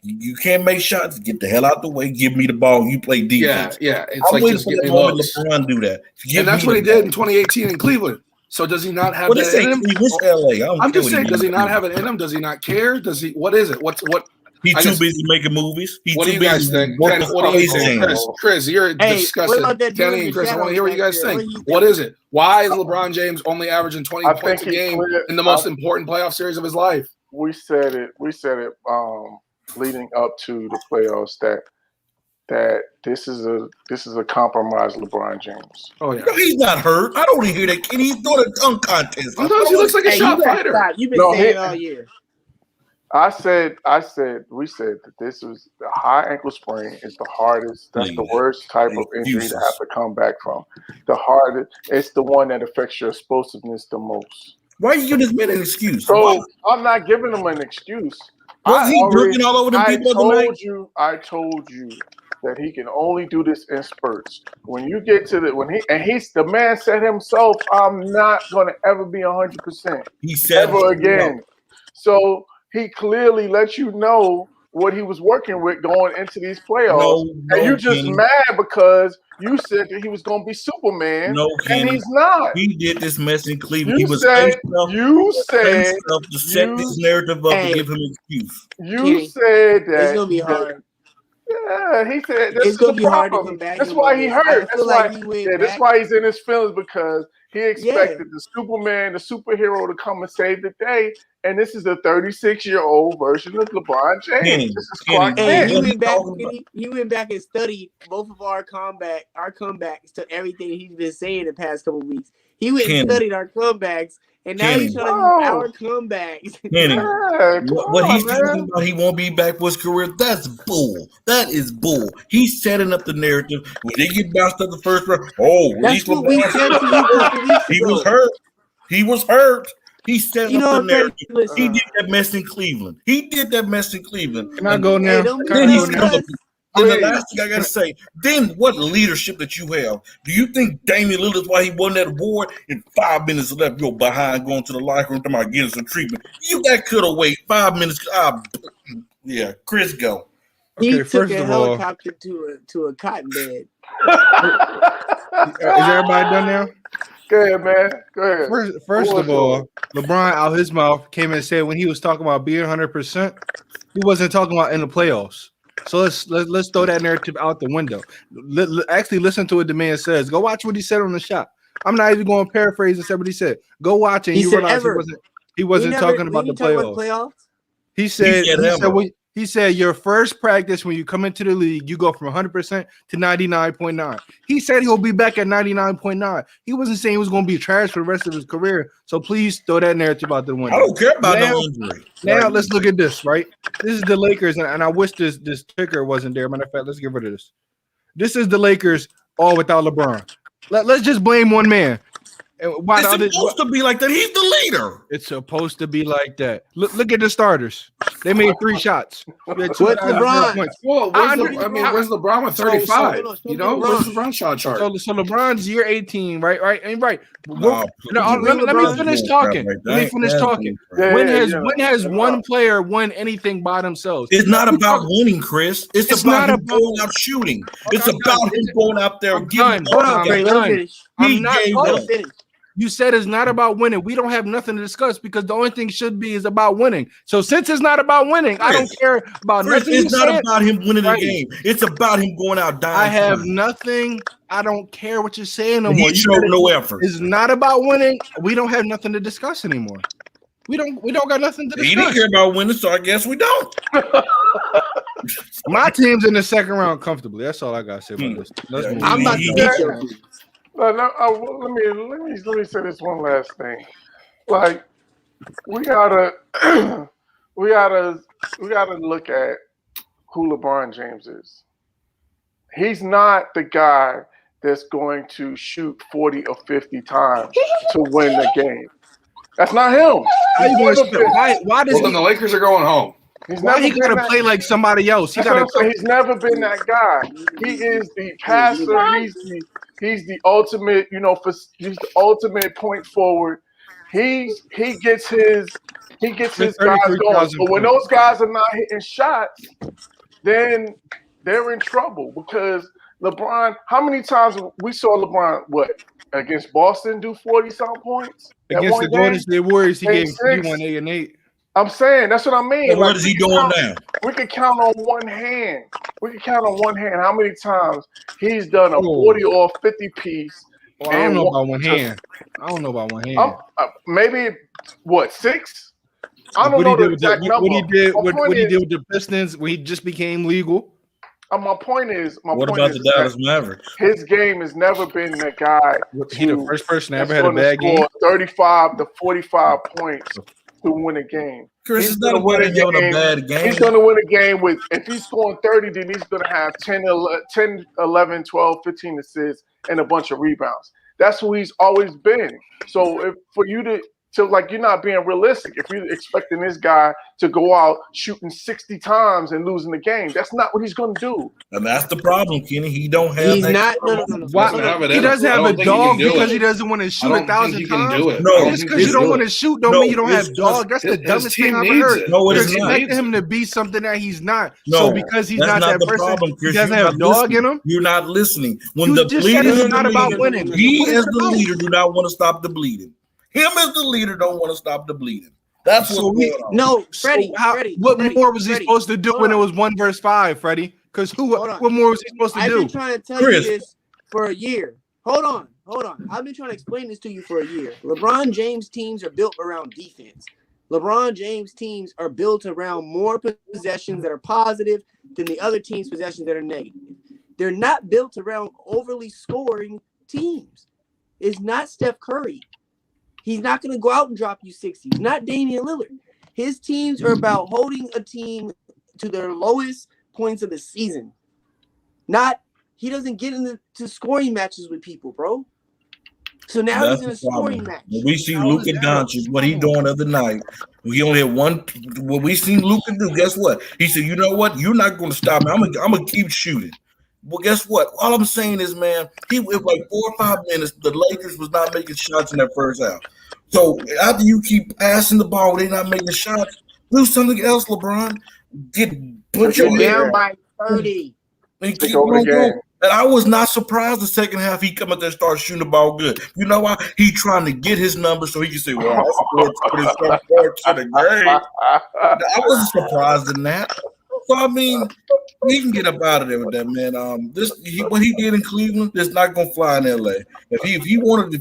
Speaker 1: you can't make shots. Get the hell out the way. Give me the ball. You play defense.
Speaker 4: Yeah. It's like just getting lows.
Speaker 1: LeBron do that.
Speaker 4: And that's what he did in 2018 in Cleveland. So does he not have that in him?
Speaker 1: This LA.
Speaker 4: I'm just saying, does he not have it in him? Does he not care? Does he? What is it? What?
Speaker 1: He's too busy making movies.
Speaker 4: What do you guys think? What do you think? Chris, you're disgusted. Kenny and Chris, I want to hear what you guys think. What is it? Why is LeBron James only averaging 20 points a game in the most important playoff series of his life?
Speaker 3: We said it. Leading up to the playoffs that this is a compromised LeBron James.
Speaker 4: Oh yeah,
Speaker 1: no, he's not hurt. I don't want to hear that kid. He's doing a dunk contest.
Speaker 4: Sometimes he looks like a shot fighter.
Speaker 5: You've been saying it all year.
Speaker 3: We said that this was the high ankle sprain is the hardest. That's the worst type of injury to have to come back from. The hardest. It's the one that affects your explosiveness the most.
Speaker 1: Why are you giving him an excuse?
Speaker 3: So I'm not giving him an excuse.
Speaker 1: Was he drinking all over the people tonight?
Speaker 3: I told you that he can only do this in spurts. When you get to he's the man said himself, I'm not gonna ever be 100%.
Speaker 1: He said
Speaker 3: ever again. No. So he clearly let you know what he was working with going into these playoffs. And you just mad because you said that he was going to be Superman, and he's not.
Speaker 1: He did this mess in Cleveland.
Speaker 3: You said
Speaker 1: to set this narrative up and give him an excuse.
Speaker 3: You said that
Speaker 5: it's going to be hard.
Speaker 3: Yeah, he said
Speaker 5: it's going to be hard to come back.
Speaker 3: That's why he hurt. That's why he's in his feelings, because he expected the Superman, the superhero, to come and save the day. And this is a 36-year-old version of LeBron James. This is Clark Kent.
Speaker 5: He went back and studied both of our comebacks to everything he's been saying the past couple of weeks. He went and studied our comebacks, and now he's trying to use our comebacks.
Speaker 1: What he's talking about, he won't be back for his career. That's bull. That is bull. He's setting up the narrative. When they get bounced up the first round,
Speaker 5: that's what we said to you.
Speaker 1: He was hurt. He was hurt. He set up the narrative. He did that mess in Cleveland.
Speaker 6: Can I go now?
Speaker 1: And the last thing I got to say, then what leadership that you have? Do you think Damian Lillard's why he won that award? In 5 minutes left, you're behind going to the locker room, talking about getting some treatment. You that could have waited 5 minutes. Yeah, Chris, go.
Speaker 5: He took a helicopter to a cotton bed.
Speaker 6: Is everybody done now?
Speaker 3: Go ahead, man. Go ahead.
Speaker 6: First of all, LeBron out his mouth came and said when he was talking about being 100%, he wasn't talking about in the playoffs. So let's throw that narrative out the window. Actually, listen to what the man says. Go watch what he said on the shot. I'm not even going to paraphrase and say what he said. Go watch it. And you realize he wasn't talking about the playoffs. He said your first practice when you come into the league, you go from 100% to 99.9. He said he'll be back at 99.9. He wasn't saying he was going to be trash for the rest of his career. So please throw that narrative out the window.
Speaker 1: I don't care about no injury.
Speaker 6: Now let's look at this, right? This is the Lakers, and I wish this ticker wasn't there. Matter of fact, let's get rid of this. This is the Lakers all without LeBron. Let's just blame one man.
Speaker 1: It's supposed to be like that. He's the leader.
Speaker 6: It's supposed to be like that. Look at the starters. They made 3 shots.
Speaker 5: What's LeBron?
Speaker 4: Well, where's LeBron with 35? Where's LeBron shot chart?
Speaker 6: So LeBron's year 18, right? Right.
Speaker 1: No,
Speaker 6: let me finish talking. When has one player won anything by themselves?
Speaker 1: It's not about winning, Chris. It's about him going out shooting. It's about him going out there and getting.
Speaker 5: Hold on, Trey. Let me finish.
Speaker 6: I'm not going to finish. You said it's not about winning. We don't have nothing to discuss because the only thing should be is about winning. So since it's not about winning, I don't care about nothing.
Speaker 1: It's not about him winning the game. It's about him going out dying.
Speaker 6: I have nothing. I don't care what you're saying no more.
Speaker 1: He showed no effort.
Speaker 6: It's not about winning. We don't have nothing to discuss anymore. We don't got nothing to discuss.
Speaker 1: He didn't care about winning, so I guess we don't.
Speaker 6: My team's in the second round comfortably. That's all I gotta say about this. Let's move.
Speaker 5: I'm about to beat you.
Speaker 3: Let me say this one last thing. Like, we gotta look at who LeBron James is. He's not the guy that's going to shoot 40 or 50 times to win the game. That's not him.
Speaker 4: Why does the Lakers are going home?
Speaker 6: Why he gotta play like somebody else?
Speaker 3: He's never been that guy. He is the passer. He's the ultimate, he's the ultimate point forward. He gets his guys going. But when those guys are not hitting shots, then they're in trouble because LeBron, how many times we saw LeBron against Boston do 40-something points?
Speaker 6: Against the Golden State Warriors, he won 8 and 8.
Speaker 3: I'm saying that's what I mean.
Speaker 1: What is he doing now?
Speaker 3: We can count on one hand. How many times he's done a 40 or 50 piece.
Speaker 6: Well, I don't know about one hand.
Speaker 3: Maybe 6? I don't know the exact number.
Speaker 6: What he did with the Pistons when he just became legal.
Speaker 3: My point is,
Speaker 1: what about the Dallas Mavericks?
Speaker 3: His game has never been the guy.
Speaker 6: He the first person that ever had a bad game.
Speaker 3: 35 to 45 points to win a game.
Speaker 1: Chris is not going to win a bad game.
Speaker 3: He's going to win a game with, if he's scoring 30, then he's going to have 10, 11, 12, 15 assists and a bunch of rebounds. That's who he's always been. So for you to you're not being realistic. If you're expecting this guy to go out shooting 60 times and losing the game, that's not what he's going to do.
Speaker 1: And that's the problem, Kenny. He don't have.
Speaker 5: He's not. No.
Speaker 6: He doesn't have a dog because he doesn't want to shoot 1,000 times.
Speaker 1: No,
Speaker 6: just because you don't want to shoot don't mean you don't have dog. That's the dumbest thing I've ever heard.
Speaker 1: No,
Speaker 6: You're
Speaker 1: it's not.
Speaker 6: expecting him to be something that he's not.
Speaker 1: No,
Speaker 6: so because he's
Speaker 1: that's
Speaker 6: not that person,
Speaker 1: problem, Chris.
Speaker 6: he doesn't have dog in him.
Speaker 1: You're not listening. When
Speaker 6: You
Speaker 1: the
Speaker 6: just
Speaker 1: bleeding
Speaker 6: said it's
Speaker 1: is
Speaker 6: not about winning.
Speaker 1: He as the leader do not want to stop the bleeding. Him as the leader don't want to stop the bleeding. That's what's going on.
Speaker 5: No, Freddie.
Speaker 6: What more was he supposed to do when it was 1 versus 5, Freddie? Because what more was he supposed to do?
Speaker 5: I've been trying to tell you this for a year. Hold on. I've been trying to explain this to you for a year. LeBron James teams are built around defense. LeBron James teams are built around more possessions that are positive than the other team's possessions that are negative. They're not built around overly scoring teams. It's not Steph Curry. He's not going to go out and drop you 60. He's not Damian Lillard. His teams are about holding a team to their lowest points of the season. He doesn't get into scoring matches with people, bro. So now he's in a scoring match.
Speaker 1: When we see Luka Doncic, what he doing the other night, we only had one. What we seen Luka do, guess what? He said, "You know what? You're not going to stop me. I'm gonna keep shooting." Well, guess what? All I'm saying is, man, it was like 4 or 5 minutes. The Lakers was not making shots in that first half. So after you keep passing the ball, they're not making shots. Do something else, LeBron. Put your
Speaker 5: down by 30.
Speaker 3: Take over the game.
Speaker 1: And I was not surprised the second half he come out there and start shooting the ball good. You know why? He trying to get his numbers so he can say, well, I scored 27 points in the game. I wasn't surprised in that. So, I mean, he can get up out of there with that, man. What he did in Cleveland is not going to fly in L.A. If he want to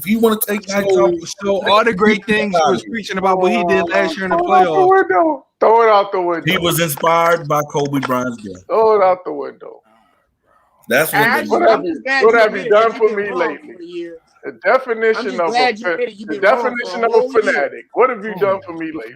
Speaker 1: take nights off.
Speaker 6: So all the great things he was preaching about what he did last year in the playoffs.
Speaker 3: Throw it out the window.
Speaker 1: He was inspired by Kobe Bryant's death.
Speaker 3: Throw it out the window.
Speaker 1: That's
Speaker 3: What have you done for me lately? The definition of a fanatic. What have you done for me lately?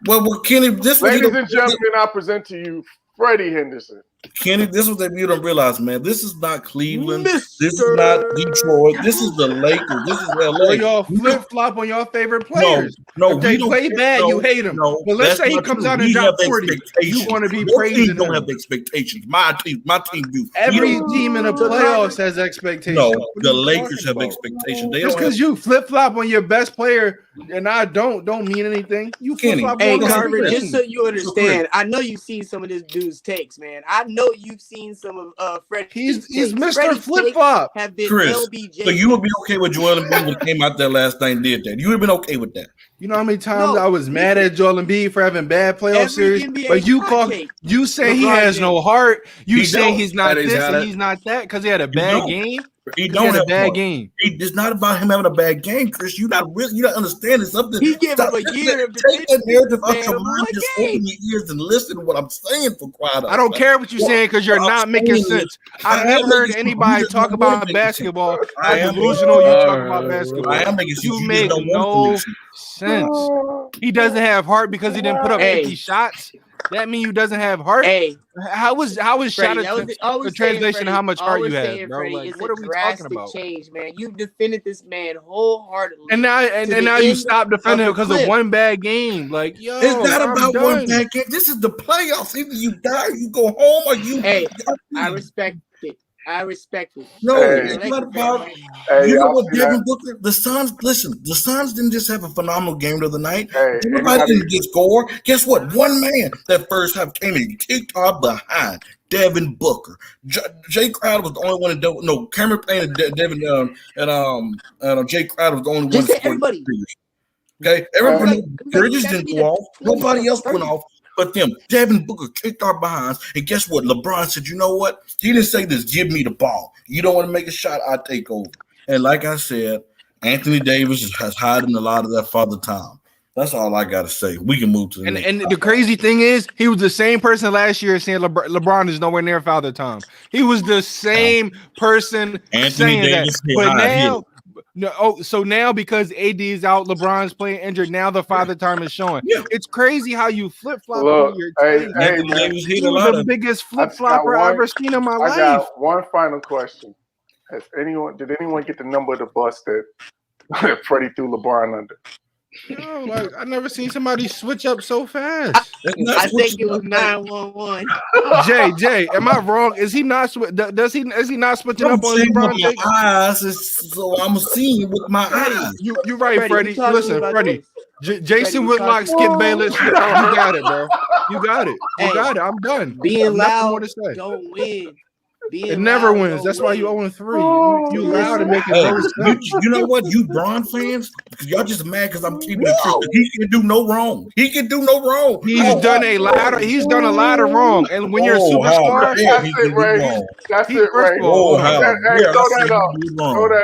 Speaker 1: Well, Kenny,
Speaker 3: ladies and gentlemen, I present to you Freddie Henderson.
Speaker 1: Kenny, this is what you don't realize, man. This is not Cleveland. This is not Detroit. This is the Lakers. This is LA.
Speaker 6: So y'all flip flop on your favorite players.
Speaker 1: No,
Speaker 6: if they play bad, you hate them.
Speaker 1: No,
Speaker 6: but let's say he comes out and drops 40. You want to be praising him.
Speaker 1: Don't have expectations. My team do.
Speaker 6: Every team in the playoffs has expectations.
Speaker 1: No, the Lakers have expectations.
Speaker 6: Just because you flip flop on your best player and I don't mean anything. You flip flop.
Speaker 5: Hey, Carver, just so you understand, I know you've seen some of this dude's takes, man. I know you've seen some of Freddie.
Speaker 6: He's Mr. Flip Flop.
Speaker 5: Have been
Speaker 1: Chris,
Speaker 5: LBJ.
Speaker 1: so you would be okay with Joel Embiid when came out there last night and did that? You would have been okay with that?
Speaker 6: You know how many times I was mad at Joel Embiid for having bad playoff series? But you say he has no heart. You say he's not this and he's not that because he had a bad game.
Speaker 1: He don't have a
Speaker 6: bad game.
Speaker 1: It's not about him having a bad game, Chris. You're not understanding something.
Speaker 5: He gave him a year of
Speaker 1: take that narrative out your mind. Just open your ears and listen to what I'm saying for quiet.
Speaker 6: I don't care what you're saying because you're not making sense. I've never heard anybody talk about basketball. I am delusional. You talk about basketball.
Speaker 1: I am making sense.
Speaker 6: You make no sense. He doesn't have heart because he didn't put up 50 shots. That means you doesn't have heart.
Speaker 5: Hey,
Speaker 6: how was shot the translation of how much heart you have, bro?
Speaker 5: Like, what are we talking about? Change, man. You've defended this man wholeheartedly,
Speaker 6: and now you stop defending him because of one bad game. Like, yo,
Speaker 1: it's not about one bad game. This is the playoffs. Either you die, or you go home, or you.
Speaker 5: Hey, I respect it.
Speaker 1: No, it's not about. You know what, Devin Booker? The Suns. Listen, the Suns didn't just have a phenomenal game the other night. Everybody didn't get score. Guess what? One man that first half came and kicked our behind. Devin Booker. Jay Crowder was the only one that don't. No, Cameron Payne and Devin and Jay Crowder was the only one.
Speaker 5: Just everybody.
Speaker 1: Okay, everybody. Bridges didn't go off. Nobody else went off. But them, Devin Booker kicked our behinds, and guess what? LeBron said, "You know what? He didn't say this. Give me the ball. You don't want to make a shot, I take over." And like I said, Anthony Davis has hiding a lot of that father time. That's all I got to say. We can move to the next.
Speaker 6: And the crazy thing is, he was the same person last year saying LeBron is nowhere near father time. He was the same person saying Davis that. But now. So now because AD is out, LeBron's playing injured. Now the father time is showing. Yeah. It's crazy how you flip flop.
Speaker 3: He was
Speaker 6: the biggest flip flopper I've ever seen in my life.
Speaker 3: I got one final question. Did anyone get the number of the bus that Freddie threw LeBron under?
Speaker 6: No, like I never seen somebody switch up so fast.
Speaker 5: I think it was 911.
Speaker 6: Jay, am I wrong? Is he not? Is he not switching up on LeBron?
Speaker 1: Eyes, so I'm seeing with my eyes.
Speaker 6: You're right, Freddie. Listen, Freddie. Jason Whitlock, Skip Bayless. You got it, bro. You got it. I'm done.
Speaker 5: Being loud don't win.
Speaker 6: It never wins. That's why you 0-3. You loud and making no sense.
Speaker 1: You know what? You Bron fans, because y'all just mad because I'm keeping it true. He can do no wrong. He's
Speaker 6: done a lot of wrong. And when you're a superstar,
Speaker 3: that's it, Ray. That's it, Ray. Throw that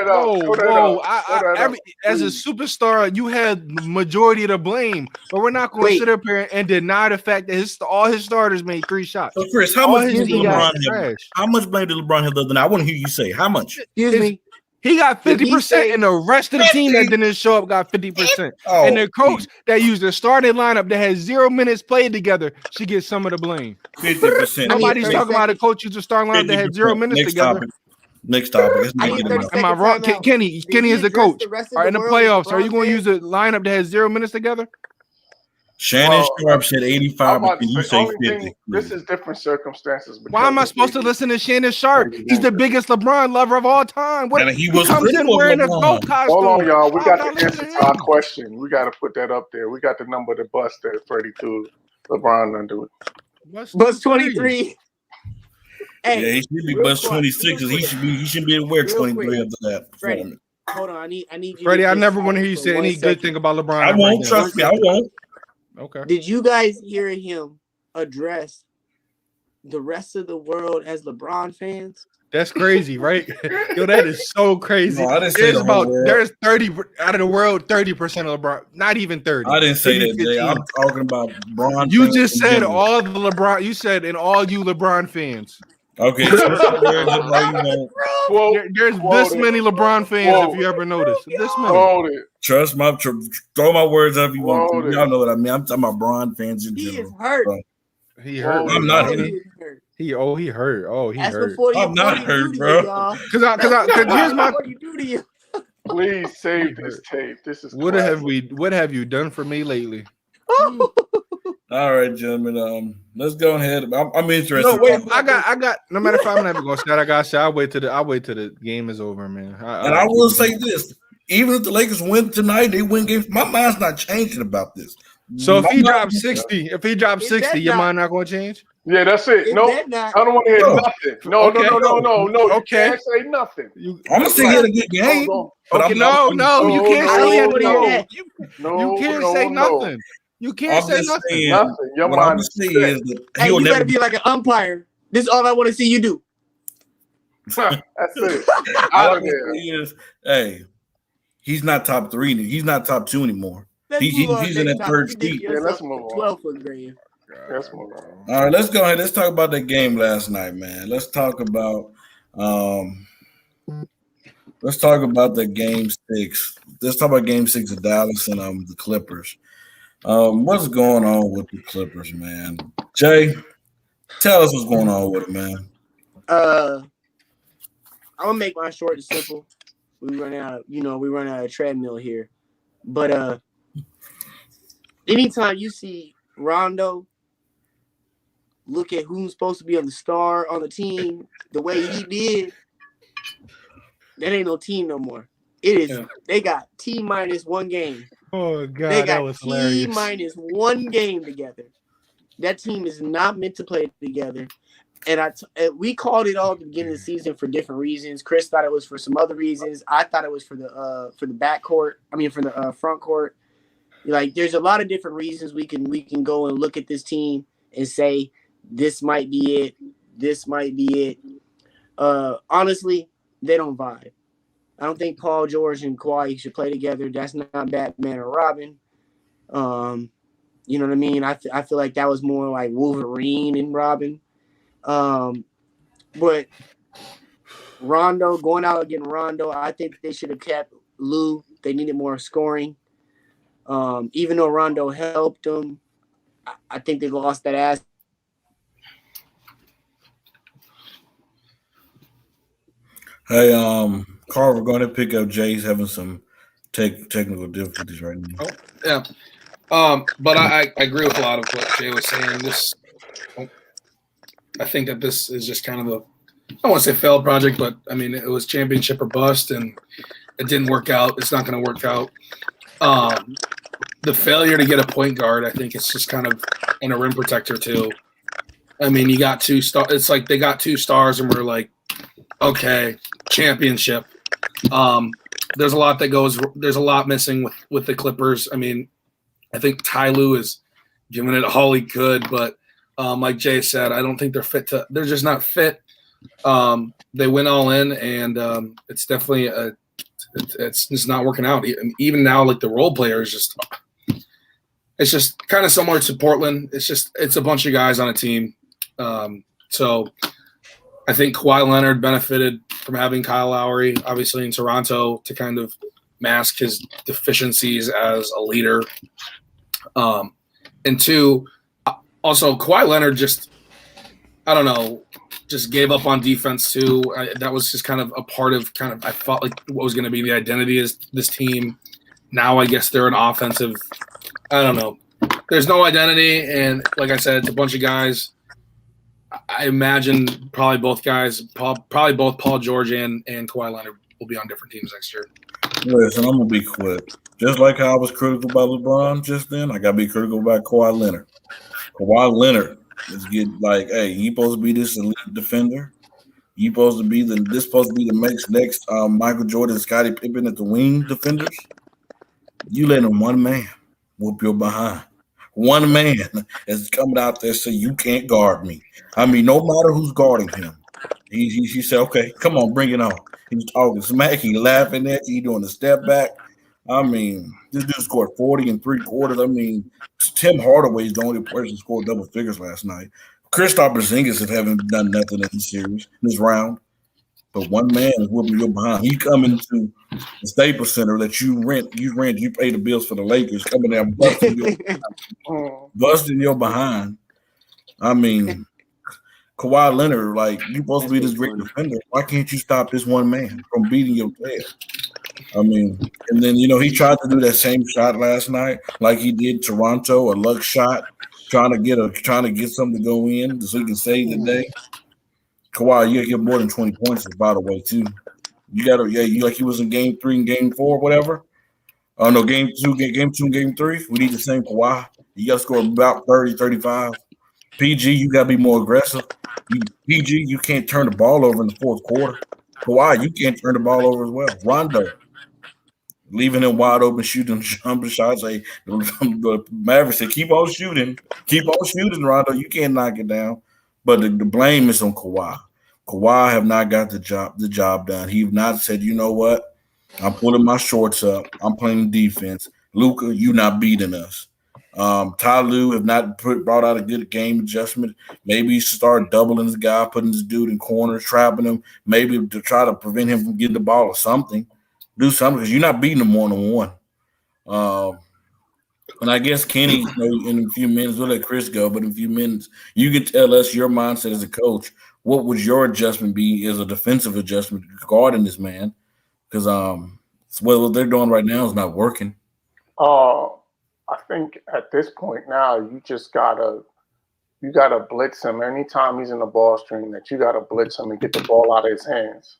Speaker 3: up.
Speaker 6: As a superstar, you had the majority of the blame. But we're not going to sit up here and deny the fact that all his starters made 3 shots.
Speaker 1: So, Chris, how much did LeBron have? How much blame did LeBron have the other night? I want to hear you say how much.
Speaker 5: Excuse me.
Speaker 6: He got 50%, and the rest of the team that didn't show up got 50%. And the coach that used the starting lineup that had 0 minutes played together should get some of the blame.
Speaker 1: 50%.
Speaker 6: Nobody's talking about a coach used a starting lineup that had 0 minutes together.
Speaker 1: Next topic.
Speaker 6: Am I wrong? Kenny is the coach. All right, in the playoffs, are you going to use a lineup that has 0 minutes together?
Speaker 1: Shannon Sharp said 85, but you say 50.
Speaker 3: This is different circumstances.
Speaker 6: Why am I supposed to listen to Shannon Sharp? He's the biggest LeBron lover of all time.
Speaker 1: What? He comes
Speaker 6: in wearing a gold costume.
Speaker 3: Hold on, y'all. We got the answer to our question. We got to put that up there. We got the number of the bus that Freddie threw LeBron under it.
Speaker 5: Bus 23. Hey,
Speaker 1: Yeah, he should be
Speaker 5: real
Speaker 1: bust
Speaker 5: quick,
Speaker 1: 26,
Speaker 5: real
Speaker 1: and he should be able to wear
Speaker 5: Real
Speaker 1: 23
Speaker 5: quick.
Speaker 1: after that.
Speaker 5: Freddie,
Speaker 1: performance.
Speaker 5: hold on. I need you.
Speaker 6: Freddie,
Speaker 5: to
Speaker 6: I
Speaker 5: just
Speaker 6: never want to
Speaker 5: silence
Speaker 6: hear you
Speaker 5: for
Speaker 6: say
Speaker 5: 1
Speaker 6: any good
Speaker 5: second.
Speaker 6: thing about LeBron.
Speaker 1: I
Speaker 6: ever
Speaker 1: won't.
Speaker 6: again.
Speaker 1: Trust me, I won't.
Speaker 6: Okay.
Speaker 5: Did you guys hear him address the rest of the world as LeBron fans?
Speaker 6: That's crazy, right? Yo, that is so crazy.
Speaker 1: No, I didn't say the whole world.
Speaker 6: There's 30 out of the world, 30% of LeBron, not even 30.
Speaker 1: I didn't say
Speaker 6: Maybe
Speaker 1: that, Jay. I'm
Speaker 6: 15.
Speaker 1: talking about Bron.
Speaker 6: You
Speaker 1: fans
Speaker 6: just
Speaker 1: in
Speaker 6: said
Speaker 1: general.
Speaker 6: all the LeBron. You said and all you LeBron fans.
Speaker 1: Okay, so there's a way you won't.
Speaker 6: There's this many LeBron fans. If you ever noticed, this many.
Speaker 3: Hold it.
Speaker 1: Trust my throw my words up if you want.
Speaker 3: Hold it.
Speaker 1: Y'all know what I mean. I'm talking about Bron fans in
Speaker 5: He is
Speaker 1: general.
Speaker 5: hurt.
Speaker 1: So,
Speaker 6: He hurt.
Speaker 1: I'm not
Speaker 5: He
Speaker 1: hurt.
Speaker 5: is hurt.
Speaker 6: He hurt. Oh, he
Speaker 5: That's
Speaker 6: hurt.
Speaker 5: before you
Speaker 1: I'm not hurt,
Speaker 5: do to
Speaker 1: bro.
Speaker 5: you, y'all.
Speaker 6: Cause here's my.
Speaker 5: What you do to you?
Speaker 3: Please save this tape. This is
Speaker 6: What have you done for me lately?
Speaker 1: all right, gentlemen. Let's go ahead. I'm interested.
Speaker 6: No, wait. I got. No matter if I'm not even gonna start, I got to say. I'll wait till the game is over, man.
Speaker 1: And I will say this: even if the Lakers win tonight, they win games. My mind's not changing about this.
Speaker 6: So if
Speaker 1: My
Speaker 6: he
Speaker 1: mind-
Speaker 6: drops 60, your
Speaker 5: not-
Speaker 6: mind not gonna change?
Speaker 3: Yeah, that's it.
Speaker 5: Is
Speaker 3: No,
Speaker 5: that not-
Speaker 3: I don't want to hear
Speaker 1: No.
Speaker 3: nothing. No.
Speaker 6: Okay.
Speaker 3: You
Speaker 6: Okay.
Speaker 3: can't say nothing.
Speaker 1: I'm gonna say he had a good game.
Speaker 3: No,
Speaker 1: But
Speaker 6: Okay,
Speaker 1: I'm
Speaker 6: no,
Speaker 1: not-
Speaker 6: you
Speaker 3: no,
Speaker 6: can't
Speaker 3: no,
Speaker 6: say
Speaker 5: no,
Speaker 6: anything.
Speaker 5: no.
Speaker 3: no,
Speaker 6: You can't
Speaker 3: no,
Speaker 6: say
Speaker 3: no.
Speaker 6: nothing. You can't
Speaker 1: I'm
Speaker 6: say
Speaker 1: just
Speaker 6: nothing.
Speaker 1: saying.
Speaker 3: Nothing. Your
Speaker 1: What I'm
Speaker 3: mind
Speaker 1: just
Speaker 3: is
Speaker 1: saying
Speaker 3: set.
Speaker 1: is that
Speaker 5: Hey,
Speaker 1: he'll
Speaker 5: you
Speaker 1: never.
Speaker 5: better be like an umpire. This is all I want to see you do.
Speaker 3: That's it.
Speaker 1: All
Speaker 3: Out
Speaker 1: I'm
Speaker 3: of there.
Speaker 1: saying is, hey, he's not top 3. He's not top 2 anymore.
Speaker 5: Let's
Speaker 1: He's
Speaker 5: move on
Speaker 1: in
Speaker 5: next
Speaker 1: that
Speaker 5: topic.
Speaker 1: third
Speaker 5: You did
Speaker 1: seat.
Speaker 3: Yeah,
Speaker 5: yourself
Speaker 3: let's move
Speaker 5: a
Speaker 3: on.
Speaker 5: 12-foot grave.
Speaker 3: Let's move on.
Speaker 1: All right, let's go ahead. Let's talk about that game last night, man. Let's talk about the game 6. Let's talk about game 6 of Dallas and the Clippers. What's going on with the Clippers, man? Jay, tell us what's going on with it, man.
Speaker 5: I'm gonna make mine short and simple. We run out of treadmill here. But anytime you see Rondo look at who's supposed to be on the star on the team the way he did, that ain't no team no more. It is.
Speaker 4: Yeah.
Speaker 5: They got T-1 game.
Speaker 6: Oh God,
Speaker 5: They
Speaker 6: that
Speaker 5: got
Speaker 6: was hilarious.
Speaker 5: T-1 game together. That team is not meant to play together. And we called it all at the beginning of the season for different reasons. Chris thought it was for some other reasons. I thought it was for the back court. I mean, for the front court. Like, there's a lot of different reasons we can go and look at this team and say this might be it. This might be it. Honestly, they don't vibe. I don't think Paul George and Kawhi should play together. That's not Batman or Robin. You know what I mean? I feel like that was more like Wolverine and Robin. But Rondo, going out and getting Rondo, I think they should have kept Lou. They needed more scoring. Even though Rondo helped them, I think they lost that ass.
Speaker 1: Hey, Carver, go ahead and pick up. Jay's having some technical difficulties right now.
Speaker 4: Yeah. But I agree with a lot of what Jay was saying. I think that this is just kind of I don't want to say failed project, but I mean, it was championship or bust, and it didn't work out. It's not going to work out. The failure to get a point guard, I think it's just kind of in a rim protector too. I mean, you got 2 stars. It's like they got 2 stars, and we're like, okay, championship. There's a lot there's a lot missing with the Clippers. I mean, I think Ty Lue is giving it all he could, but like Jay said, I don't think they're just not fit. They went all in, and it's definitely it's not working out. Even now, like the role players, it's just kind of similar to Portland. It's a bunch of guys on a team. So I think Kawhi Leonard benefited from having Kyle Lowry, obviously in Toronto, to kind of mask his deficiencies as a leader. And 2, also Kawhi Leonard just gave up on defense too. That was just kind of a part of I felt like what was going to be the identity is this team. Now I guess they're an offensive. I don't know. There's no identity, and like I said, it's a bunch of guys. I imagine probably both Paul George and Kawhi Leonard will be on different teams next year.
Speaker 1: Listen, I'm gonna be quick. Just like how I was critical about LeBron just then, I gotta be critical about Kawhi Leonard. Kawhi Leonard is getting hey, he's supposed to be this elite defender. You supposed to be this supposed to be the next Michael Jordan, Scottie Pippen at the wing defenders. You letting one man whoop your behind. One man is coming out there saying you can't guard me. I mean, no matter who's guarding him, he said, "Okay, come on, bring it on." He's talking smack. He laughing at you. He doing a step back. I mean, this dude scored 40 in 3 quarters. I mean, Tim Hardaway is the only person who scored double figures last night. Kristaps Porzingis haven't done nothing in this series, this round. But one man is whooping your behind. He coming to the Staples Center that you pay the bills for the Lakers, coming there busting your behind. I mean, Kawhi Leonard, like, you supposed to be this great defender. Why can't you stop this one man from beating your player? I mean, and then, he tried to do that same shot last night, like he did Toronto, a luck shot, trying to get something to go in so he can save the day. Kawhi, you get more than 20 points, by the way, too. You like he was in game 3 and game 4, whatever. Oh no, game 2, game 3. We need the same Kawhi. You got to score about 30, 35. PG, you got to be more aggressive. PG, you can't turn the ball over in the fourth quarter. Kawhi, you can't turn the ball over as well. Rondo, leaving him wide open, shooting jumper shots. The Mavericks said, keep on shooting, Rondo. You can't knock it down. But the blame is on Kawhi. Kawhi have not got the job done. He have not said, you know what? I'm pulling my shorts up. I'm playing defense. Luka, you not beating us. Ty Lue have not brought out a good game adjustment. Maybe he should start doubling this guy, putting this dude in corners, trapping him, maybe to try to prevent him from getting the ball or something. Do something because you're not beating him one-on-one. And I guess Kenny, in a few minutes, we'll let Chris go, but in a few minutes, you can tell us your mindset as a coach. What would your adjustment be as a defensive adjustment guarding this man? Because what they're doing right now is not working.
Speaker 3: I think at this point now, you just gotta blitz him anytime he's in the ball stream. That you gotta blitz him and get the ball out of his hands.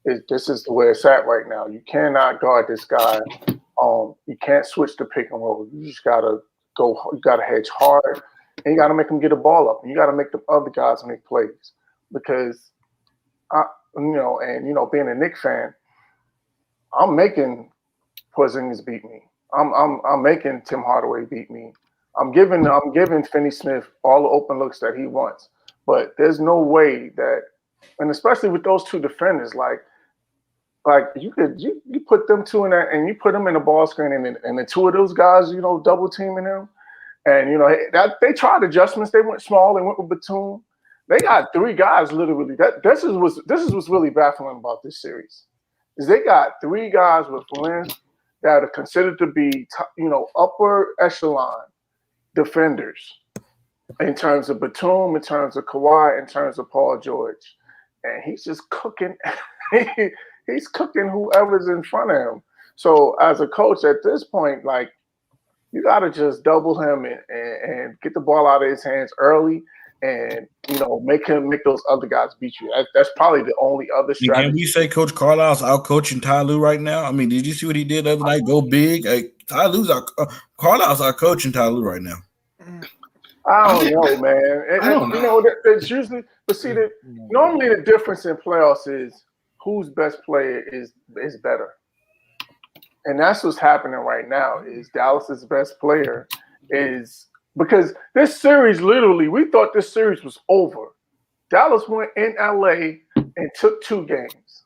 Speaker 3: This is the way it's at right now. You cannot guard this guy. You can't switch the pick and roll. You just gotta go. You gotta hedge hard, and you gotta make him get the ball up. And you gotta make the other guys make plays because, being a Knicks fan, I'm making Porzingis beat me. I'm making Tim Hardaway beat me. I'm giving Finney-Smith all the open looks that he wants. But there's no way that, and especially with those two defenders, like you put them two in that, and you put them in the ball screen, and the two of those guys, double teaming them, and that they tried adjustments. They went small. They went with Batum. They got 3 guys literally. This is what's really baffling about this series, is they got 3 guys with length that are considered to be, upper echelon defenders in terms of Batum, in terms of Kawhi, in terms of Paul George, and he's just cooking. He's cooking whoever's in front of him. So as a coach at this point, like, you got to just double him and get the ball out of his hands early, and make those other guys beat you. That's probably the only other strategy.
Speaker 1: Can we say Coach Carlisle's out coaching Ty Lue right now? I mean, did you see what he did the other night? Go big. Carlisle's out coaching Ty Lue right now.
Speaker 3: I don't know, man.
Speaker 4: I don't know.
Speaker 3: It's usually, but see, normally the difference in playoffs is whose best player is better, and that's what's happening right now. Is Dallas's best player is. Because this series, literally, we thought this series was over. Dallas went in LA and took 2 games.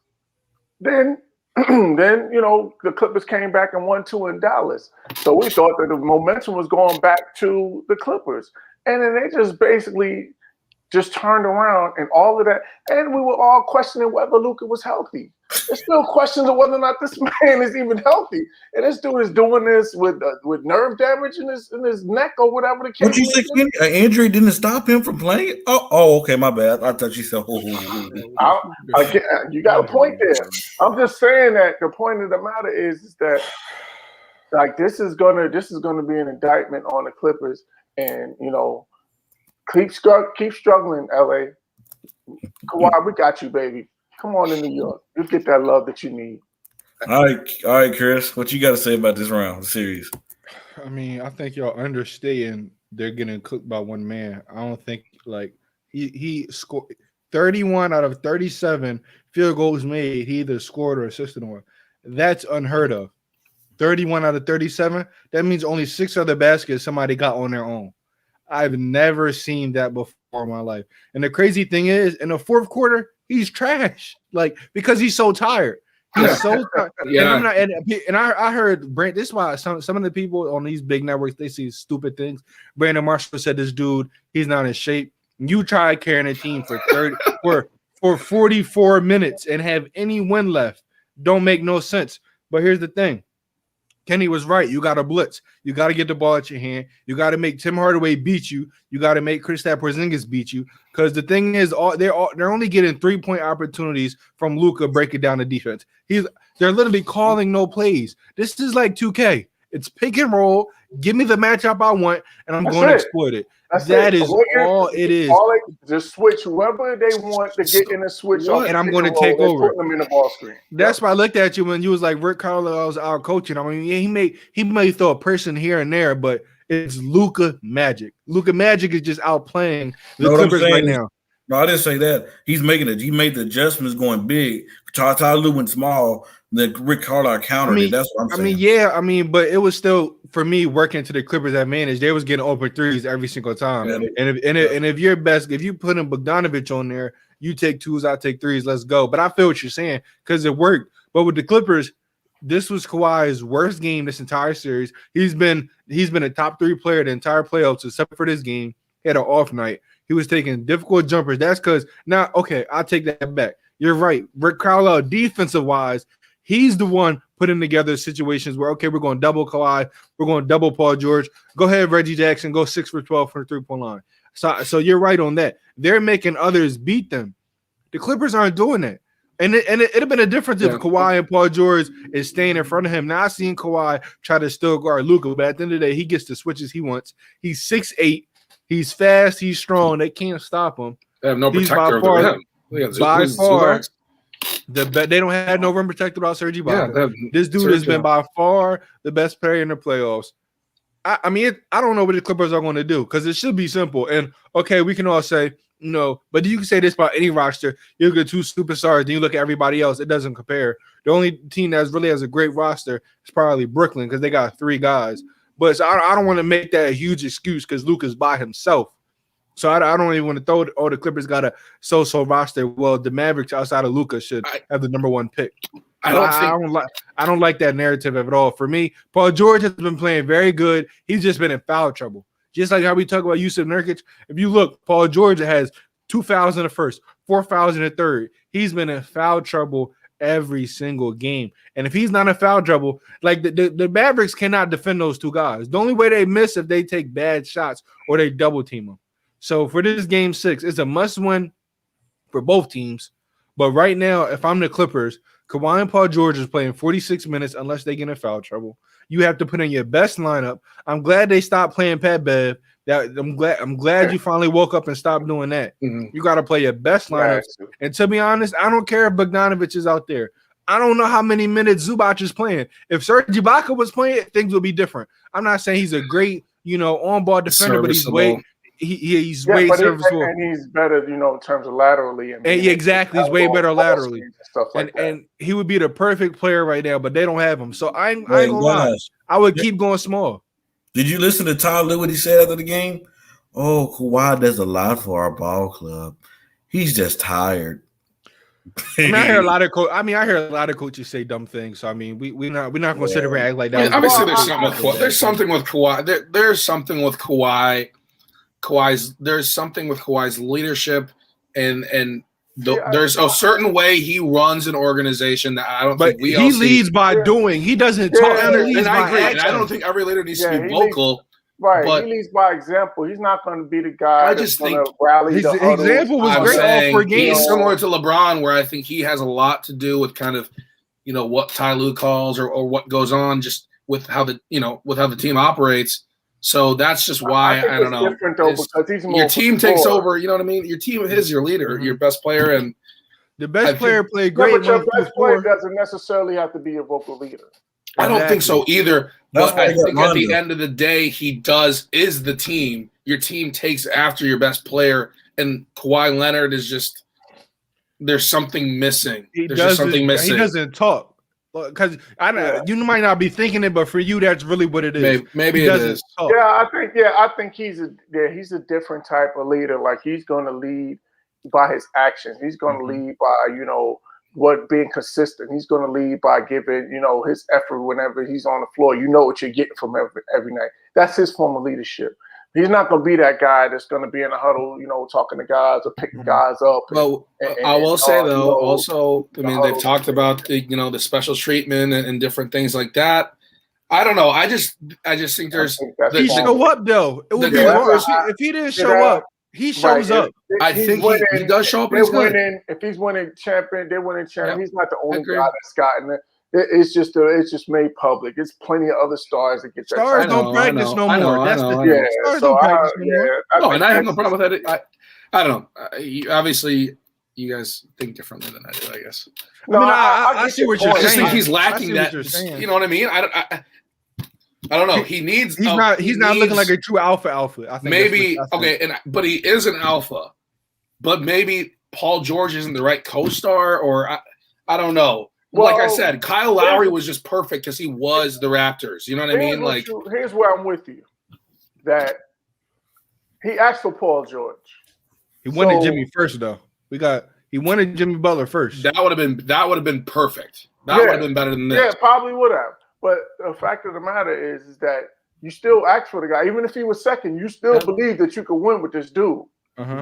Speaker 3: Then the Clippers came back and won 2 in Dallas. So we thought that the momentum was going back to the Clippers. And then they just basically just turned around and all of that. And we were all questioning whether Luka was healthy. There's still questions of whether or not this man is even healthy. And this dude is doing this with nerve damage in his neck or whatever the case.
Speaker 1: What you say, Kenny? An injury didn't stop him from playing? Oh, okay, my bad. I thought you said,
Speaker 3: you got a point there. I'm just saying that the point of the matter is that, like, this is gonna be an indictment on the Clippers, and keep struggling, LA. Kawhi, we got you, baby. Come on to New York. You get that love that you need.
Speaker 1: All right, Chris. What you got to say about this round, the series?
Speaker 6: I mean, I think y'all understand they're getting cooked by one man. I don't think, like, he scored. 31 out of 37 field goals made, he either scored or assisted on. That's unheard of. 31 out of 37. That means only 6 other baskets somebody got on their own. I've never seen that before in my life. And the crazy thing is, in the fourth quarter, he's trash. Like, because he's so tired. He's so tired.
Speaker 4: Yeah.
Speaker 6: And I heard Brand. This is why some of the people on these big networks, they see stupid things. Brandon Marshall said this dude, he's not in shape. You try carrying a team for 44 minutes and have any win left. Don't make no sense. But here's the thing. Kenny was right. You got to blitz. You got to get the ball at your hand. You got to make Tim Hardaway beat you. You got to make Kristaps Porzingis beat you. Because the thing is, they're only getting 3-point opportunities from Luka breaking down the defense. They're literally calling no plays. This is like 2K. It's pick and roll. Give me the matchup I want, and I'm going to exploit it. That is all it is.
Speaker 3: Just switch whoever they want to get in the switch,
Speaker 6: and I'm going to take over.
Speaker 3: Put them in the ball screen.
Speaker 6: That's why I looked at you when you was like Rick Carlisle's out coaching. I mean, yeah, he may throw a person here and there, but it's Luka Magic. Luka Magic is just out playing the Clippers right now.
Speaker 1: No, I didn't say that. He made the adjustments going big. Ty Lue went small. The Rick Carlisle countered it. That's what I'm saying.
Speaker 6: But it was still, for me, working to the Clippers' advantage. They was getting open threes every single time. Yeah. And if you're best, if you put in Bogdanovich on there, you take twos, I take threes. Let's go. But I feel what you're saying because it worked. But with the Clippers, this was Kawhi's worst game this entire series. He's been a top 3 player the entire playoffs except for this game. He had an off night. He was taking difficult jumpers. That's because now, okay, I'll take that back. You're right. Rick Carlisle, defensive-wise, he's the one putting together situations where, okay, we're going to double Kawhi. We're going to double Paul George. Go ahead, Reggie Jackson. Go 6 for 12 from the three-point line. So you're right on that. They're making others beat them. The Clippers aren't doing that. And it'd have been a difference if Kawhi and Paul George is staying in front of him. Now I've seen Kawhi try to still guard Luka, but at the end of the day, he gets the switches he wants. He's 6'8". He's fast. He's strong. They can't stop him.
Speaker 4: They have no protector over him.
Speaker 6: By far, they don't have no rim protector without Serge Ibaka. This dude has been by far the best player in the playoffs. I mean, I don't know what the Clippers are going to do because it should be simple. And, okay, we can all say, no, but you can say this about any roster. You look at 2 superstars, then you look at everybody else. It doesn't compare. The only team that really has a great roster is probably Brooklyn because they got 3 guys. But I don't want to make that a huge excuse because Luka's by himself. So I don't even want to throw the Clippers got a so-so roster. Well, the Mavericks outside of Luka should have the number 1 pick. I don't like that narrative at all. For me, Paul George has been playing very good. He's just been in foul trouble. Just like how we talk about Jusuf Nurkic. If you look, Paul George has 2 fouls in the first, 4 fouls in the third. He's been in foul trouble every single game. And if he's not in foul trouble, like the Mavericks cannot defend those 2 guys. The only way they miss if they take bad shots or they double team them. So for this game 6, it's a must win for both teams. But right now, if I'm the Clippers, Kawhi and Paul George is playing 46 minutes unless they get in foul trouble. You have to put in your best lineup. I'm glad they stopped playing Pat Bev. I'm glad you finally woke up and stopped doing that. Mm-hmm. You got to play your best lineup. And to be honest, I don't care if Bogdanovich is out there. I don't know how many minutes Zubac is playing. If Serge Ibaka was playing, things would be different. I'm not saying he's a great, on-ball defender, but he's way serviceable.
Speaker 3: And he's better, in terms of laterally.
Speaker 6: Exactly. He's way better laterally. And he would be the perfect player right now, but they don't have him. So I ain't gonna lie. I would keep going small.
Speaker 1: Did you listen to Ty Lue what he said after the game? Oh, Kawhi does a lot for our ball club. He's just tired.
Speaker 6: I hear a lot of coaches say dumb things. So we're not going to sit around and act like that.
Speaker 4: Obviously, there's something with Kawhi. There's something with Kawhi. There's something with Kawhi's leadership, and there's a certain way he runs an organization that I don't think we all see.
Speaker 6: He leads by doing. He doesn't talk.
Speaker 4: And I agree. And I don't think every leader needs to be vocal.
Speaker 3: But he leads by example. He's not going to be the guy that's going to rally
Speaker 6: his
Speaker 3: the
Speaker 6: example was great all for games.
Speaker 4: He's similar to LeBron, where I think he has a lot to do with kind of, what Ty Lue calls or what goes on just with how the team operates. So that's just why I don't know.
Speaker 3: Different though, because he's more
Speaker 4: your team takes over. You know what I mean? Your team is your leader, your best player, and
Speaker 6: the best player played great.
Speaker 3: But your best player doesn't necessarily have to be a vocal leader.
Speaker 4: I don't think so either. But I think at the end of the day, he is the team. Your team takes after your best player, and Kawhi Leonard is just there's something missing.
Speaker 6: He
Speaker 4: There's just
Speaker 6: doesn't.
Speaker 4: something missing.
Speaker 6: He doesn't talk because you might not be thinking it, but for you, that's really what it is.
Speaker 4: Maybe
Speaker 6: he
Speaker 4: it
Speaker 6: doesn't
Speaker 4: is.
Speaker 6: talk.
Speaker 3: I think he's a different type of leader. Like he's going to lead by his actions. He's going to lead by what being consistent. He's going to lead by giving his effort whenever he's on the floor. You know what you're getting from every night. That's his form of leadership. He's not going to be that guy that's going to be in a huddle, talking to guys or picking guys up.
Speaker 4: Well, I will say though, also, I mean, they've talked about the special treatment and different things like that. I don't know. I just think there's.
Speaker 6: He show up though. It would be worse if he didn't show up. He shows up.
Speaker 4: I think he does show up. And he's winning.
Speaker 3: If he's winning champion, they're winning champion. He's not the only guy that's gotten it. It's just made public. There's plenty of other stars that get that.
Speaker 6: Stars don't practice no more. That's the thing. Stars
Speaker 3: don't
Speaker 6: practice no more.
Speaker 4: And I have no problem with that. I don't know. Obviously, you guys think differently than I do, I guess.
Speaker 3: No,
Speaker 6: I see what you're saying.
Speaker 4: I just think he's lacking that. You know what I mean? I don't know. He needs.
Speaker 6: He's not looking like a true alpha. I think
Speaker 4: maybe but he is an alpha. But maybe Paul George isn't the right co-star, or I don't know. Well, like I said, Kyle Lowry was just perfect because he was the Raptors. You know what I mean?
Speaker 3: Here's where I'm with you. That he asked for Paul George.
Speaker 6: He wanted Jimmy first, though. He wanted Jimmy Butler first.
Speaker 4: That would have been perfect. That would have been better than this.
Speaker 3: Yeah, probably would have. But the fact of the matter is that you still asked for the guy, even if he was second. You still believe that you could win with this dude.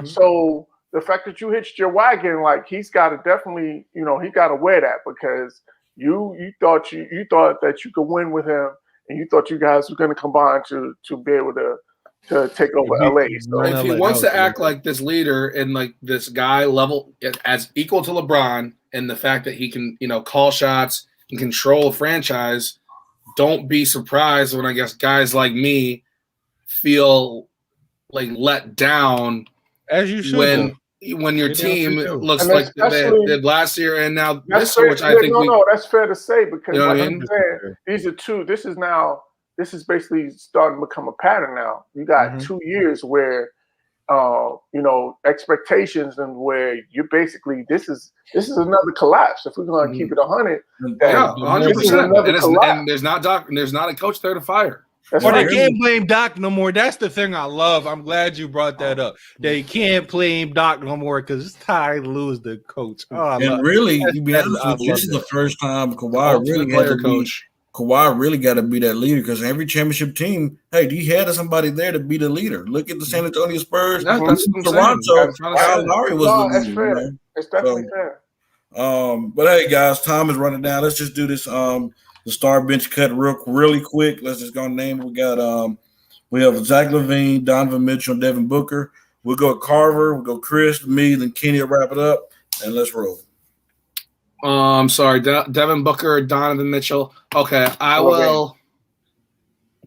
Speaker 3: So the fact that you hitched your wagon, like he's got to definitely, he got to wear that because you thought that you could win with him, and you thought you guys were going to combine to be able to take over LA. So
Speaker 4: if he wants to act like this leader and like this guy level as equal to LeBron, and the fact that he can call shots and control a franchise, don't be surprised when I guess guys like me feel like let down.
Speaker 6: As you should.
Speaker 4: When your team looks like they did last year and now this year, which I think
Speaker 3: that's fair to say because like I'm saying, these are two. This is basically starting to become a pattern now. You got 2 years where expectations and where you're basically this is another collapse. If we're going to keep it 100,
Speaker 4: 100%. And there's not a coach there to fire.
Speaker 6: They can't blame Doc no more. That's the thing I love. I'm glad you brought that up. They can't blame Doc no more because it's time to lose the coach.
Speaker 1: Really, to be honest with you, this is the first time Kawhi really got to be that leader because every championship team, he had somebody there to be the leader. Look at the San Antonio Spurs.
Speaker 4: That's
Speaker 1: Toronto. Kyle Lowry was the leader.
Speaker 3: Fair. It's definitely fair.
Speaker 1: But hey, guys, time is running down. Let's just do this. The star bench cut really quick. Let's just go name it. We have Zach LaVine, Donovan Mitchell, Devin Booker. We'll go Carver. We'll go Chris, me, then Kenny will wrap it up, and let's roll.
Speaker 4: Sorry, Devin Booker, Donovan Mitchell. Okay, I will.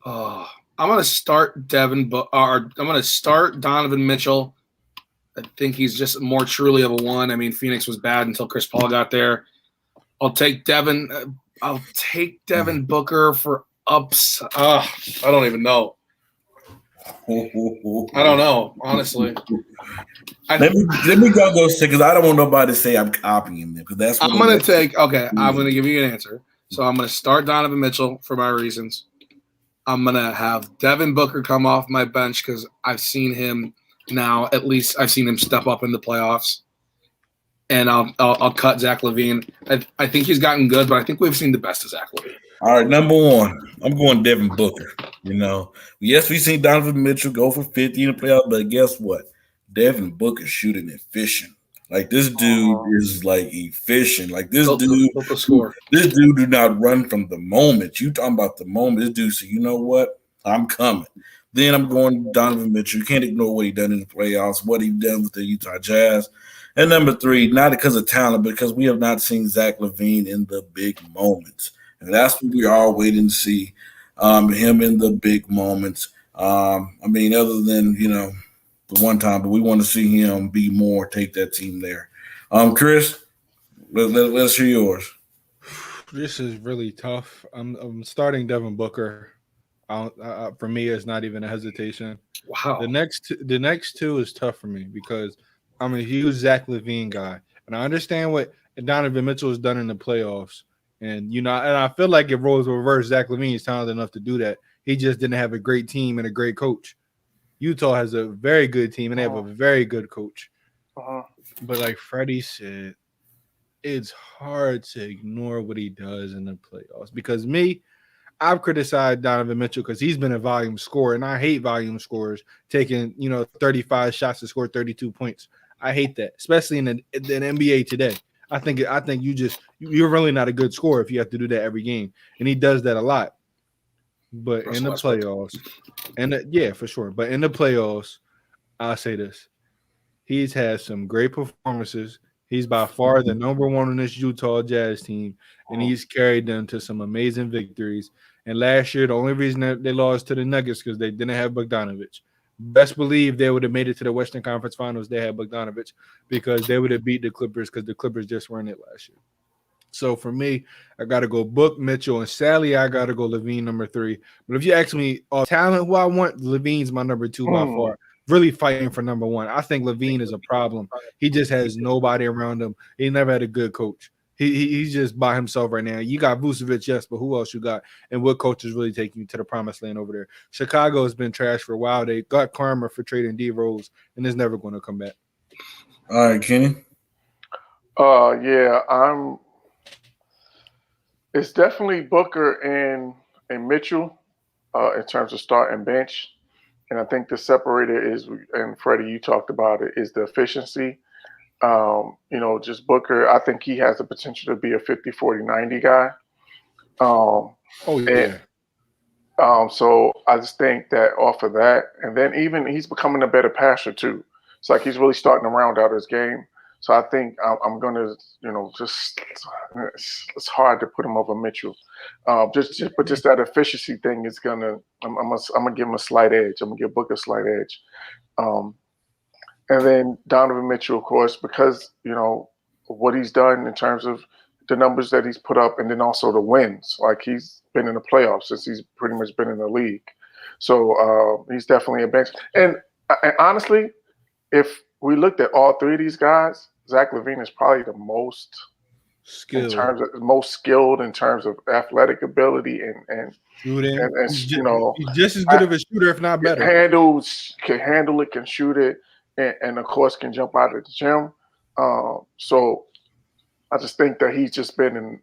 Speaker 4: I'm gonna start I'm gonna start Donovan Mitchell. I think he's just more truly of a one. I mean, Phoenix was bad until Chris Paul got there. I'll take Devin Booker for ups. I don't even know. I don't know, honestly.
Speaker 1: Let me go because I don't want nobody to say I'm copying them because that's what
Speaker 4: I'm going to take. Okay, I'm going to give you an answer. So I'm going to start Donovan Mitchell for my reasons. I'm going to have Devin Booker come off my bench because I've seen him now. At least I've seen him step up in the playoffs. And I'll cut Zach LaVine. I think he's gotten good, but I think we've seen the best of Zach LaVine.
Speaker 1: All right, number one, I'm going Devin Booker. Yes, we've seen Donovan Mitchell go for 50 in the playoffs, but guess what? Devin Booker shooting efficient. Like this dude is like efficient. Like this dude do not run from the moment. You talking about the moment? This dude said, "You know what? I'm coming." Then I'm going Donovan Mitchell. You can't ignore what he done in the playoffs, what he done with the Utah Jazz. And number three, not because of talent, but because we have not seen Zach LaVine in the big moments. And that's what we are waiting to see him in the big moments. Other than, the one time, but we want to see him be more, take that team there. Chris, let's hear yours.
Speaker 6: This is really tough. I'm starting Devin Booker. For me, it's not even a hesitation.
Speaker 4: Wow.
Speaker 6: The next two is tough for me because I'm a huge Zach LaVine guy. And I understand what Donovan Mitchell has done in the playoffs. And, and I feel like if roles were reversed, Zach LaVine is talented enough to do that. He just didn't have a great team and a great coach. Utah has a very good team, and they have a very good coach. But like Freddie said, it's hard to ignore what he does in the playoffs. Because I've criticized Donovan Mitchell because he's been a volume scorer, and I hate volume scorers taking 35 shots to score 32 points. I hate that, especially in the NBA today. I think you're really not a good scorer if you have to do that every game, and he does that a lot. But in the playoffs, for sure. But in the playoffs, I'll say this: he's had some great performances. He's by far the number one on this Utah Jazz team, and he's carried them to some amazing victories. And last year, the only reason that they lost to the Nuggets because they didn't have Bogdanovich. Best believe they would have made it to the Western Conference Finals. They had Bogdanovich because they would have beat the Clippers because the Clippers just weren't it last year. So for me, I got to go Book, Mitchell, and sadly, I got to go LaVine number 3. But if you ask me talent who I want, LaVine's my number 2 by far. Really fighting for number 1. I think LaVine is a problem. He just has nobody around him. He never had a good coach. He's just by himself right now. You got Vucevic, yes, but who else you got? And what coach is really taking you to the promised land over there? Chicago has been trashed for a while. They got karma for trading D Rose, and it's never going to come back.
Speaker 1: All right, Kenny.
Speaker 3: It's definitely Booker and Mitchell in terms of start and bench. And I think the separator is, and Freddie, you talked about it, is the efficiency. Just Booker, I think he has the potential to be a 50, 40, 90 guy. So I just think that off of that, and then even he's becoming a better passer too. It's like he's really starting to round out his game. So I think I'm going to, it's hard to put him over Mitchell. But just that efficiency thing is going to, I'm going to give him a slight edge. I'm going to give Booker a slight edge. And then Donovan Mitchell, of course, because, what he's done in terms of the numbers that he's put up and then also the wins. Like he's been in the playoffs since he's pretty much been in the league. So he's definitely a bench. And honestly, if we looked at all 3 of these guys, Zach LaVine is probably the most skilled in terms of athletic ability and
Speaker 6: shooting.
Speaker 3: And
Speaker 6: he's just as good of a shooter, if not better.
Speaker 3: Can handle it, can shoot it, and of course can jump out of the gym. So I just think that he's just been in,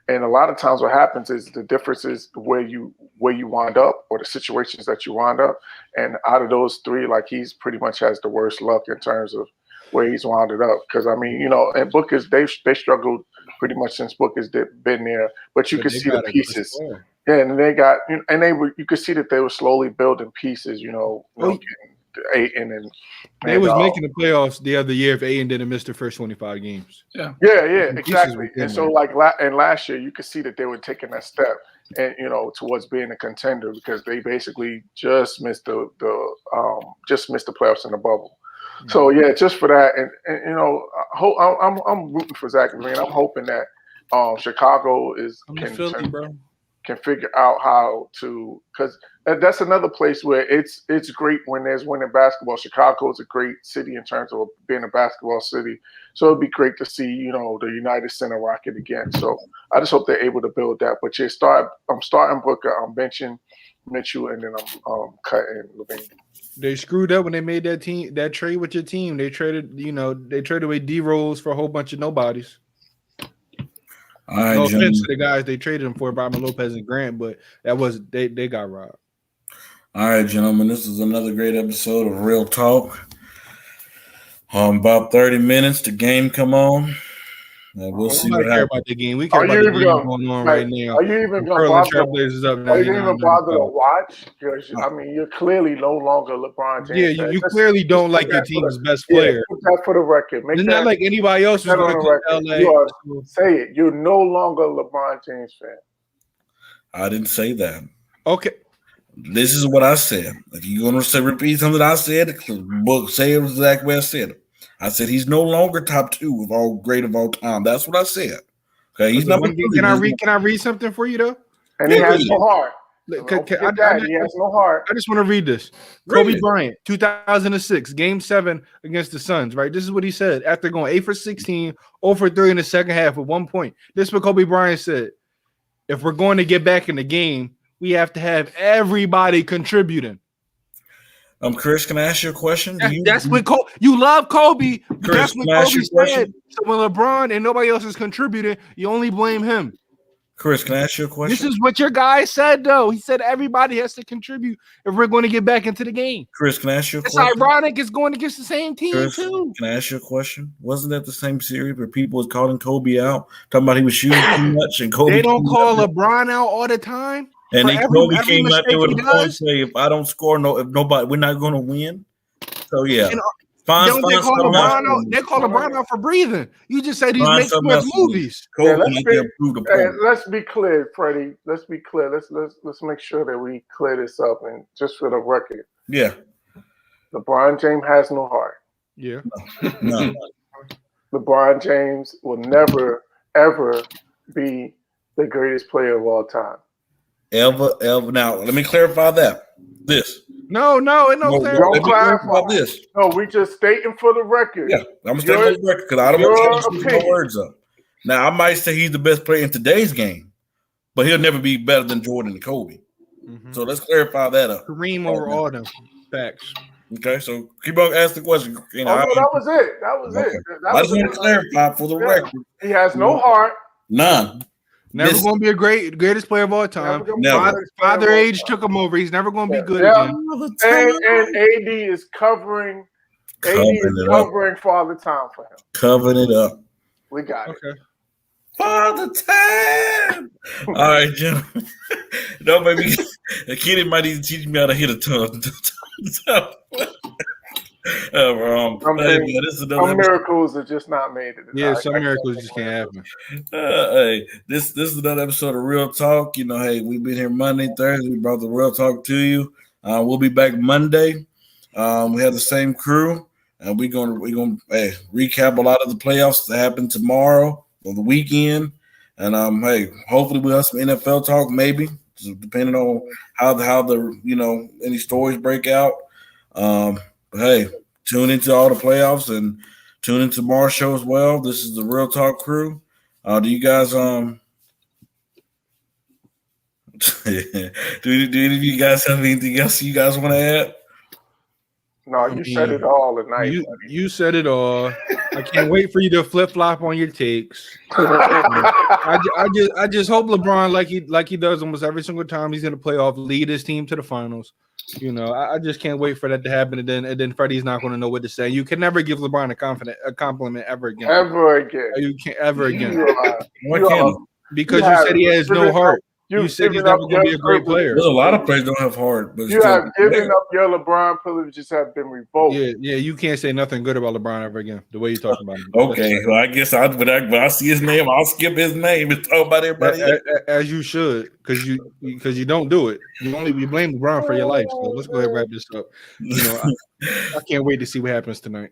Speaker 3: and a lot of times what happens is the difference is where you wind up or the situations that you wind up. And out of those 3, like he's pretty much has the worst luck in terms of where he's wounded up. Because and Booker's they struggled pretty much since Booker's been there. But you could see the pieces. Yeah, and they got you could see that they were slowly building pieces, Ayton and
Speaker 6: they was making the playoffs the other year if Ayton didn't miss the first 25 games.
Speaker 3: Yeah, exactly. And so last year you could see that they were taking that step and towards being a contender because they basically just missed the playoffs in the bubble. Mm-hmm. So yeah, just for that and I'm rooting for Zach LaVine. I'm hoping that Chicago can figure out how to, because that's another place where it's great when there's winning basketball. Chicago is a great city in terms of being a basketball city. So it'd be great to see, the United Center rocket again. So I just hope they're able to build that. But I'm starting Booker, I'm benching Mitchell, and then I'm cutting LaVine.
Speaker 6: They screwed up when they made that trade with your team. They traded away D Rose for a whole bunch of nobodies.
Speaker 1: All right,
Speaker 6: no offense to the guys they traded him for, Robin Lopez and Grant, but that was they got robbed.
Speaker 1: All right, gentlemen, this is another great episode of Real Talk. About 30 minutes, the game come on. We'll see what happens.
Speaker 6: About the game. We care about the game going on right now.
Speaker 3: Are you even going to bother to watch? Because you're clearly no longer LeBron James.
Speaker 6: Yeah, you clearly don't like your team's best player.
Speaker 3: Put that for the record.
Speaker 6: It's not like anybody else was going to come to LA.
Speaker 3: Say it. You're no longer a LeBron James fan.
Speaker 1: I didn't say that.
Speaker 6: Okay.
Speaker 1: This is what I said. If you're going to repeat something I said, say it exactly where I said it. I said he's no longer top 2 of all great of all time. That's what I said. Okay, he's number 3.
Speaker 6: Can I read something for you though?
Speaker 3: And he has no heart. Don't
Speaker 6: Can-
Speaker 3: forget
Speaker 6: I-
Speaker 3: that.
Speaker 6: I-
Speaker 3: He has no heart.
Speaker 6: I just want to read this.
Speaker 1: Read
Speaker 6: Kobe
Speaker 1: it.
Speaker 6: Bryant, 2006, Game 7 against the Suns, right? This is what he said after going 8 for 16, 0 for 3 in the second half with 1 point. This is what Kobe Bryant said. If we're going to get back in the game, we have to have everybody contributing.
Speaker 1: Chris, can I ask you a question?
Speaker 6: That's what you love Kobe.
Speaker 1: Chris,
Speaker 6: That's what
Speaker 1: can I ask
Speaker 6: Kobe
Speaker 1: you a question?
Speaker 6: said. So when LeBron and nobody else is contributing, you only blame him.
Speaker 1: Chris, can I ask you a
Speaker 6: This
Speaker 1: question?
Speaker 6: is what your guy said, though. He said everybody has to contribute if we're going to get back into the game.
Speaker 1: Chris, can I ask you a
Speaker 6: It's
Speaker 1: question?
Speaker 6: ironic it's going against the same team,
Speaker 1: Chris,
Speaker 6: too.
Speaker 1: can I ask you a question? Wasn't that the same series where people was calling Kobe out, talking about he was shooting too much, and Kobe
Speaker 6: They don't
Speaker 1: came
Speaker 6: call
Speaker 1: out
Speaker 6: LeBron out all the time.
Speaker 1: there- and
Speaker 6: for
Speaker 1: then
Speaker 6: every
Speaker 1: Kobe came out there
Speaker 6: mistake
Speaker 1: with
Speaker 6: he
Speaker 1: a point
Speaker 6: does.
Speaker 1: say, if I don't score, if nobody, we're not going to win. So yeah,
Speaker 6: And,
Speaker 1: find
Speaker 6: Don't they call
Speaker 1: something else.
Speaker 6: LeBron out? They call LeBron out for breathing. You just said he's
Speaker 1: Find
Speaker 6: making
Speaker 1: something
Speaker 6: too much
Speaker 1: else to do.
Speaker 6: movies.
Speaker 1: Kobe
Speaker 3: Yeah, let's
Speaker 1: need
Speaker 3: be-
Speaker 1: to improve the
Speaker 3: Hey,
Speaker 1: point.
Speaker 3: let's be clear, Freddie. Let's be clear. Let's make sure that we clear this up. And just for the record,
Speaker 1: Yeah,
Speaker 3: LeBron James has no heart.
Speaker 6: Yeah.
Speaker 1: no.
Speaker 3: LeBron James will never, ever be the greatest player of all time.
Speaker 1: ever. Now, let me clarify that. This.
Speaker 6: No, it no
Speaker 1: No,
Speaker 6: clear.
Speaker 3: Don't
Speaker 1: let me clarify
Speaker 3: clarify.
Speaker 1: this.
Speaker 3: No, we just stating for the record.
Speaker 1: Yeah, I'm gonna stay
Speaker 3: Your-
Speaker 1: on the record because I don't want
Speaker 3: your
Speaker 1: to switch my
Speaker 3: opinion.
Speaker 1: words up. Now, I might say he's the best player in today's game, but he'll never be better than Jordan and Kobe.
Speaker 6: Mhm.
Speaker 1: So let's clarify that up.
Speaker 6: Kareem over all them. Facts.
Speaker 1: Okay, so keep on asking the question. You know,
Speaker 3: Oh, no, that was it. That was
Speaker 1: Okay.
Speaker 3: it. That
Speaker 1: I
Speaker 3: was
Speaker 1: just want to clarify for the
Speaker 3: Yeah.
Speaker 1: record.
Speaker 3: He has no heart.
Speaker 1: None.
Speaker 6: Never
Speaker 1: This-
Speaker 6: going to be a greatest player of all time.
Speaker 3: Never gonna be
Speaker 1: Never.
Speaker 3: the
Speaker 6: Father,
Speaker 3: greatest player of
Speaker 6: father
Speaker 3: all
Speaker 6: age
Speaker 3: time.
Speaker 6: took him over. He's never going to be good
Speaker 3: Yeah.
Speaker 6: again.
Speaker 3: And AD is covering. AD
Speaker 1: Covering
Speaker 3: is
Speaker 1: it up.
Speaker 3: covering Father Time for him.
Speaker 1: Covering it up.
Speaker 3: We got it.
Speaker 6: Okay.
Speaker 1: Father time. All right, gentlemen. Don't make me. A kid might even teach me how to hit a tongue. Hey, man, this is another
Speaker 3: Some
Speaker 1: episode.
Speaker 3: miracles are just not made.
Speaker 6: Yeah, some miracles just can't happen.
Speaker 1: Hey, this is another episode of Real Talk. You know, hey, we've been here Monday, Thursday. We brought the Real Talk to you. We'll be back Monday. We have the same crew, and we're gonna recap a lot of the playoffs that happen tomorrow or the weekend. And hey, hopefully we'll have some NFL talk, maybe depending on how the any stories break out. But hey, tune into all the playoffs and tune into tomorrow's show as well. This is the Real Talk crew. Do you guys do any of you guys have anything else you guys want to add?
Speaker 3: No, you said it all tonight.
Speaker 6: You said it all. I can't wait for you to flip flop on your takes. I just hope LeBron, like he does almost every single time he's in the playoff, lead his team to the finals. You know, I just can't wait for that to happen. And then Freddie's not going to know what to say. You can never give LeBron a compliment ever again.
Speaker 3: Ever again.
Speaker 6: You can't ever again
Speaker 1: Why
Speaker 3: You
Speaker 1: can't
Speaker 3: are-
Speaker 1: you?
Speaker 6: because
Speaker 3: you
Speaker 6: you
Speaker 3: have
Speaker 6: said he has no
Speaker 3: given
Speaker 6: heart. You
Speaker 3: You've
Speaker 6: said he's
Speaker 3: given
Speaker 6: never
Speaker 3: up
Speaker 6: going to be
Speaker 3: your
Speaker 6: a great
Speaker 3: privilege.
Speaker 6: player.
Speaker 1: There's a lot of players don't have heart, but
Speaker 3: You have given up your LeBron privileges have been revoked.
Speaker 6: Yeah, you can't say nothing good about LeBron ever again. The way you talk about him.
Speaker 1: Okay, well, I guess when I see his name, I'll skip his name and talk about everybody else.
Speaker 6: As you should, because you don't do it. You blame LeBron for your life. So let's go ahead and wrap this up. You know, I can't wait to see what happens tonight.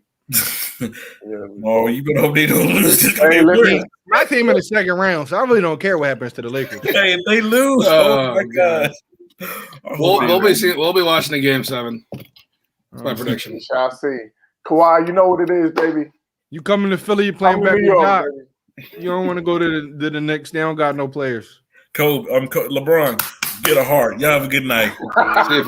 Speaker 1: Oh, you better hope they don't lose. This
Speaker 3: Hey,
Speaker 1: game.
Speaker 3: listen.
Speaker 6: My team in the second round, so I really don't care what happens to the Lakers.
Speaker 1: Hey, if they lose. Oh my god.
Speaker 4: We'll be watching the game 7. That's my prediction.
Speaker 3: We shall see. Kawhi, you know what it is, baby.
Speaker 6: You coming to Philly, you playing
Speaker 3: I'm
Speaker 6: back
Speaker 3: in
Speaker 6: with
Speaker 3: New York,
Speaker 6: Doc.
Speaker 3: baby.
Speaker 6: You don't want to go to the Knicks. They don't got no players.
Speaker 1: LeBron, get a heart. Y'all have a good night.
Speaker 4: See you.